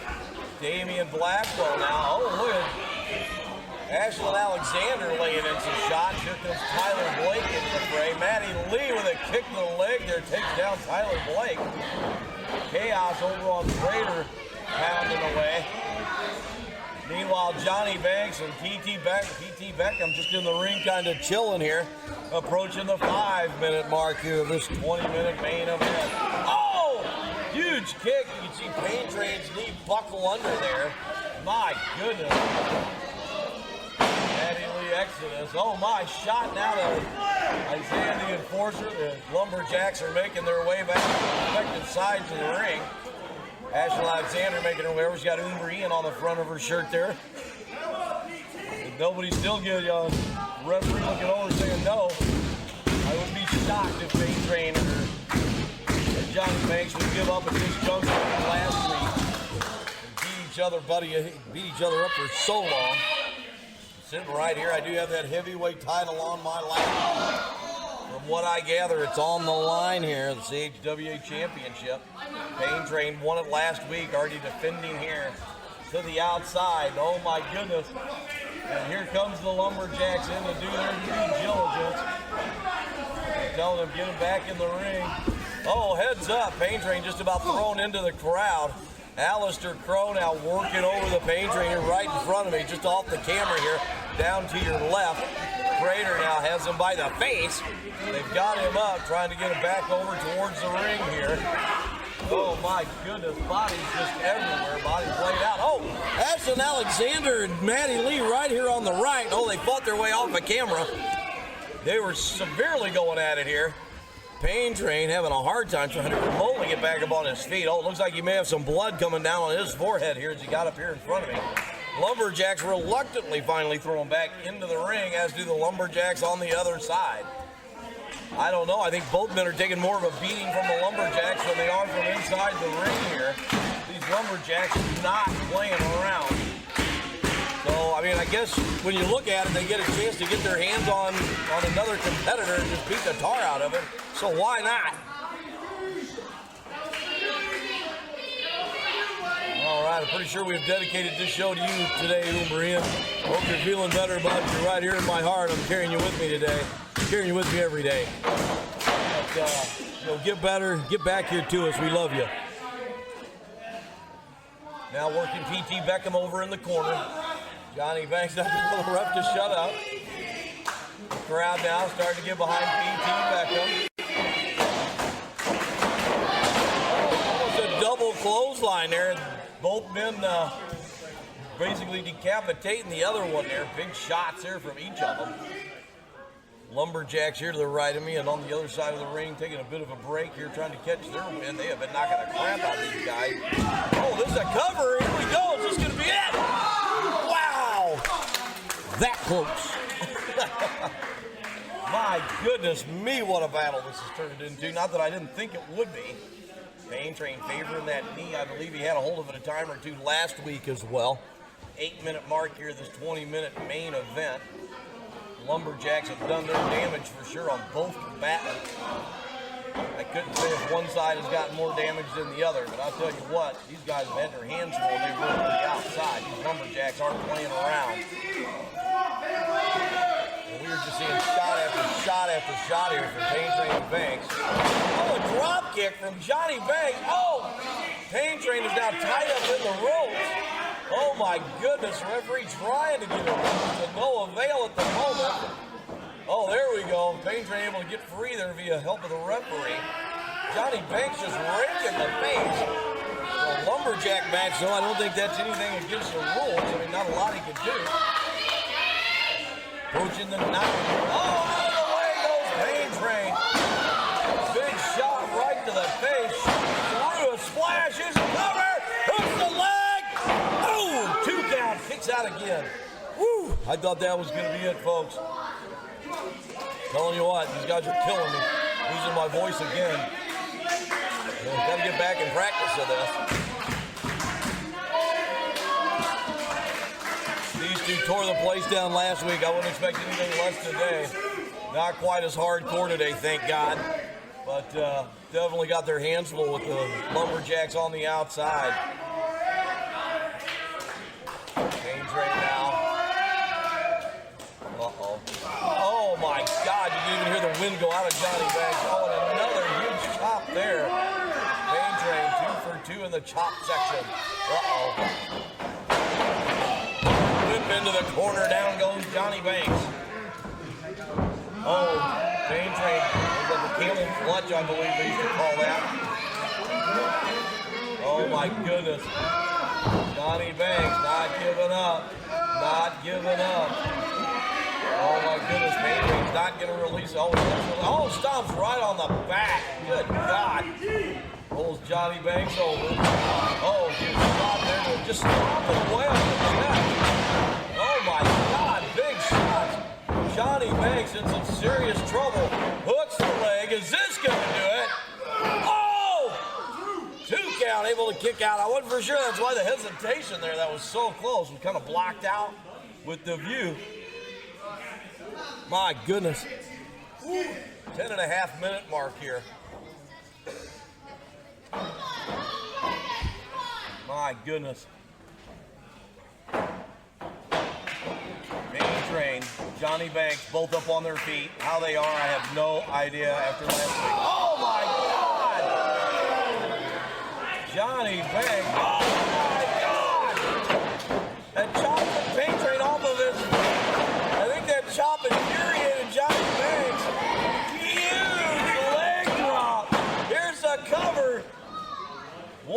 Damien Blackwell now. Oh, look at Ashland Alexander laying in some shots. Here comes Tyler Blake into the fray. Matty Lee with a kick to the leg there takes down Tyler Blake. Chaos over on Prader pounding away. Meanwhile, Johnny Banks and P.T. Beckham just in the ring kind of chilling here, approaching the 5-minute mark here of this 20-minute main event. Oh! Huge kick. You can see Pain Train's knee buckle under there. My goodness. Exodus. Oh my, shot now to Isaiah the Enforcer. The Lumberjacks are making their way back to the respective sides of the ring. Ashland Alexander making her way over. She's got Umber Ian on the front of her shirt there. If nobody's still getting referee looking over saying no. I would be shocked if Pain Train or Johnny Banks would give up at this juncture last week and beat each other up for so long. Sitting right here, I do have that heavyweight title on my lap. From what I gather, it's on the line here, the CHWA Championship. Pain Train won it last week, already defending here to the outside. Oh my goodness. And here comes the Lumberjacks in to do their due diligence. Telling them, get them back in the ring. Oh, heads up. Pain Train just about thrown into the crowd. Alistair Crow now working over the Pain Train here right in front of me, just off the camera here, down to your left. Prader now has him by the face. They've got him up, trying to get him back over towards the ring here. Oh my goodness, bodies just everywhere, bodies laid out. Oh, Ashton Alexander and Maddie Lee right here on the right. Oh, they fought their way off the camera. They were severely going at it here. Pain Train having a hard time trying to remotely get back up on his feet. Oh, it looks like he may have some blood coming down on his forehead here as he got up here in front of me. Lumberjacks reluctantly finally throw him back into the ring, as do the Lumberjacks on the other side. I don't know. I think both men are taking more of a beating from the Lumberjacks than they are from inside the ring here. These Lumberjacks are not playing around. So, I mean, I guess when you look at it, they get a chance to get their hands on another competitor and just beat the tar out of it. So why not? All right, I'm pretty sure we've dedicated this show to you today, Umbrian. Hope you're feeling better about you right here in my heart. I'm carrying you with me today. I'm carrying you with me every day. But, get better. Get back here to us. We love you. Now working PT Beckham over in the corner. Johnny Banks not telling the ref to shut up. The crowd now starting to get behind PT Beckham. Almost a double clothesline there. Both men basically decapitating the other one there. Big shots there from each of them. Lumberjacks here to the right of me, and on the other side of the ring taking a bit of a break here, trying to catch their win. They have been knocking the crap out of these guys. Oh, this is a cover. Here we go. Is this going to be it? Wow. That close. My goodness me, what a battle this has turned into. Not that I didn't think it would be. Pain Train favoring that knee. I believe he had a hold of it a time or two last week as well. 8-minute mark here, this 20-minute main event. Lumberjacks have done their damage for sure on both combatants. I couldn't say if one side has gotten more damage than the other, but I'll tell you what, these guys have had their hands full. They've run to the outside. These Lumberjacks aren't playing around. And we were just seeing shot after shot after shot here from Pain Train and Banks. Oh, a drop kick from Johnny Banks. Oh, Pain Train is now tied up in the ropes. Oh my goodness, referee trying to get him to no avail at the moment. Oh, there we go. Pain Train able to get free there via help of the referee. Johnny Banks just raked in the face. A Lumberjack match, though, I don't think that's anything against the rules. I mean, not a lot he can do. Approaching the knot. Oh, out of the way goes Pain Train. Big shot right to the face. Through a splash, is a cover. Hooks the leg. Boom! 2 count. Kicks out again. Woo! I thought that was going to be it, folks. Telling you what, these guys are killing me. Losing my voice again. Got to get back and practice of this. These two tore the place down last week. I wouldn't expect anything less today. Not quite as hardcore today, thank God. But definitely got their hands full with the Lumberjacks on the outside. Pain Train now. Uh-oh. Oh, my God. You can even hear the wind go out of Johnny Banks. Oh, and another huge chop there. Pain Train 2 for 2 in the chop section. Uh-oh. Whip into the corner. Down goes Johnny Banks. Oh, Pain Train. Was the camel clutch, I believe they used to call that. Oh, my goodness. Johnny Banks not giving up. Not giving up. Oh my goodness, Pain Train's not going to release. Oh, stomps right on the back. Good God. Rolls Johnny Banks over. Oh, huge stop there. Just stomped it away on the chest. Oh my God, big shots. Johnny Banks in some serious trouble. Hooks the leg. Is this going to do it? Oh! 2 count, able to kick out. I wasn't for sure. That's why the hesitation there. That was so close. Was kind of blocked out with the view. My goodness. 10.5 minute mark here. My goodness. Pain Train, Johnny Banks, both up on their feet. How they are, I have no idea after last week. Oh my God! Johnny Banks. Oh my God! That chop from Pain Train off of his. I think that chop infuriated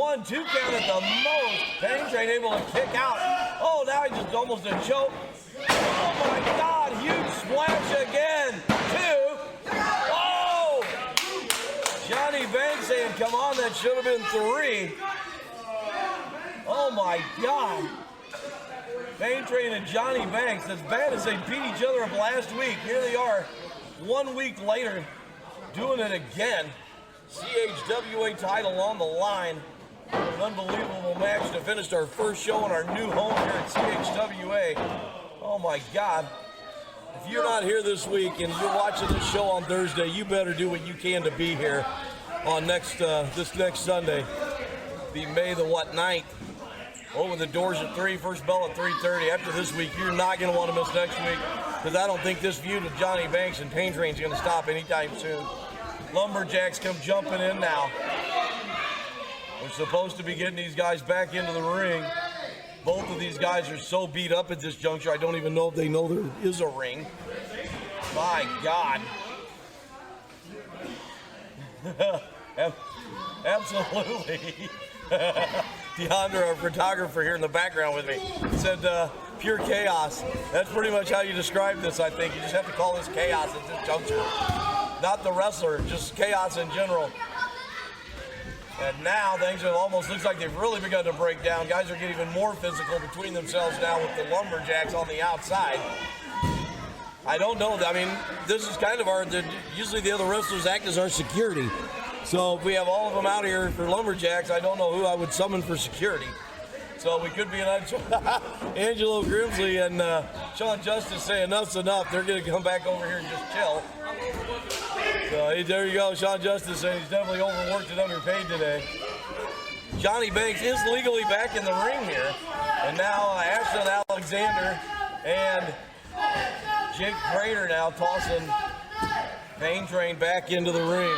1-2 count at the most. Pain Train able to kick out. Oh, now he just almost a choke. Oh my God, huge splash again. 2. Oh! Johnny Banks saying, come on, that should have been 3. Oh my God. Pain Train and Johnny Banks, as bad as they beat each other up last week, here they are 1 week later doing it again. CHWA title on the line. An unbelievable match to finish our first show in our new home here at CHWA. Oh my God. If you're not here this week and you're watching this show on Thursday, you better do what you can to be here on this next Sunday. Be May the 9th. Open the doors at 3, first bell at 3:30. After this week, you're not going to want to miss next week because I don't think this feud with Johnny Banks and Pain Train is going to stop anytime soon. Lumberjacks come jumping in now. We're supposed to be getting these guys back into the ring. Both of these guys are so beat up at this juncture, I don't even know if they know there is a ring. My God. Absolutely. DeAndre, our photographer here in the background with me, said pure chaos. That's pretty much how you describe this, I think. You just have to call this chaos at this juncture. Not the wrestler, just chaos in general. And now things have almost looks like they've really begun to break down. Guys are getting even more physical between themselves now with the Lumberjacks on the outside. I don't know. I mean, this is kind of usually the other wrestlers act as our security. So if we have all of them out here for Lumberjacks, I don't know who I would summon for security. So we could be an Angelo Grimsley and Sean Justice say enough's enough. They're going to come back over here and just chill. So there you go, Sean Justice saying he's definitely overworked and underpaid today. Johnny Banks is legally back in the ring here. And now Ashton Alexander and Jake Prader now tossing Pain Train back into the ring.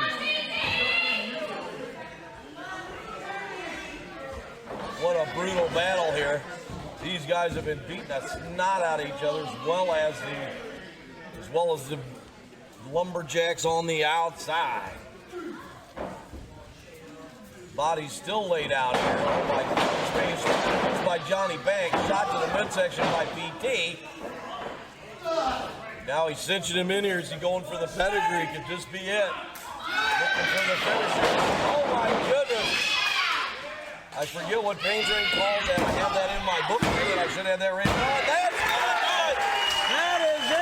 What a brutal battle here. These guys have been beating the snot out of each other as well as the Lumberjacks on the outside. Body's still laid out here. Oh my goodness, face by Johnny Banks. Shot to the midsection by PT. Now he's cinching him in here. Is he going for the pedigree? Could this be it? Looking for the finisher. Oh my goodness. I forget what Pain Train called that. I have that in my book here that I should have that written down. That's good! That is it!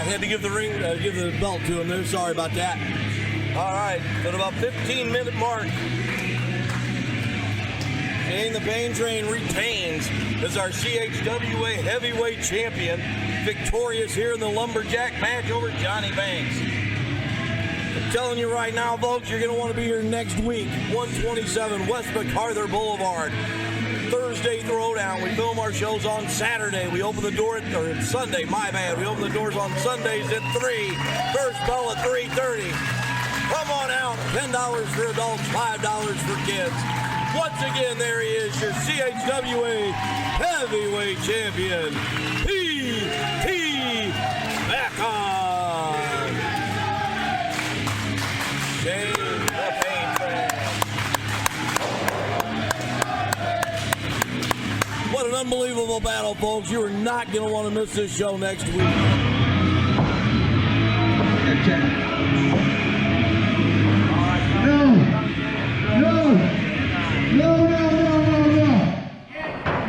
Had to give the belt to him there. Sorry about that. All right, at about 15-minute mark, Shane the Pain Train retains as our CHWA heavyweight champion, victorious here in the Lumberjack match over Johnny Banks. I'm telling you right now, folks, you're going to want to be here next week, 127 West MacArthur Boulevard. Thursday Throwdown. We film our shows on Saturday. We open the door Sunday, my bad. We open the doors on Sundays at 3. First bell at 3:30. Come on out. $10 for adults, $5 for kids. Once again, there he is, your CHWA heavyweight champion, P.T. Beckham. Shane the Pain Train. What an unbelievable battle, folks. You are not going to want to miss this show next week.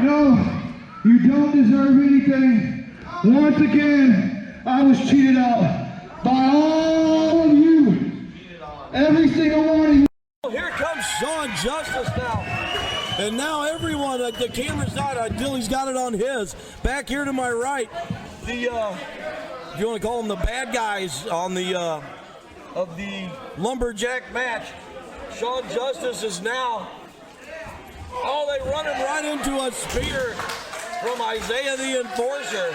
No, you don't deserve anything. Once again, I was cheated out by all of you. Every single one of you.
Here comes Sean Justice now. And now everyone, the camera's not until he's got it on his. Back here to my right, if you want to call them the bad guys on the of the Lumberjack match, Sean Justice is now. Oh, they run him right into a spear from Isaiah the Enforcer.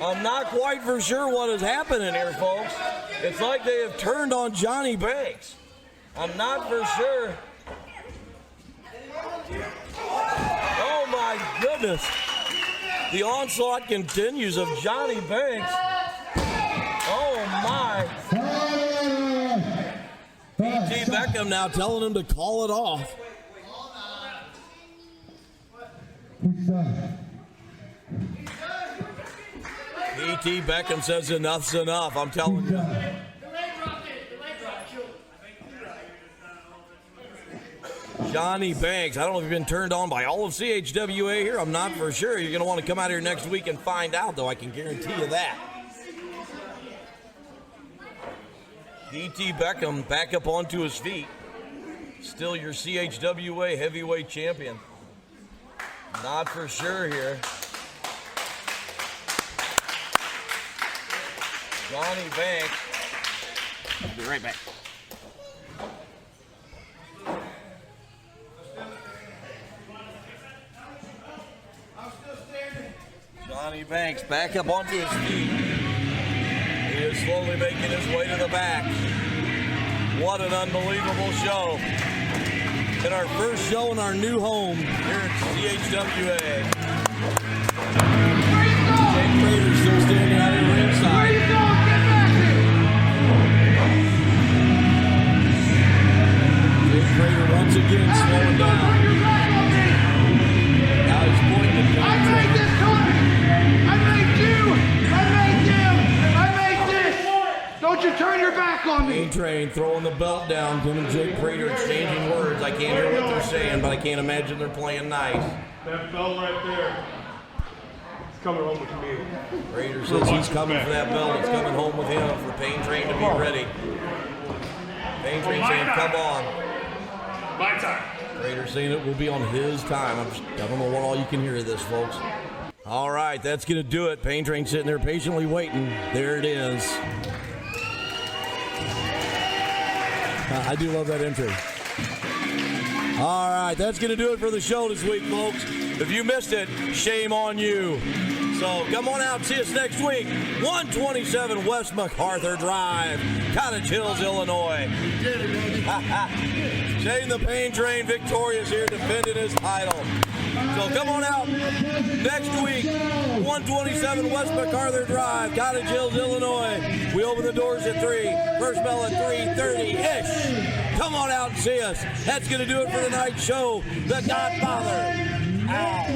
I'm not quite for sure what is happening here, folks. It's like they have turned on Johnny Banks. I'm not for sure. Oh my goodness. The onslaught continues of Johnny Banks. Oh my. P.T. Beckham now telling him to call it off. P.T. Beckham says enough's enough, I'm telling you. Johnny Banks, I don't know if you've been turned on by all of CHWA here. I'm not for sure. You're going to want to come out here next week and find out, though. I can guarantee you that. P.T. Beckham back up onto his feet. Still your CHWA heavyweight champion. Not for sure here. Johnny Banks. I'll be right back. Johnny Banks back up onto his feet. He is slowly making his way to the back. What an unbelievable show. In our first show in our new home here at CHWA. Jake Prader still standing out here ringside. Jake Prader once again slowing down. Now he's pointing at
I made this company! I made you! I made them! I made this! Don't you turn your back on me!
Main Train throwing the belt down. Him and Jake Prader exchanging words. I can't hear what they're saying, but I can't imagine they're playing nice.
That belt right there. It's coming home with me.
Prader says he's coming for that belt. It's coming home with him for Pain Train to be ready. Pain Train saying, come on.
My time.
Prader saying it will be on his time. I don't know what all you can hear of this, folks. All right, that's going to do it. Pain Train sitting there patiently waiting. There it is. I do love that entry. All right, that's going to do it for the show this week, folks. If you missed it, shame on you. So come on out and see us next week. 127 West MacArthur Drive, Cottage Hills, Illinois. Shane the Pain Train victorious here defending his title. So come on out next week, 127 West MacArthur Drive, Cottage Hills, Illinois. We open the doors at 3, first bell at 3:30-ish. Come on out and see us. That's going to do it for tonight's show. The Godfather out.